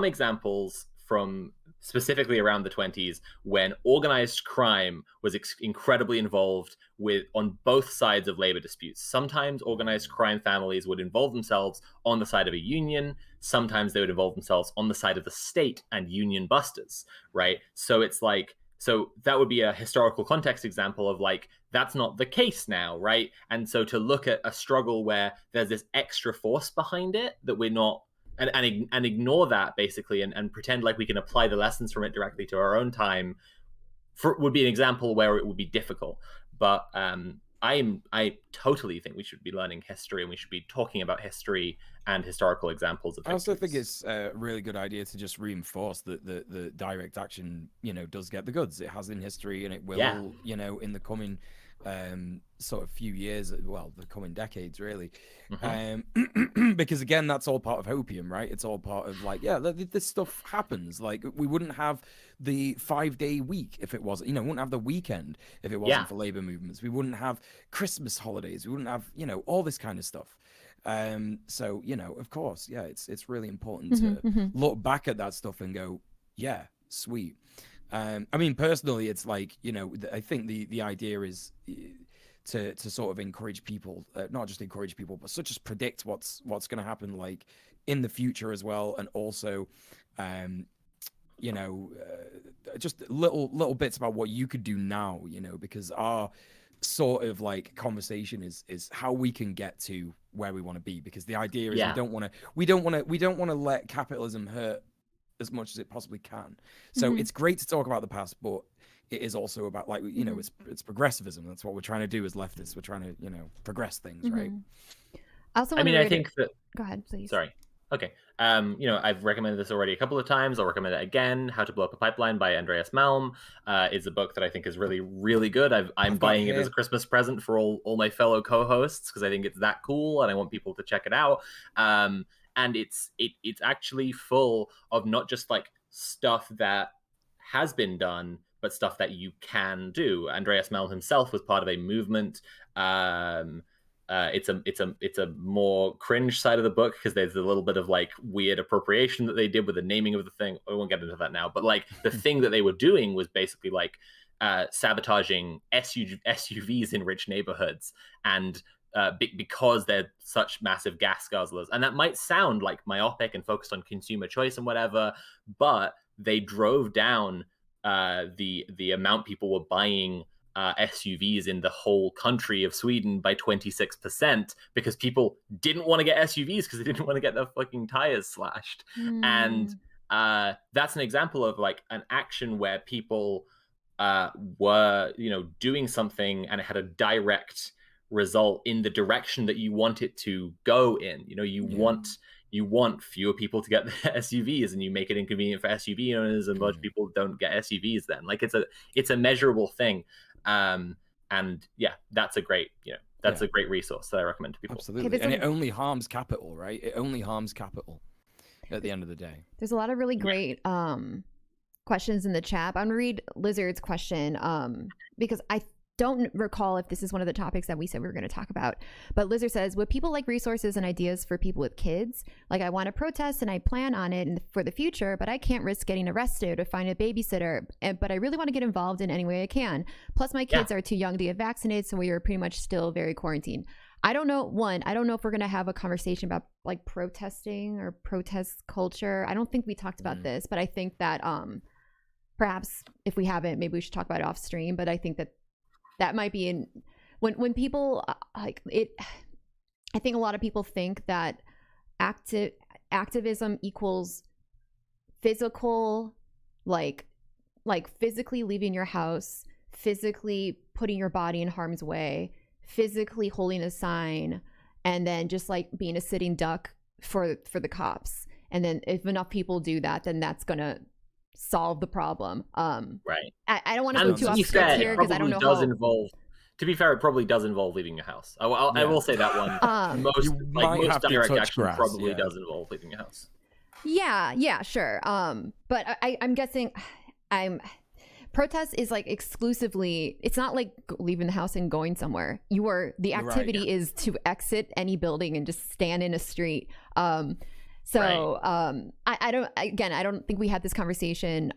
examples from specifically around the 1920s when organized crime was incredibly involved on both sides of labor disputes. Sometimes organized crime families would involve themselves on the side of a union. Sometimes they would involve themselves on the side of the state and union busters, right? So it's like, so that would be a historical context example of like, that's not the case now, right? And so to look at a struggle where there's this extra force behind it that we're not, and ignore that basically, and pretend like we can apply the lessons from it directly to our own time, would be an example where it would be difficult. But I totally think we should be learning history, and we should be talking about history and historical examples of victories. I also think it's a really good idea to just reinforce that the direct action, does get the goods. It has in history, and it will, in the coming sort of few years, well, the coming decades, really. Because again, that's all part of hopium, right? It's all part of like, this stuff happens. Like, we wouldn't have the 5-day week if it wasn't, we wouldn't have the weekend if it wasn't for labor movements. We wouldn't have Christmas holidays. We wouldn't have, all this kind of stuff. So, of course, it's really important to look back at that stuff and go, yeah, sweet. I mean, personally, it's like, I think the idea is to sort of encourage people, not just encourage people, but such as predict what's going to happen, like in the future as well, and also, just little bits about what you could do now, because our sort of like conversation is how we can get to where we want to be, because the idea is we don't want to let capitalism hurt as much as it possibly can. So it's great to talk about the past, but it is also about like, it's progressivism. That's what we're trying to do as leftists. We're trying to, progress things, right? Also, I think that. Go ahead, please. Sorry. Okay. I've recommended this already a couple of times. I'll recommend it again. How to Blow Up a Pipeline by Andreas Malm is a book that I think is really, really good. I'm buying it as a Christmas present for all my fellow co-hosts, because I think it's that cool and I want people to check it out. And it's actually full of not just like stuff that has been done, but stuff that you can do. Andreas Malm himself was part of a movement. It's a more cringe side of the book, because there's a little bit of like weird appropriation that they did with the naming of the thing. I won't get into that now, but like the thing that they were doing was basically like sabotaging SUVs in rich neighborhoods, and because they're such massive gas guzzlers. And that might sound like myopic and focused on consumer choice and whatever, but they drove down the amount people were buying SUVs in the whole country of Sweden by 26%, because people didn't want to get SUVs because they didn't want to get their fucking tires slashed. And that's an example of like an action where people were, doing something and it had a direct result in the direction that you want it to go in. You want fewer people to get the SUVs, and you make it inconvenient for SUV owners, and most people don't get SUVs then. Like it's a measurable thing. And yeah, that's a great, that's a great resource that I recommend to people. Absolutely. And it only harms capital, right? It only harms capital at the end of the day. There's a lot of really great questions in the chat. I'm gonna read Lizard's question because I don't recall if this is one of the topics that we said we were going to talk about. But Lizard says, would people like resources and ideas for people with kids? Like, I want to protest and I plan on it for the future, but I can't risk getting arrested or find a babysitter. But I really want to get involved in any way I can. Plus, my kids are too young to get vaccinated, so we are pretty much still very quarantined. I don't know. I don't know if we're going to have a conversation about like protesting or protest culture. I don't think we talked about this, but I think that perhaps if we haven't, maybe we should talk about it off stream. But I think that might be when people like it. I think a lot of people think that activism equals physical, like physically leaving your house, physically putting your body in harm's way, physically holding a sign, and then just like being a sitting duck for the cops. And then if enough people do that, then that's gonna solve the problem. Right. I don't want to go too off script here because I don't know how. To be fair, it probably does involve leaving your house. I will say that one. Most direct action probably does involve leaving your house. Yeah, sure. But I'm guessing protest is like exclusively, it's not like leaving the house and going somewhere. The activity is to exit any building and just stand in a street. I don't think we had this conversation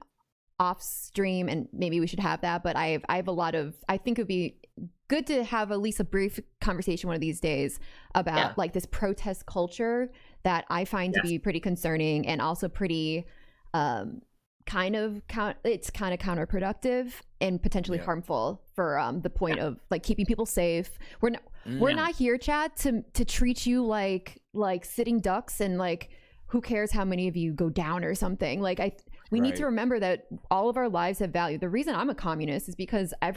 off stream, and maybe we should have that, but I have a lot of, I think it'd be good to have at least a brief conversation one of these days about like this protest culture that I find to be pretty concerning and also pretty it's kind of counterproductive and potentially harmful for the point of like keeping people safe. We're not here, chat, to treat you like sitting ducks and like who cares how many of you go down or something. Like we need to remember that all of our lives have value. The reason I'm a communist is because I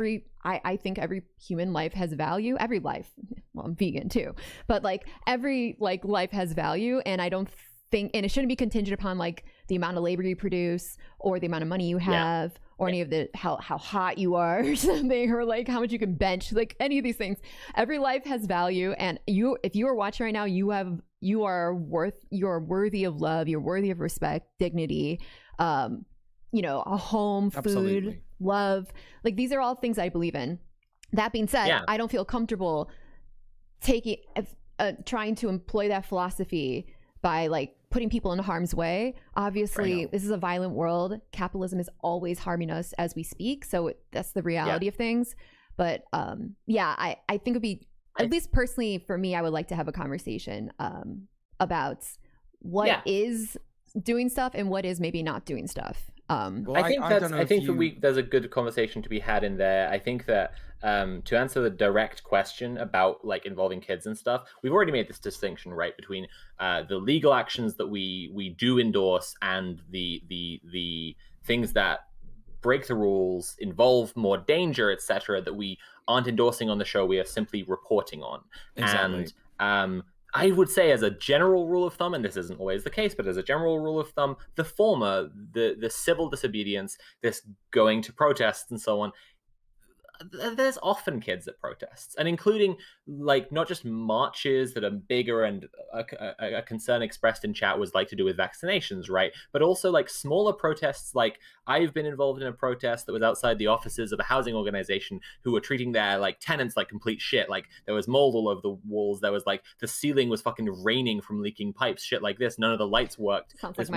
think every human life has value. Every life, well, I'm vegan too, but like every like life has value, and I don't think, and it shouldn't be contingent upon like the amount of labor you produce or the amount of money you have or any of the how hot you are or something, or like how much you can bench, like any of these things. Every life has value, and if you are watching right now, you're worthy of love, you're worthy of respect, dignity, a home, food, love. Like these are all things I believe in. That being said, I don't feel comfortable trying to employ that philosophy by like putting people in harm's way. Obviously, this is a violent world. Capitalism is always harming us as we speak. So that's the reality of things. But I think it'd be, at least personally for me, I would like to have a conversation about what is doing stuff and what is maybe not doing stuff. I think there's a good conversation to be had in there. I think that to answer the direct question about like involving kids and stuff, we've already made this distinction, right, between the legal actions that we do endorse and the things that break the rules, involve more danger, etc., that we aren't endorsing on the show. We are simply reporting on. Exactly. And I would say, as a general rule of thumb, and this isn't always the case, but as a general rule of thumb, the former, the civil disobedience, this going to protests and so on, there's often kids at protests, and including like not just marches that are bigger, and a concern expressed in chat was like to do with vaccinations, right? But also like smaller protests. Like I've been involved in a protest that was outside the offices of a housing organization who were treating their like tenants like complete shit. Like there was mold all over the walls. There was like the ceiling was fucking raining from leaking pipes, shit like this. None of the lights worked. This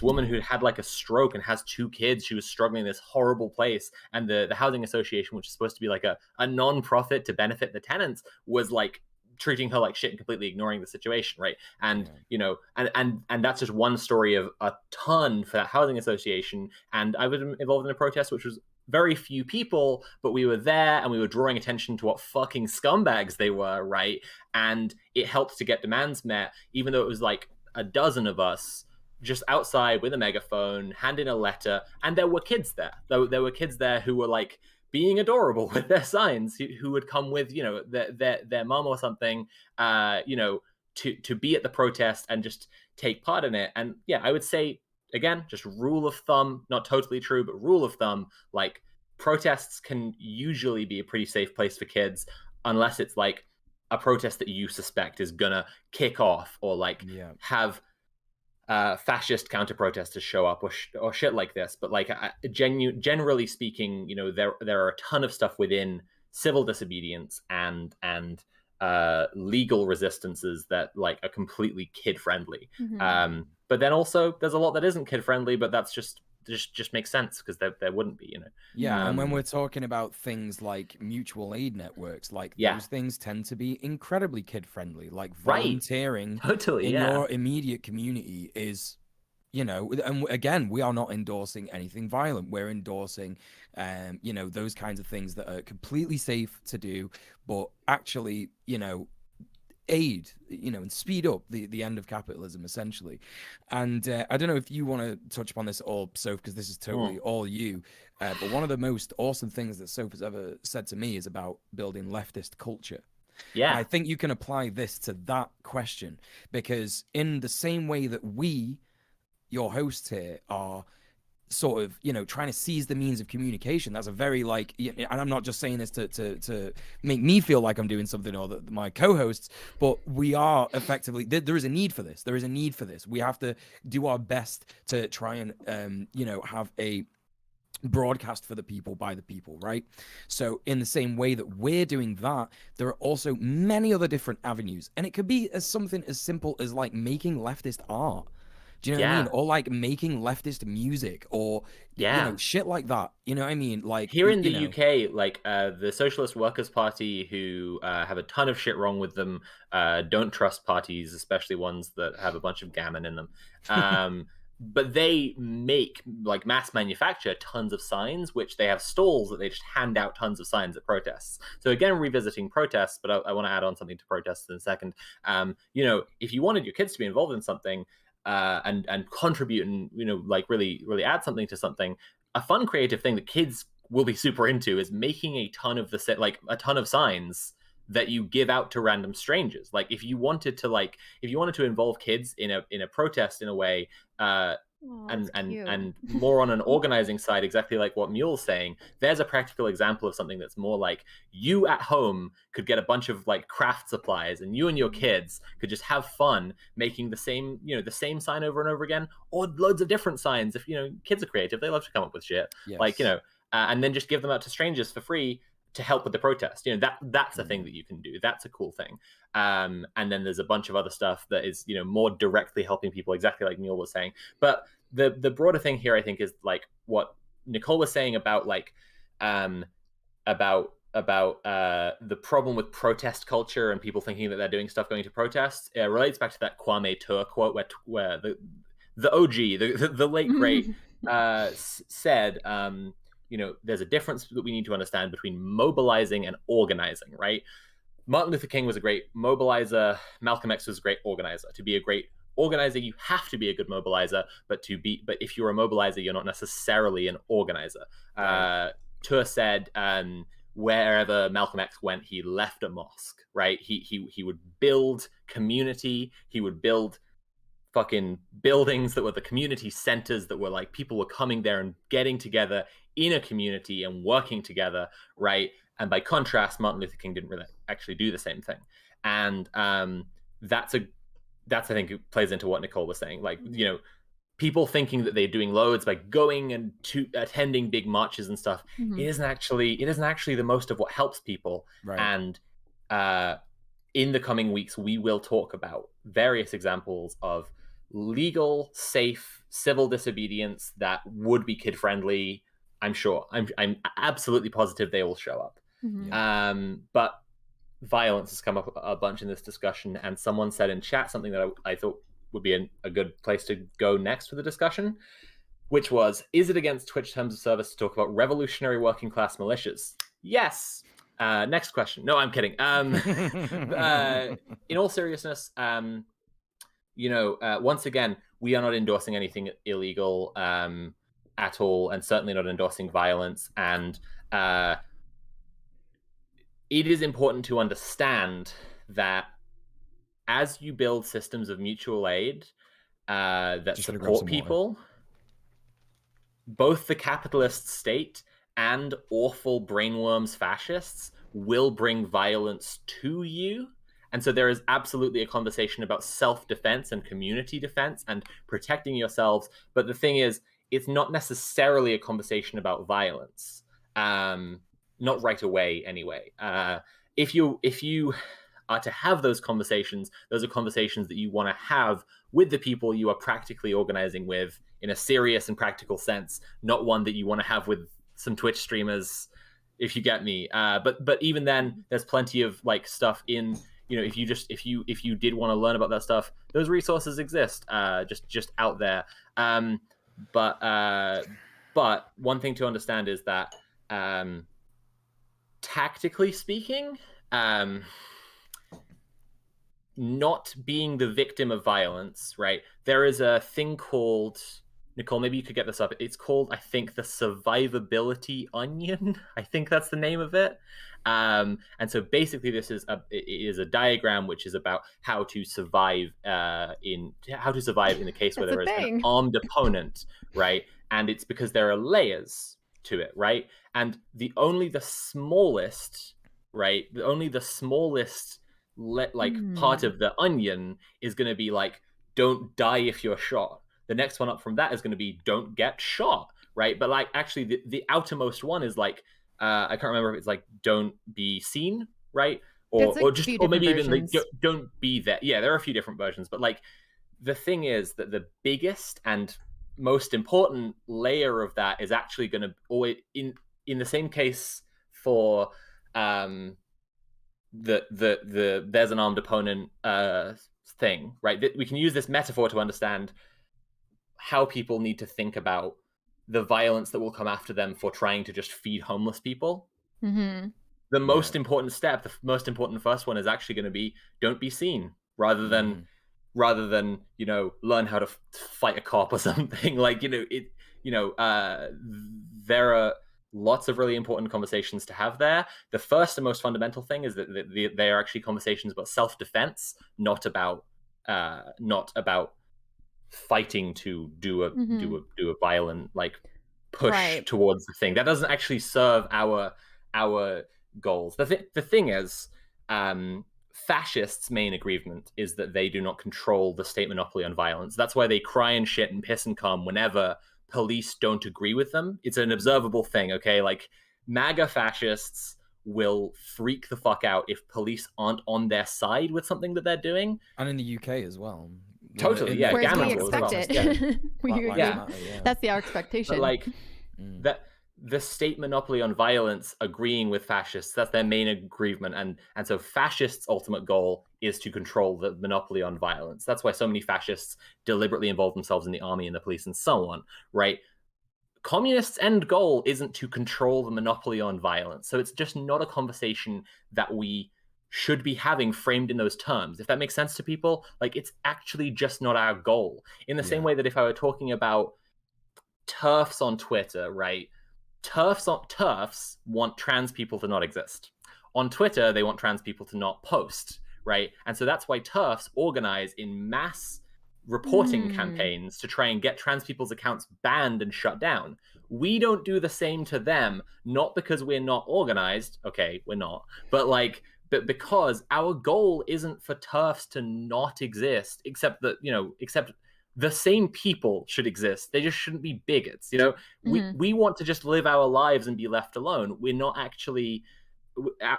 woman who had like a stroke and has 2 kids, she was struggling in this horrible place, and the housing association, which is supposed to be like a non-profit to benefit the tenants, was like treating her like shit and completely ignoring the situation, right? And and that's just one story of a ton for that housing association. And I was involved in a protest which was very few people, but we were there and we were drawing attention to what fucking scumbags they were, right? And it helped to get demands met, even though it was like a dozen of us just outside with a megaphone, handing a letter, and there were kids there. There were kids there who were like being adorable with their signs, who would come with, their mom or something, to be at the protest and just take part in it. And yeah, I would say, again, just rule of thumb, not totally true, but rule of thumb, like protests can usually be a pretty safe place for kids. unless it's like a protest that you suspect is gonna kick off or like have fascist counter protesters show up or shit like this. But like generally speaking, you know, there are a ton of stuff within civil disobedience and legal resistances that like are completely kid friendly. But then also there's a lot that isn't kid friendly, but that's just makes sense because there wouldn't be, you know. And when we're talking about things like mutual aid networks, like those things tend to be incredibly kid friendly. Like volunteering in your immediate community is, you know, and again, we are not endorsing anything violent. We're endorsing, you know, those kinds of things that are completely safe to do, but actually, you know, aid, you know, and speed up the end of capitalism, essentially. And I don't know if you want to touch upon this at all, Soph, because this is totally all you. But one of the most awesome things that Soph has ever said to me is about building leftist culture. Yeah. And I think you can apply this to that question, because in the same way that we, your hosts here, are sort of, you know, trying to seize the means of communication. That's a very like, and I'm not just saying this to make me feel like I'm doing something or my co-hosts, but we are effectively, there is a need for this. There is a need for this. We have to do our best to try and, you know, have a broadcast for the people by the people, right? So in the same way that we're doing that, there are also many other different avenues, and it could be as something as simple as like making leftist art. Do you know what I mean? Or like making leftist music or, you know, shit like that. You know what I mean? Like here in the UK, like the Socialist Workers' Party, who have a ton of shit wrong with them, don't trust parties, especially ones that have a bunch of gammon in them. But they make, like, mass manufacture tons of signs, which they have stalls that they just hand out tons of signs at protests. So again, revisiting protests, but I want to add on something to protests in a second. You know, if you wanted your kids to be involved in something, and contribute and, you know, like really add something to something, a fun creative thing that kids will be super into is making a ton of a ton of signs that you give out to random strangers. Like if you wanted to involve kids in a protest in a way, and more on an organizing side, exactly like what Mule's saying, there's a practical example of something that's more like you at home could get a bunch of like craft supplies and you and your kids could just have fun making the same sign over and over again, or loads of different signs. If, you know, kids are creative, they love to come up with shit. Like, you know, and then just give them out to strangers for free to help with the protest. You know, that's a thing that you can do. That's a cool thing. And then there's a bunch of other stuff that is, you know, more directly helping people, exactly like Mule was saying. But the broader thing here, I think, is like what Nicole was saying about like about the problem with protest culture and people thinking that they're doing stuff going to protests. It relates back to that Kwame Ture quote where the OG, the late great, said, you know, there's a difference that we need to understand between mobilizing and organizing, right? Martin Luther King was a great mobilizer. Malcolm X was a great organizer. To be a great organizer, you have to be a good mobilizer, but if you're a mobilizer, you're not necessarily an organizer. Right. Ture said, wherever Malcolm X went, he left a mosque, right? He would build community. He would build fucking buildings that were the community centers, that were like people were coming there and getting together in a community and working together, right? And by contrast, Martin Luther King didn't really actually do the same thing. And that's I think it plays into what Nicole was saying. Like, you know, people thinking that they're doing loads by going and attending big marches and stuff. It isn't actually the most of what helps people. Right. And in the coming weeks, we will talk about various examples of legal, safe, civil disobedience that would be kid friendly. I'm sure. I'm absolutely positive they will show up. But violence has come up a bunch in this discussion, and someone said in chat something that I thought would be a good place to go next for the discussion, which was, is it against Twitch terms of service to talk about revolutionary working class militias? Yes. Next question. No, I'm kidding. In all seriousness, you know, once again, we are not endorsing anything illegal at all, and certainly not endorsing violence. And it is important to understand that as you build systems of mutual aid that support people, both the capitalist state and awful brainworms fascists will bring violence to you. And so there is absolutely a conversation about self-defense and community defense and protecting yourselves. But the thing is, it's not necessarily a conversation about violence. Not right away, anyway. If you are to have those conversations are conversations that you want to have with the people you are practically organizing with in a serious and practical sense, not one that you want to have with some Twitch streamers, if you get me. But even then, there's plenty of like stuff in, you know, if you did want to learn about that stuff, those resources exist, just out there. But one thing to understand is that tactically speaking, not being the victim of violence, right? There is a thing called, Nicole, maybe you could get this up. It's called, I think, the survivability onion. I think that's the name of it. And so basically this is a diagram which is about how to survive in the case where there is an armed opponent, right? And it's because there are layers to it, right? And only the smallest part of the onion is going to be like, don't die if you're shot. The next one up from that is going to be, don't get shot, right? But like actually the outermost one is like, I can't remember if it's like, don't be seen, right? Or maybe even like, don't be there. Yeah, there are a few different versions, but like the thing is that the biggest and most important layer of that is actually going to always, in the same case for there's an armed opponent thing, right? We can use this metaphor to understand how people need to think about the violence that will come after them for trying to just feed homeless people. Mm-hmm. The most important step, the most important first one is actually going to be, don't be seen, rather than you know, learn how to fight a cop or something. Like, you know, there are lots of really important conversations to have there. The first and most fundamental thing is that they are actually conversations about self-defense, not about fighting to do a violent like push towards the thing that doesn't actually serve our goals. The thing is, fascists' main aggrievement is that they do not control the state monopoly on violence. That's why they cry and shit and piss and cum whenever police don't agree with them. It's an observable thing, okay? Like, MAGA fascists will freak the fuck out if police aren't on their side with something that they're doing. And in the UK as well. Totally, yeah. Whereas we expect it. Yeah. That's our expectation. But like, that the state monopoly on violence agreeing with fascists, that's their main aggrievement. And so fascists' ultimate goal is to control the monopoly on violence. That's why so many fascists deliberately involve themselves in the army and the police and so on, right? Communists' end goal isn't to control the monopoly on violence. So it's just not a conversation that we should be having framed in those terms. If that makes sense to people, like, it's actually just not our goal. In the same way that if I were talking about TERFs on Twitter, right? TERFs want trans people to not exist. On Twitter, they want trans people to not post, right? And so that's why TERFs organize in mass reporting campaigns to try and get trans people's accounts banned and shut down. We don't do the same to them, not because we're not organized. Okay, we're not. But because our goal isn't for TERFs to not exist, except the same people should exist. They just shouldn't be bigots. We want to just live our lives and be left alone. We're not actually,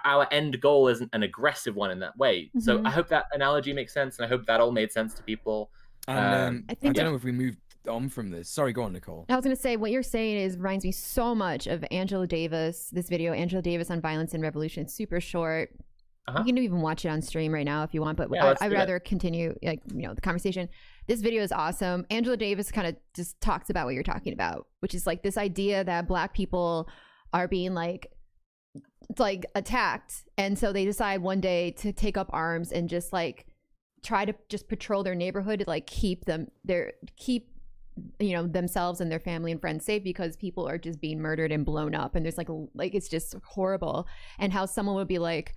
our end goal isn't an aggressive one in that way. So I hope that analogy makes sense, and I hope that all made sense to people. And I don't know if we moved on from this. Sorry, go on, Nicole. I was going to say, what you're saying reminds me so much of Angela Davis, this video, Angela Davis on Violence and Revolution. It's super short. You can even watch it on stream right now if you want, but I'd rather continue the conversation. This video is awesome. Angela Davis kind of just talks about what you're talking about, which is like this idea that Black people are being like attacked, and so they decide one day to take up arms and just like try to just patrol their neighborhood to like keep themselves and their family and friends safe, because people are just being murdered and blown up, and there's like it's just horrible. And how someone would be like,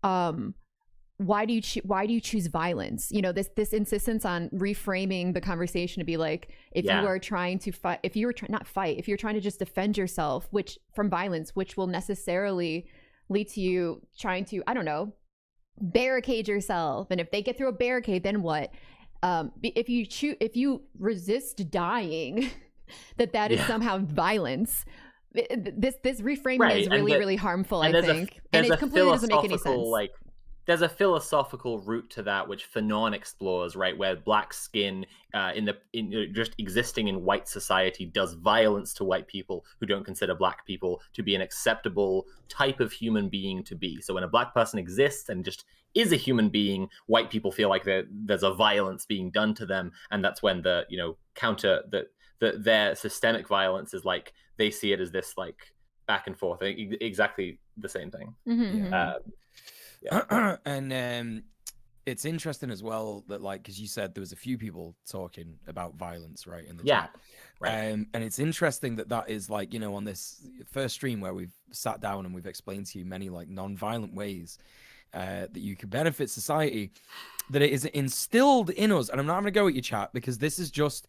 why do you choose violence? This insistence on reframing the conversation to be like, if you are trying to fight, if you're trying to just defend yourself from violence, which will necessarily lead to you trying to, I don't know, barricade yourself. And if they get through a barricade, then what? If you resist dying, that is somehow violence. This reframing is really harmful, I think, and it completely doesn't make any sense. There's a philosophical root to that which Fanon explores, right, where black skin in just existing in white society does violence to white people who don't consider black people to be an acceptable type of human being to be. So when a black person exists and just is a human being, white people feel like there's a violence being done to them, and that's when the their systemic violence is like they see it as this like back and forth, exactly the same thing. And it's interesting as well that, like, because you said there was a few people talking about violence, right, in the chat. Right. And it's interesting that is like, on this first stream where we've sat down and we've explained to you many like non-violent ways that you can benefit society, that it is instilled in us. And I'm not going to go at your chat because this is just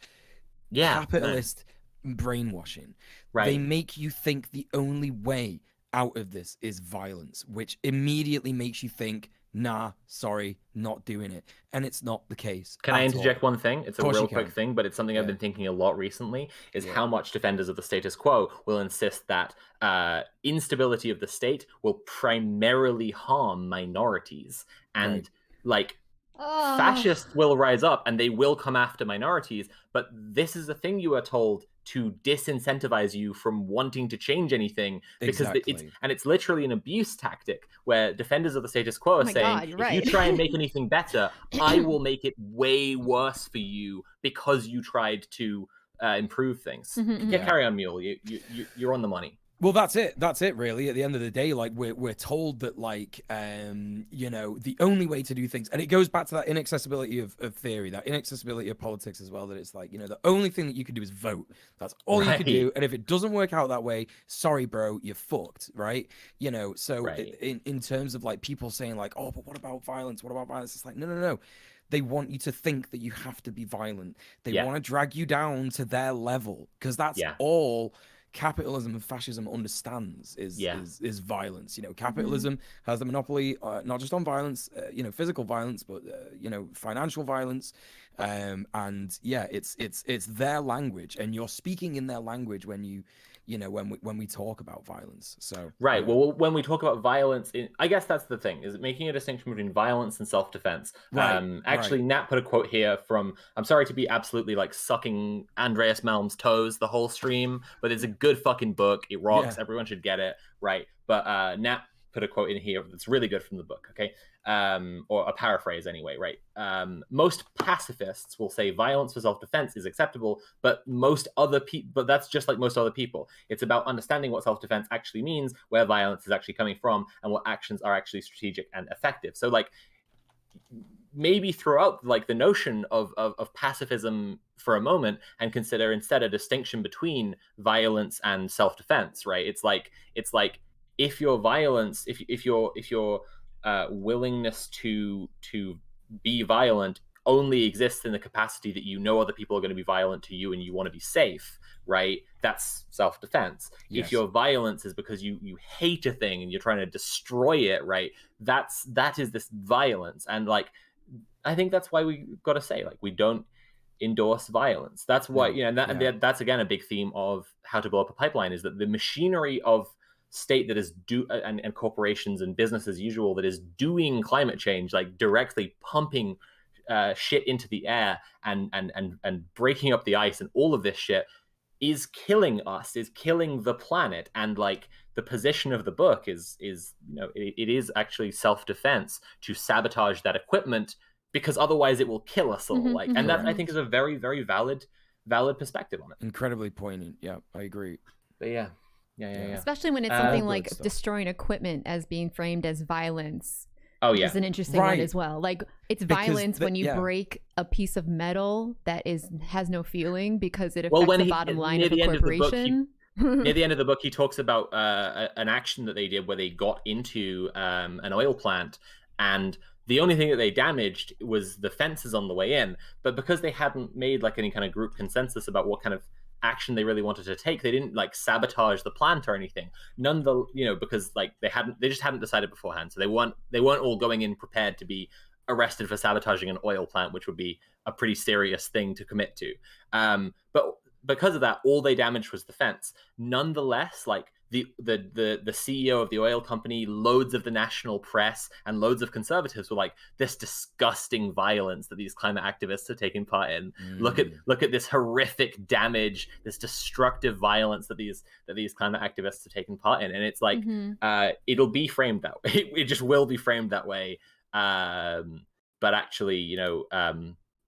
capitalist brainwashing. Right. They make you think the only way out of this is violence, which immediately makes you think, nah, sorry, not doing it. And it's not the case. Can I interject one thing? It's a real quick thing, but it's something I've been thinking a lot recently, is how much defenders of the status quo will insist that instability of the state will primarily harm minorities. And fascists will rise up and they will come after minorities, but this is the thing you are told to disincentivize you from wanting to change anything, because it's literally an abuse tactic where defenders of the status quo are saying, if you try and make anything better, I will make it way worse for you because you tried to improve things. Carry on, Mule. You're on the money. Well, that's it really. At the end of the day, like we're told that, like, the only way to do things, and it goes back to that inaccessibility of theory, that inaccessibility of politics as well, that it's like, the only thing that you can do is vote. That's all you can do. And if it doesn't work out that way, sorry, bro, you're fucked, right? So in terms of like people saying like, oh, but what about violence? What about violence? It's like, no. They want you to think that you have to be violent. They want to drag you down to their level, because that's all capitalism and fascism understands is violence. Capitalism has the monopoly not just on violence, physical violence, but financial violence, and it's their language, and you're speaking in their language when you when we talk about violence. So well, when we talk about violence, I guess that's the thing, is making a distinction between violence and self-defense. Nat put a quote here from, I'm sorry to be absolutely like sucking Andreas Malm's toes the whole stream, but it's a good fucking book. It rocks. Everyone should get it, right? But Nat put a quote in here that's really good from the book, okay? Or a paraphrase anyway, right? Most pacifists will say violence for self-defense is acceptable, but that's just like most other people. It's about understanding what self-defense actually means, where violence is actually coming from, and what actions are actually strategic and effective. So like, maybe throw out like the notion of pacifism for a moment and consider instead a distinction between violence and self-defense, right? It's like if your violence, if your willingness to be violent only exists in the capacity that other people are going to be violent to you and you want to be safe, right? That's self-defense. If your violence is because you hate a thing and you're trying to destroy it, right? That is this violence. And like, I think that's why we got to say, like, we don't endorse violence. That's why, that's again a big theme of How to Blow Up a Pipeline, is that the machinery of state that is and corporations and business as usual that is doing climate change, like directly pumping shit into the air and breaking up the ice and all of this shit, is killing us, is killing the planet. And like, the position of the book is it is actually self-defense to sabotage that equipment, because otherwise it will kill us all. And that, I think, is a very, very valid perspective on it. Incredibly poignant. Yeah, I agree. But yeah. Especially when it's something like destroying equipment as being framed as violence. Oh yeah, is an interesting one as well. Like, it's violence when you break a piece of metal that has no feeling because it affects the bottom line of a corporation. Near the end of the book, he talks about an action that they did where they got into an oil plant, and the only thing that they damaged was the fences on the way in. But because they hadn't made like any kind of group consensus about what kind of action they really wanted to take. They didn't like sabotage the plant or anything. Because like they just hadn't decided beforehand. So they weren't all going in prepared to be arrested for sabotaging an oil plant, which would be a pretty serious thing to commit to. But because of that, all they damaged was the fence. Nonetheless, like the CEO of the oil company, loads of the national press, and loads of conservatives were like, this disgusting violence that these climate activists are taking part in. Look at this horrific damage, this destructive violence that these climate activists are taking part in. And it's like, it'll be framed that way. It just will be framed that way. But actually,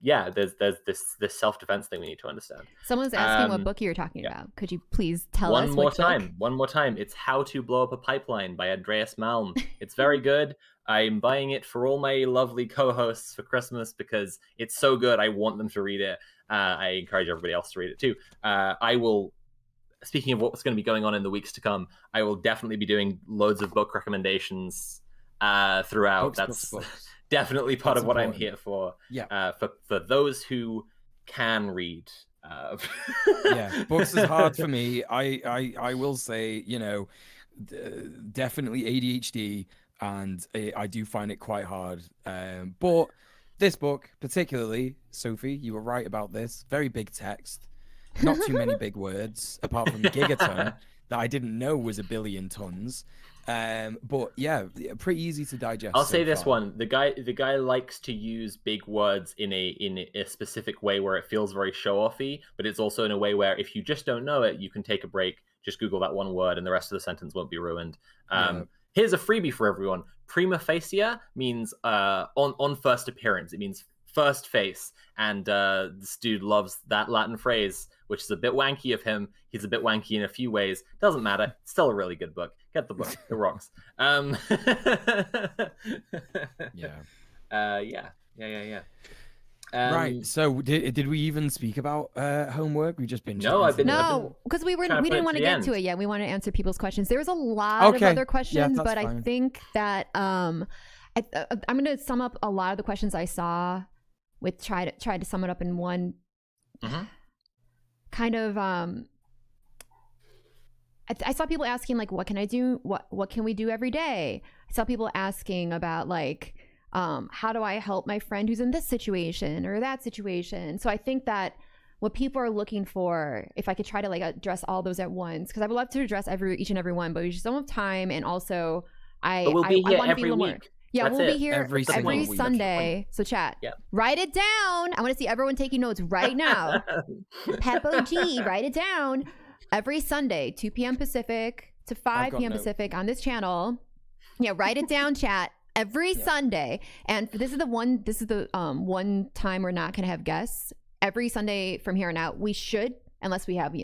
there's this self-defense thing we need to understand. Someone's asking what book you're talking about. Could you please tell us what book? One more time. It's How to Blow Up a Pipeline by Andreas Malm. It's very good. I'm buying it for all my lovely co-hosts for Christmas because it's so good. I want them to read it. I encourage everybody else to read it too. I will, speaking of what's going to be going on in the weeks to come, I will definitely be doing loads of book recommendations throughout. That's definitely part of what I'm here for. Yeah. For those who can read. Yeah, books is hard for me. I will say, definitely ADHD, and I do find it quite hard. But this book, particularly, Sophie, you were right about this. Very big text, not too many big words, apart from gigaton that I didn't know was 1 billion tons. But yeah, pretty easy to digest. I'll say this one: the guy likes to use big words in a specific way where it feels very show-offy, but it's also in a way where if you just don't know it, you can take a break, just Google that one word, and the rest of the sentence won't be ruined. Here's a freebie for everyone: prima facie means on first appearance. It means first face, and this dude loves that Latin phrase, which is a bit wanky of him. He's a bit wanky in a few ways. Doesn't matter. It's still a really good book. Get the book. It rocks. Yeah. Right. So did we even speak about homework? We just been because we didn't want to get to it yet. We want to answer people's questions. There's a lot of other questions, but fine. I think that I'm going to sum up a lot of the questions I saw with try to sum it up in one kind of I saw people asking like, what can I do? What can we do every day? I saw people asking about like, how do I help my friend who's in this situation or that situation? So I think that what people are looking for, if I could try to like address all those at once, because I would love to address each and every one, but we just don't have time. And also I want to be a little more. Yeah, we'll be here every Sunday. So chat, write it down. I want to see everyone taking notes right now. Peppo G, write it down. Every Sunday, 2 p.m. Pacific to 5 p.m. Pacific on this channel. Yeah, write it down, chat. Every Sunday. And this is the one time we're not going to have guests. Every Sunday from here on out, we should, unless we have,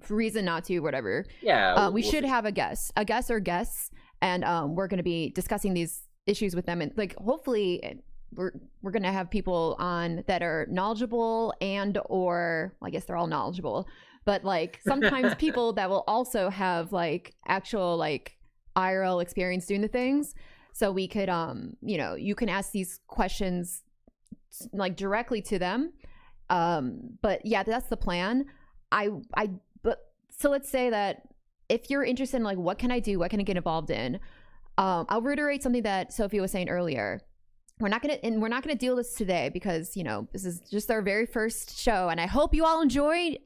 reason not to, whatever. Yeah. We should have a guest or guests. And we're going to be discussing these issues with them. And like, hopefully we're going to have people on that are knowledgeable or I guess they're all knowledgeable, but like sometimes people that will also have like actual like IRL experience doing the things. So we could, you can ask these questions like directly to them. But yeah, that's the plan. So let's say that if you're interested in like, what can I do? What can I get involved in? I'll reiterate something that Sophie was saying earlier. We're not gonna deal this today because this is just our very first show, and I hope you all enjoyed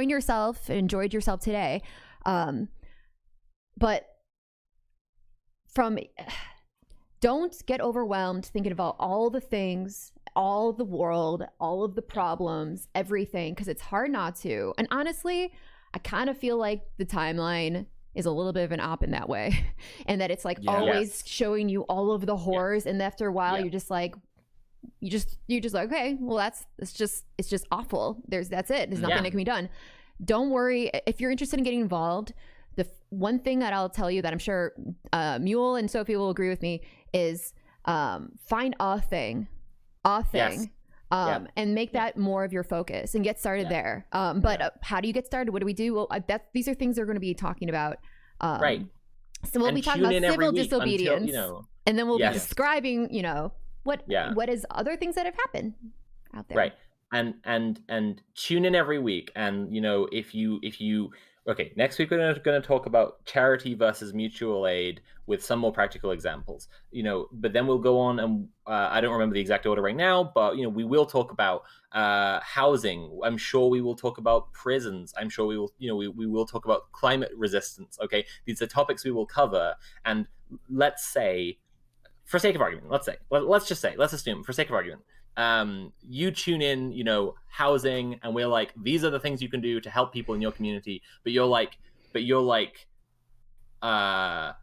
yourself today. But don't get overwhelmed thinking about all the things, all of the world, all of the problems, everything, because it's hard not to. And honestly, I kind of feel like the timeline is a little bit of an op in that way, and that it's like always showing you all of the horrors, and after a while you're just like, okay, well it's just awful. That's it. There's nothing that can be done. Don't worry if you're interested in getting involved. The one thing that I'll tell you that I'm sure Mule and Sophie will agree with me is find a thing. And make that more of your focus and get started there. But how do you get started? What do we do? Well, these are things we're going to be talking about. Right. So we'll be talking about civil disobedience, and then we'll be describing, what is other things that have happened out there. Right. and tune in every week. And if you okay, next week we're going to talk about charity versus mutual aid with some more practical examples. But then we'll go on, and I don't remember the exact order right now, but we will talk about housing. I'm sure we will talk about prisons. I'm sure we will we will talk about climate resistance. Okay, these are topics we will cover. And let's say, for sake of argument, let's assume, for sake of argument, you tune in, housing, and we're like, these are the things you can do to help people in your community. But you're like, you're like, I'm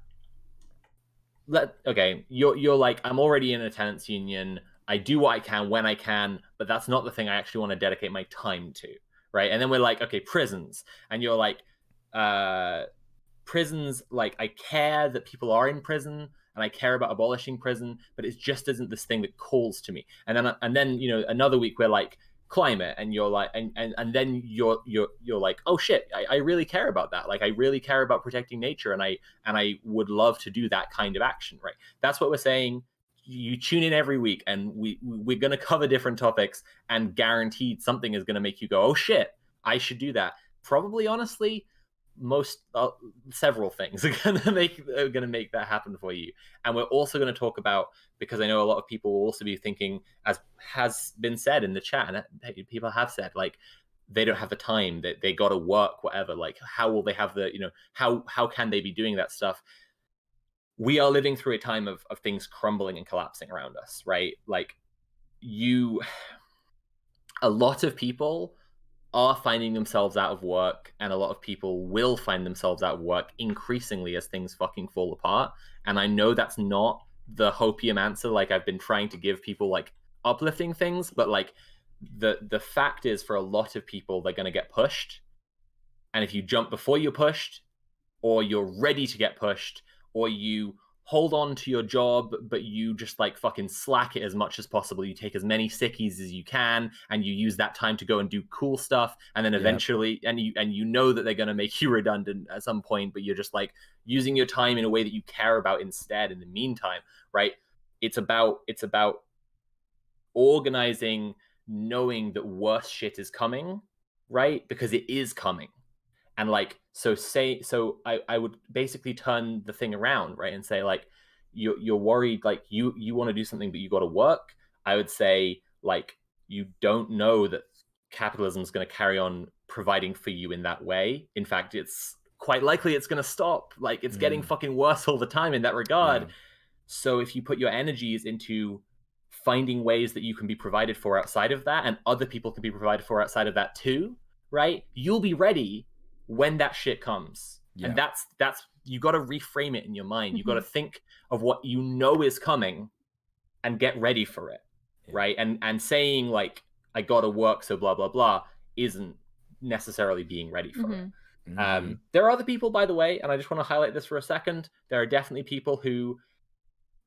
already in a tenants union. I do what I can when I can, but that's not the thing I actually want to dedicate my time to, right? And then we're like, okay, prisons, and you're like, prisons, like, I care that people are in prison, and I care about abolishing prison, but it just isn't this thing that calls to me. And then another week we're like, climate, and you're like, and then you're like, oh shit, I really care about that. Like, I really care about protecting nature, and I would love to do that kind of action, right? That's what we're saying. You tune in every week, and we're going to cover different topics, and guaranteed something is going to make you go, oh shit, I should do that. Probably, honestly, several things are gonna make that happen for you. And we're also going to talk about, because I know a lot of people will also be thinking, as has been said in the chat, and people have said, like, they don't have the time, that they got to work, whatever. Like, how will they have the how can they be doing that stuff? We are living through a time of things crumbling and collapsing around us, right? Like, a lot of people are finding themselves out of work, and a lot of people will find themselves out of work increasingly as things fucking fall apart. And I know that's not the hopium answer, like I've been trying to give people, like, uplifting things, but like the fact is, for a lot of people, they're going to get pushed. And if you jump before you're pushed, or you're ready to get pushed, or you hold on to your job, but you just, like, fucking slack it as much as possible. You take as many sickies as you can, and you use that time to go and do cool stuff. And then eventually, and you know that they're going to make you redundant at some point, but you're just, like, using your time in a way that you care about instead in the meantime, right? It's about organizing, knowing that worse shit is coming, right? Because it is coming. And, like, so I would basically turn the thing around, right? And say, like, you're worried, like, you want to do something, but you got to work. I would say, like, you don't know that capitalism is going to carry on providing for you in that way. In fact, it's quite likely it's going to stop. Like, it's getting fucking worse all the time in that regard. Yeah. So if you put your energies into finding ways that you can be provided for outside of that, and other people can be provided for outside of that too, right? You'll be ready when that shit comes. Yeah. And that's you got to reframe it in your mind. You got to think of what you know is coming and get ready for it. Yeah. Right? And saying, like, I got to work, so blah blah blah, isn't necessarily being ready for it. There are other people, by the way, and I just want to highlight this for a second. There are definitely people who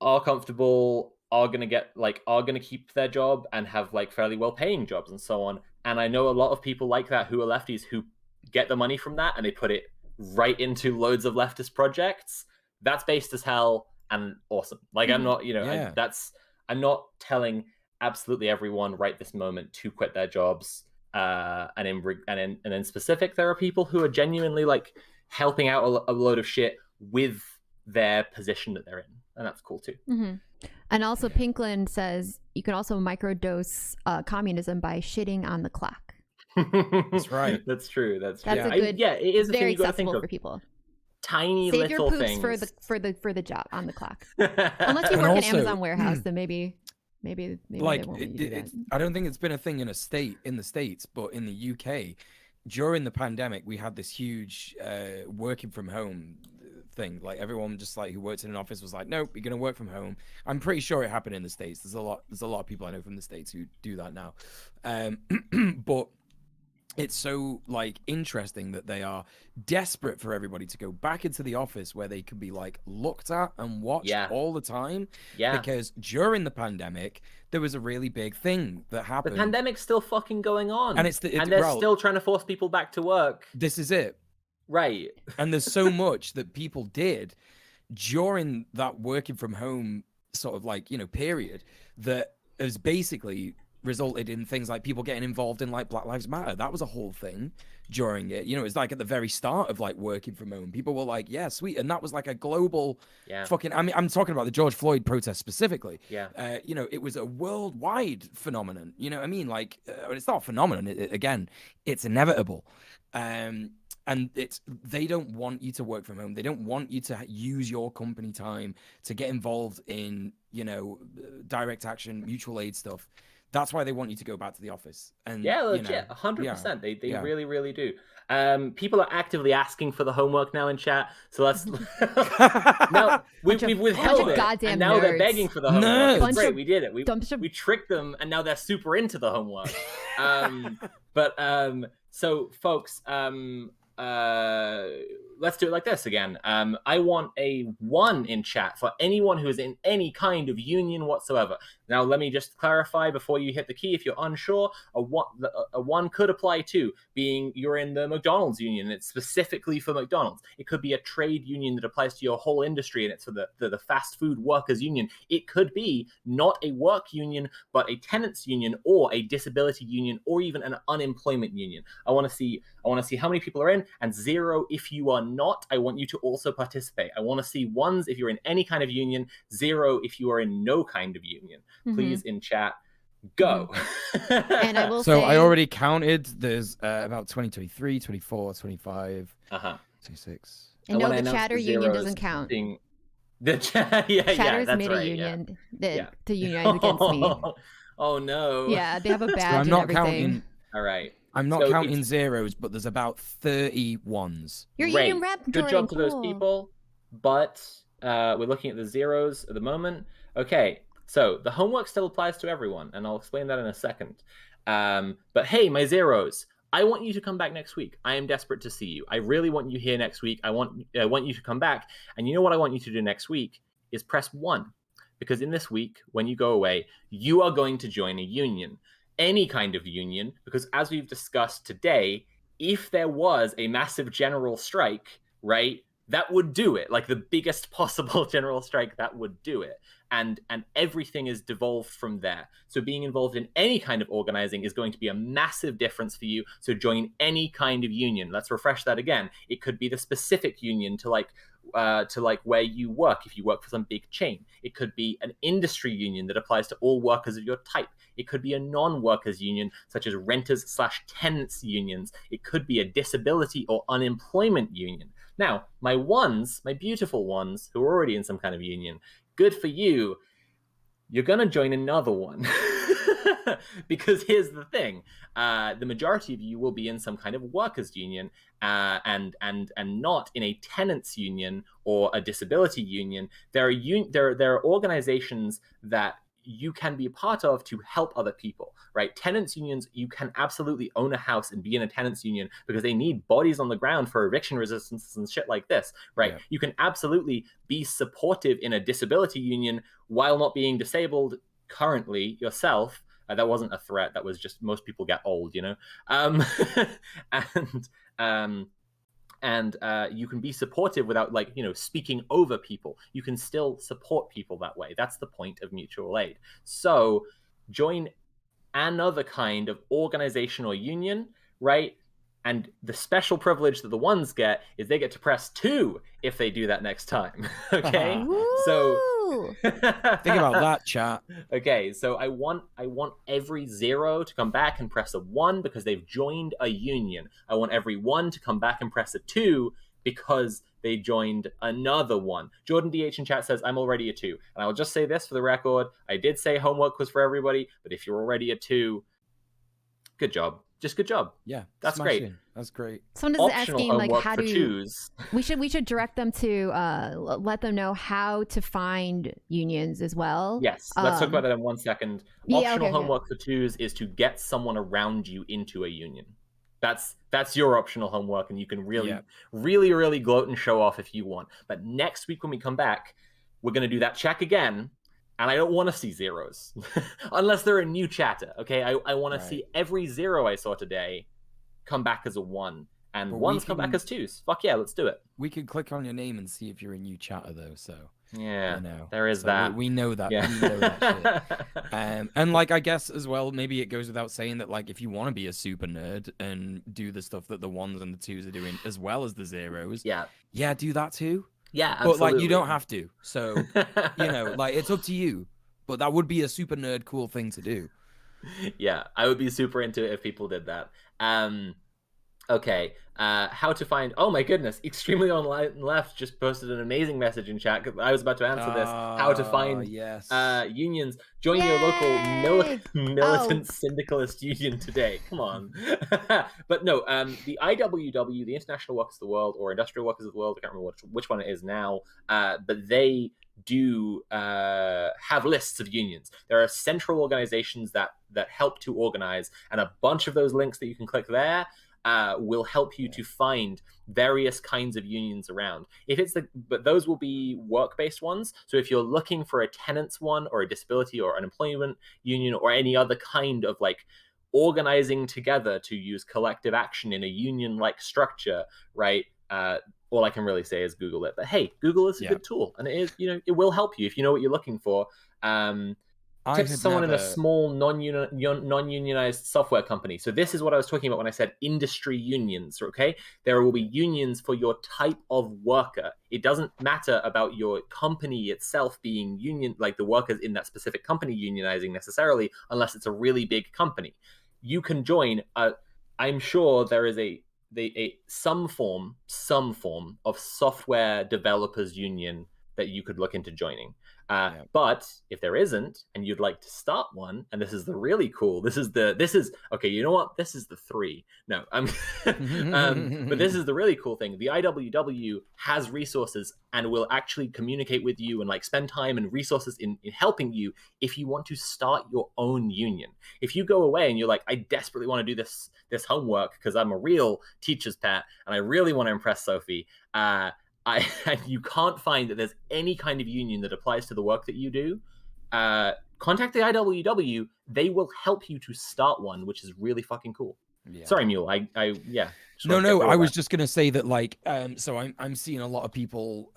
are comfortable, are going to keep their job and have, like, fairly well paying jobs and so on. And I know a lot of people like that who are lefties, who get the money from that and they put it right into loads of leftist projects. That's based as hell and awesome. Like, I'm not, I'm not telling absolutely everyone right this moment to quit their jobs. And in specific, there are people who are genuinely, like, helping out a load of shit with their position that they're in, and that's cool too. And also, Pinkland says you can also microdose communism by shitting on the clock. That's right. That's true. That's a good. It is a very thing you got to accessible think of. For people. Tiny Save little your poops things for the job on the clock. Unless you work in Amazon warehouse, then maybe like, they won't let you do that. I don't think it's been a thing in the States, but in the UK, during the pandemic, we had this huge working from home thing. Like, everyone just, like, who works in an office was like, nope, you're gonna work from home. I'm pretty sure it happened in the States. There's a lot of people I know from the States who do that now. But it's so, like, interesting that they are desperate for everybody to go back into the office where they can be, like, looked at and watched all the time. Yeah. Because during the pandemic, there was a really big thing that happened. The pandemic's still fucking going on. And they're still trying to force people back to work. This is it. Right. And there's so much that people did during that working from home sort of, like, period, that is basically resulted in things like people getting involved in like Black Lives Matter. That was a whole thing during it. You know, it's like at the very start of like working from home. People were like, yeah, sweet. And that was like a global fucking, I mean, I'm talking about the George Floyd protest specifically. Yeah. You know, it was a worldwide phenomenon. You know what I mean? Like, it's not a phenomenon. Again, it's inevitable. And they don't want you to work from home. They don't want you to use your company time to get involved in, you know, direct action, mutual aid stuff. That's why they want you to go back to the office. And yeah, legit, you know, 100%. They really, really do. People are actively asking for the homework now in chat. So let's now we've withheld it, and now they're begging for the homework. It's great, we did it. We tricked them, and now they're super into the homework. So folks, let's do it like this again. I want a 1 in chat for anyone who is in any kind of union whatsoever. Now, let me just clarify before you hit the key. If you're unsure, a 1 could apply to being you're in the McDonald's union. It's specifically for McDonald's. It could be a trade union that applies to your whole industry, and it's for the fast food workers union. It could be not a work union, but a tenants union or a disability union or even an unemployment union. I want to see how many people are in, and 0 if you are not. I want you to also participate. I want to see 1s if you're in any kind of union, 0 if you are in no kind of union. Please, in chat, go. And I will so say... I already counted. There's about 20, 23, 24, 25, 26. And no, the chatter union doesn't count. Chatter's made a union to unionize against me. Oh no. Yeah, they have a badge so I'm and not everything. Counting, all right. I'm not counting 0s, but there's about 30 1s. You're union rep. Good job to those people. But we're looking at the 0s at the moment. Okay. So the homework still applies to everyone, and I'll explain that in a second. But hey, my 0s, I want you to come back next week. I am desperate to see you. I really want you here next week. I want you to come back. And you know what I want you to do next week is press 1. Because in this week, when you go away, you are going to join a union. Any kind of union, because as we've discussed today, if there was a massive general strike, right, that would do it. Like the biggest possible general strike, that would do it. And everything is devolved from there. So being involved in any kind of organizing is going to be a massive difference for you. So join any kind of union. Let's refresh that again. It could be the specific union to where you work, if you work for some big chain. It could be an industry union that applies to all workers of your type. It could be a non-workers union, such as renters/tenants unions. It could be a disability or unemployment union. Now, my 1s, my beautiful 1s, who are already in some kind of union, good for you. You're going to join another one. Because here's the thing. The majority of you will be in some kind of workers union and not in a tenants union or a disability union. There are organizations that you can be a part of to help other people, right? Tenants unions, you can absolutely own a house and be in a tenants union because they need bodies on the ground for eviction resistance and shit like this, right? Yeah. You can absolutely be supportive in a disability union while not being disabled currently yourself. That wasn't a threat. That was just most people get old, you know? And you can be supportive without, like, you know, speaking over people. You can still support people that way. That's the point of mutual aid. So join another kind of organization or union, right? And the special privilege that the 1s get is they get to press 2 if they do that next time. Okay? So think about that, chat. Okay, so I want every 0 to come back and press a 1 because they've joined a union. I want every 1 to come back and press a 2 because they joined another one. Jordan DH in chat says, I'm already a 2. And I'll just say this for the record. I did say homework was for everybody, but if you're already a 2, good job. Just good job. Yeah, that's great. That's great. Someone is asking, like, how do you choose? We should direct them to let them know how to find unions as well. Yes, let's talk about that in 1 second. Optional homework for 2s is to get someone around you into a union. That's your optional homework, and you can really gloat and show off if you want. But next week when we come back, we're going to do that check again. And I don't want to see 0s unless they're a new chatter. Okay, I want to see every 0 I saw today come back as a 1, and But ones come back as twos. Fuck yeah, let's do it. We could click on your name and see if you're a new chatter though. So yeah, you know, there is so that. We know that. Yeah. We know that shit. And like I guess as well, maybe it goes without saying that like if you want to be a super nerd and do the stuff that the ones and the twos are doing as well as the zeros, yeah, do that too. Yeah, absolutely. But like you don't have to. So you know, like it's up to you. But that would be a super nerd cool thing to do. Yeah, I would be super into it if people did that. Okay, how to find... Oh my goodness, Extremely Online Left just posted an amazing message in chat. I was about to answer this. How to find unions. Join your local militant syndicalist union today. Come on. But no, the IWW, the International Workers of the World, or Industrial Workers of the World, I can't remember which one it is now, but they do have lists of unions. There are central organizations that help to organize, and a bunch of those links that you can click there will help you to find various kinds of unions around. But those will be work-based ones. So if you're looking for a tenants one, or a disability or unemployment union, or any other kind of like organizing together to use collective action in a union-like structure, right? All I can really say is Google it. But hey, Google is a good tool, and it is, it will help you if you know what you're looking for. Someone in a small non-unionized software company. So this is what I was talking about when I said industry unions, okay? There will be unions for your type of worker. It doesn't matter about your company itself being union, like the workers in that specific company unionizing necessarily, unless it's a really big company. You can join, I'm sure there is some form of software developers union that you could look into joining. But if there isn't, and you'd like to start one, and this is the really cool, okay, you know what? This is the 3. No, but this is the really cool thing. The IWW has resources and will actually communicate with you and like spend time and resources in helping you if you want to start your own union. If you go away and you're like, I desperately want to do this homework because I'm a real teacher's pet and I really want to impress Sophie, you can't find that there's any kind of union that applies to the work that you do, contact the IWW. They will help you to start one, which is really fucking cool. Yeah. Sorry, Mule. No. I was just gonna say that, like, so I'm seeing a lot of people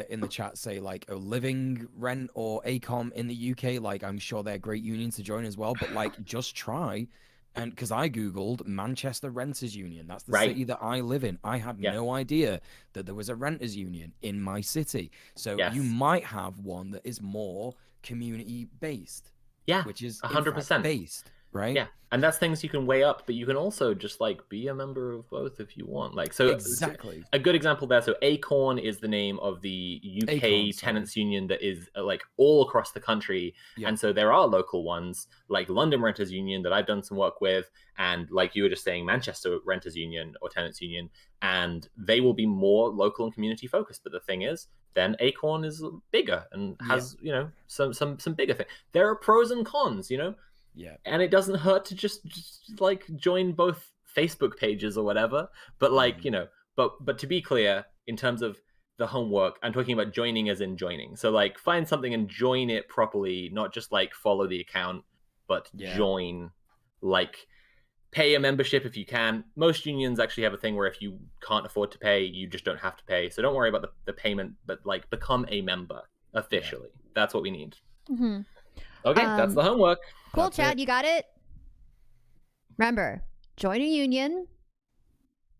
in the chat say like, oh, Living, Rent, or ACOM in the UK. Like, I'm sure they're great unions to join as well. But like, just try. And because I Googled Manchester Renters Union, that's the city that I live in. I had no idea that there was a renters union in my city. So you might have one that is more community based. Yeah, which is 100% based, right? Yeah, and that's things you can weigh up, but you can also just like be a member of both if you want. Like, so exactly a good example there. So Acorn is the name of the UK tenants union that is like all across the country, and so there are local ones like London Renters Union that I've done some work with, and like you were just saying, Manchester Renters Union or Tenants Union, and they will be more local and community focused. But the thing is, then Acorn is bigger and has some bigger thing. There are pros and cons, Yeah, and it doesn't hurt to just like join both Facebook pages or whatever. But like but to be clear, in terms of the homework, I'm talking about joining as in joining. So like find something and join it properly, not just like follow the account, but join. Like pay a membership if you can. Most unions actually have a thing where if you can't afford to pay, you just don't have to pay. So don't worry about the payment, but like become a member officially. Yeah. That's what we need. Mm-hmm. Okay, that's the homework. Cool, that's Chad, you got it? Remember, join a union.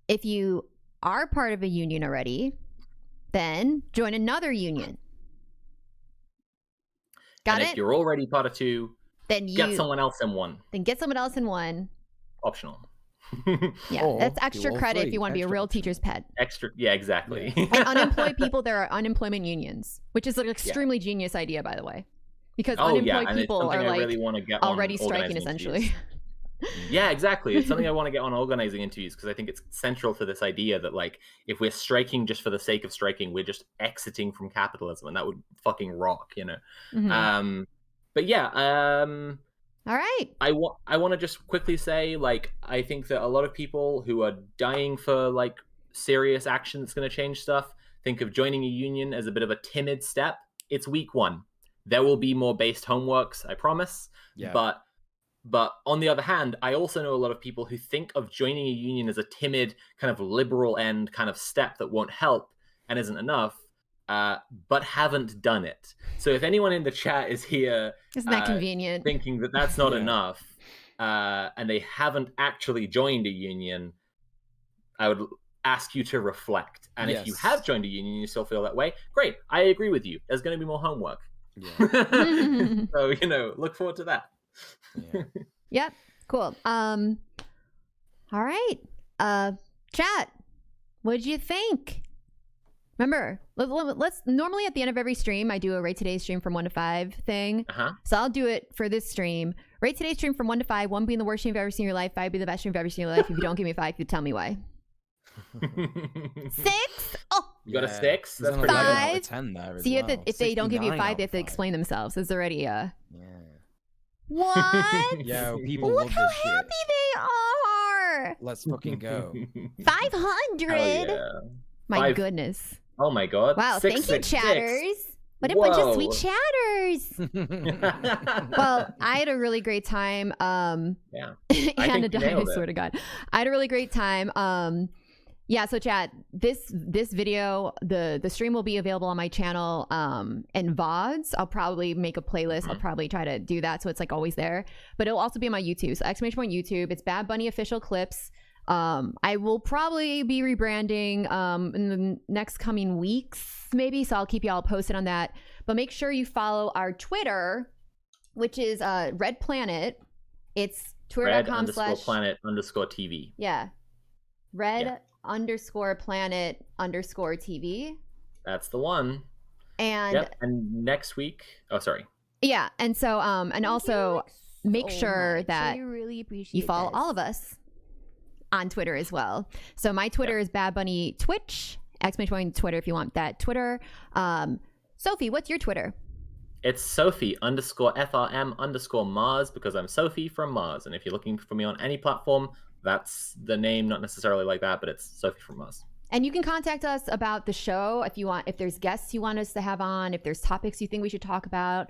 If you are part of a union already, then join another union. Got it? If you're already part of 2, then get someone else in one. Then get someone else in one. Optional. Yeah, that's extra credit if you want to be a real teacher's pet. Extra, yeah, exactly. And unemployed people, there are unemployment unions, which is an extremely genius idea, by the way. Because unemployed people are like really already striking, essentially. Yeah, exactly. It's something I want to get on organizing interviews because I think it's central to this idea that like if we're striking just for the sake of striking, we're just exiting from capitalism, and that would fucking rock, Mm-hmm. But yeah, all right. I want to just quickly say, like, I think that a lot of people who are dying for like serious action that's going to change stuff think of joining a union as a bit of a timid step. It's week 1. There will be more based homeworks, I promise. Yeah. But But on the other hand, I also know a lot of people who think of joining a union as a timid, kind of liberal end kind of step that won't help and isn't enough, but haven't done it. So if anyone in the chat is here Isn't that convenient? thinking that that's not Yeah. enough, and they haven't actually joined a union, I would ask you to reflect. And if you Yes. have joined a union and you still feel that way, great. I agree with you. There's going to be more homework. Yeah. So, look forward to that. Yeah. Yep. Cool. All right. Chat. What'd you think? Remember, let's normally at the end of every stream, I do a rate today's stream from 1 to 5 thing. Uh-huh. So I'll do it for this stream. Rate today's stream from 1 to 5. 1 being the worst stream you've ever seen in your life. 5 being the best stream you've ever seen in your life. If you don't give me a 5, you tell me why. 6? Oh. You got a 6? There's That's an pretty 11 good. out of 5. 10 there as See, well. if they don't give you a 69 5, out they of have to 5. explain themselves. There's already a... Yeah. What? Yo, people Look love how this shit. happy they are. Let's fucking go. 500. Hell yeah. My 5. goodness. Oh my god. Wow, thank you, 666. chatters. What a bunch of sweet Whoa. chatters. Well, I had a really great time. Yeah. And a think you nailed I it. swear to God. I had a really great time. Yeah, so chat, this video, the stream will be available on my channel in VODs. I'll probably make a playlist. I'll probably try to do that so it's like always there. But it'll also be on my YouTube. So exclamation point YouTube. It's Bad Bunny official clips. I will probably be rebranding in the next coming weeks, maybe. So I'll keep y'all posted on that. But make sure you follow our Twitter, which is Red Planet. It's Red_planet_TV. Yeah. Red_planet_TV. That's the one. And Yep. And next week. Oh, sorry. yeah, and so and also make so sure much. that I really appreciate you follow this. all of us on Twitter as well. So my Twitter is Bad Bunny Twitch. Exclamation point Twitter if you want that Twitter. Sophie, what's your Twitter? It's Sophie_FRM_Mars because I'm Sophie from Mars. And if you're looking for me on any platform, that's the name, not necessarily like that, but it's Sophie from Mars. And you can contact us about the show if you want, if there's guests you want us to have on, if there's topics you think we should talk about.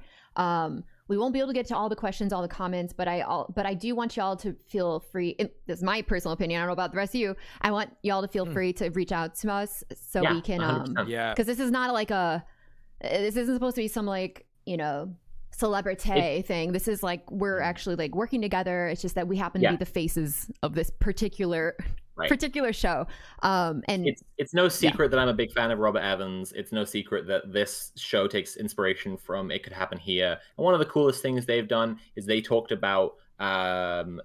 We won't be able to get to all the questions, all the comments, but I do want y'all to feel free. This is my personal opinion. I don't know about the rest of you. I want y'all to feel free to reach out to us so Yeah, we can, 100%. Yeah. because this is not like this isn't supposed to be some like, celebrity thing. This is like, we're actually like working together. It's just that we happen to be the faces of this particular show. And it's no secret that I'm a big fan of Robert Evans. It's no secret that this show takes inspiration from It Could Happen Here. And one of the coolest things they've done is they talked about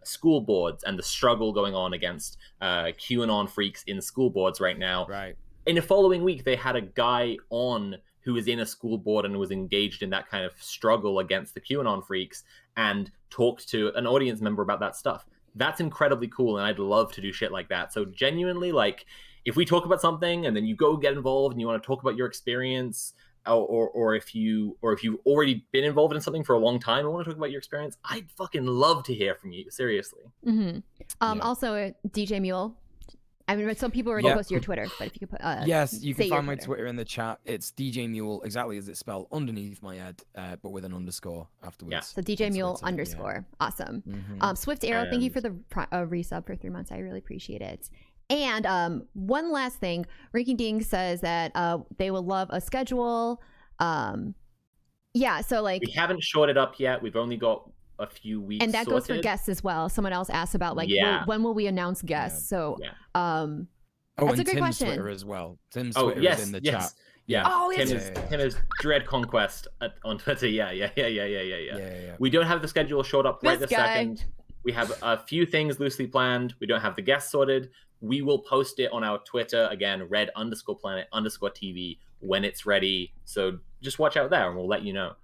school boards and the struggle going on against QAnon freaks in school boards right now. Right. In the following week, they had a guy on who was in a school board and was engaged in that kind of struggle against the QAnon freaks and talked to an audience member about that stuff. That's incredibly cool, and I'd love to do shit like that. So genuinely, like, if we talk about something and then you go get involved and you want to talk about your experience, or if you've already been involved in something for a long time and want to talk about your experience, I'd fucking love to hear from you. Seriously. mm-hmm. Also DJ Mule. I mean, some people already posted your Twitter, but if you could put yes, you can say your find my Twitter in the chat. It's DJ Mule, exactly as it's spelled, underneath my head, but with an underscore afterwards. Yeah. So DJ Mule Twitter, _. Awesome. Mhm. Swift Arrow, thank you for the resub for 3 months. I really appreciate it. And one last thing, Rinky Ding says that they would love a schedule. Yeah, so like, We haven't shorted up yet. We've only got a few weeks and that goes for sorted. guests as well. Someone else asked about like, when will we announce guests? So Oh, that's and a great Tim's question. Twitter as well. Tim's Oh, Twitter yes, is in the yes. chat. Yeah. Oh, Tim yes. is Dread Conquest on Twitter. Yeah. Yeah. We don't have the schedule short up right This this guy. second. We have a few things loosely planned. We don't have the guests sorted. We will post it on our Twitter again, Red_planet_TV when it's ready. So just watch out there, and we'll let you know.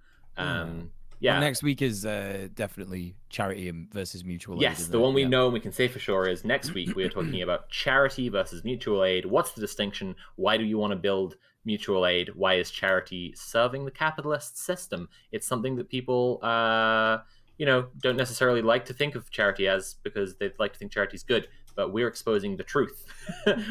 Well, next week is definitely charity versus mutual aid. Yes, isn't the it? one we Yeah. know and we can say for sure is next week we are talking about charity versus mutual aid. What's the distinction? Why do you want to build mutual aid? Why is charity serving the capitalist system? It's something that people, don't necessarily like to think of charity as, because they like to think charity is good. But we're exposing the truth.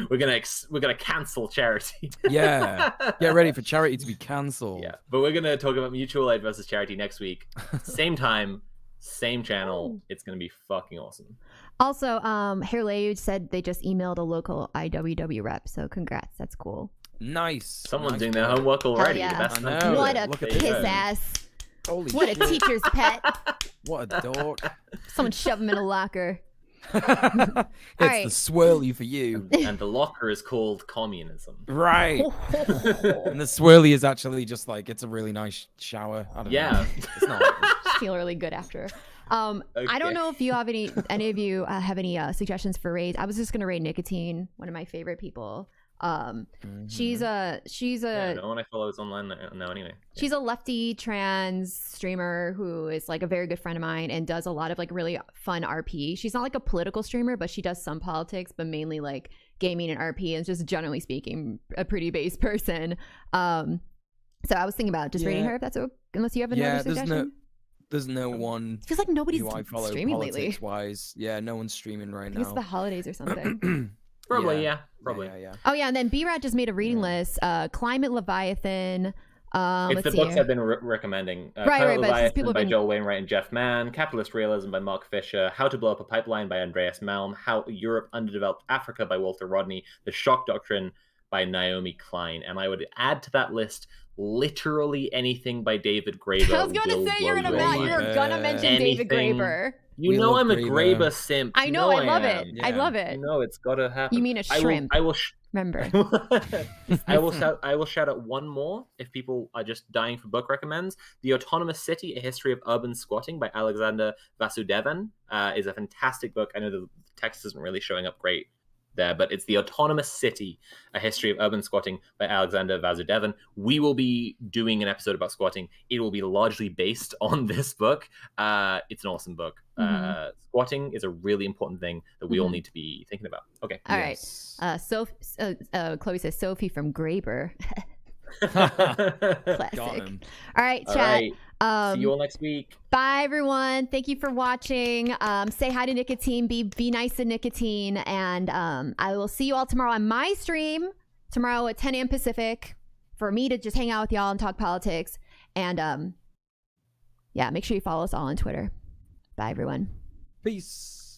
we're gonna cancel charity. Yeah, get ready for charity to be cancelled. Yeah, but we're gonna talk about mutual aid versus charity next week, same time, Same channel. It's gonna be fucking awesome. Also, Hairley said they just emailed a local IWW rep, so congrats. That's cool. Nice. Someone's nice doing their work. homework already. yeah. That's I know. fantastic. What a Look at piss this. ass. Holy What a shit. teacher's pet. What a dork. Someone shove him in a locker. It's right. the swirly for you. And the locker is called communism. Right. And the swirly is actually just like, it's a really nice shower. I don't Yeah. know. It's not. Feel really good after. I don't know if you have any of you have any suggestions for raids. I was just gonna raid Nicotine, one of my favorite people. She's a Yeah, no one I follow is online now anyway. she's a lefty trans streamer who is like a very good friend of mine and does a lot of like really fun RP. She's not like a political streamer, but she does some politics, but mainly like gaming and RP, and just generally speaking a pretty base person. So I was thinking about just raiding her if that's okay, unless you have another suggestion. There's no one It feels like nobody's who I follow streaming lately. politics wise. Yeah, no one's streaming right I now. guess it's the holidays or something. Probably, yeah. Probably. Yeah. Oh yeah, and then B-Rat just made a reading list. Climate Leviathan. It's Let's the see books here. I've been recommending. Right, Climate but Leviathan people have by been- Joel Wainwright and Jeff Mann, Capitalist Realism by Mark Fisher, How to Blow Up a Pipeline by Andreas Malm, How Europe Underdeveloped Africa by Walter Rodney, The Shock Doctrine by Naomi Klein. And I would add to that list literally anything by David Graeber. I was going to say you were gonna mention David Anything. Graeber. You We know love I'm a Graeber. Graeber simp. I You know, I love am. it. I love it. You know it's gotta happen. You mean a shrimp? I will Remember. I will shout out one more if people are just dying for book recommends. The Autonomous City: A History of Urban Squatting by Alexander Vasudevan is a fantastic book. I know the text isn't really showing up great there, but it's The Autonomous City: A History of Urban Squatting by Alexander Vasudevan. We will be doing an episode about squatting. It will be largely based on this book. It's an awesome book. Squatting is a really important thing that we all need to be thinking about. Okay. All right. Chloe says Sophie from Graeber. Got Classic. him. All right, All chat. right. See you all next week. Bye, everyone. Thank you for watching. Say hi to Nicotine. Be nice to Nicotine. And I will see you all tomorrow on my stream, tomorrow at 10 a.m. Pacific, for me to just hang out with y'all and talk politics. And yeah, make sure you follow us all on Twitter. Bye, everyone. Peace.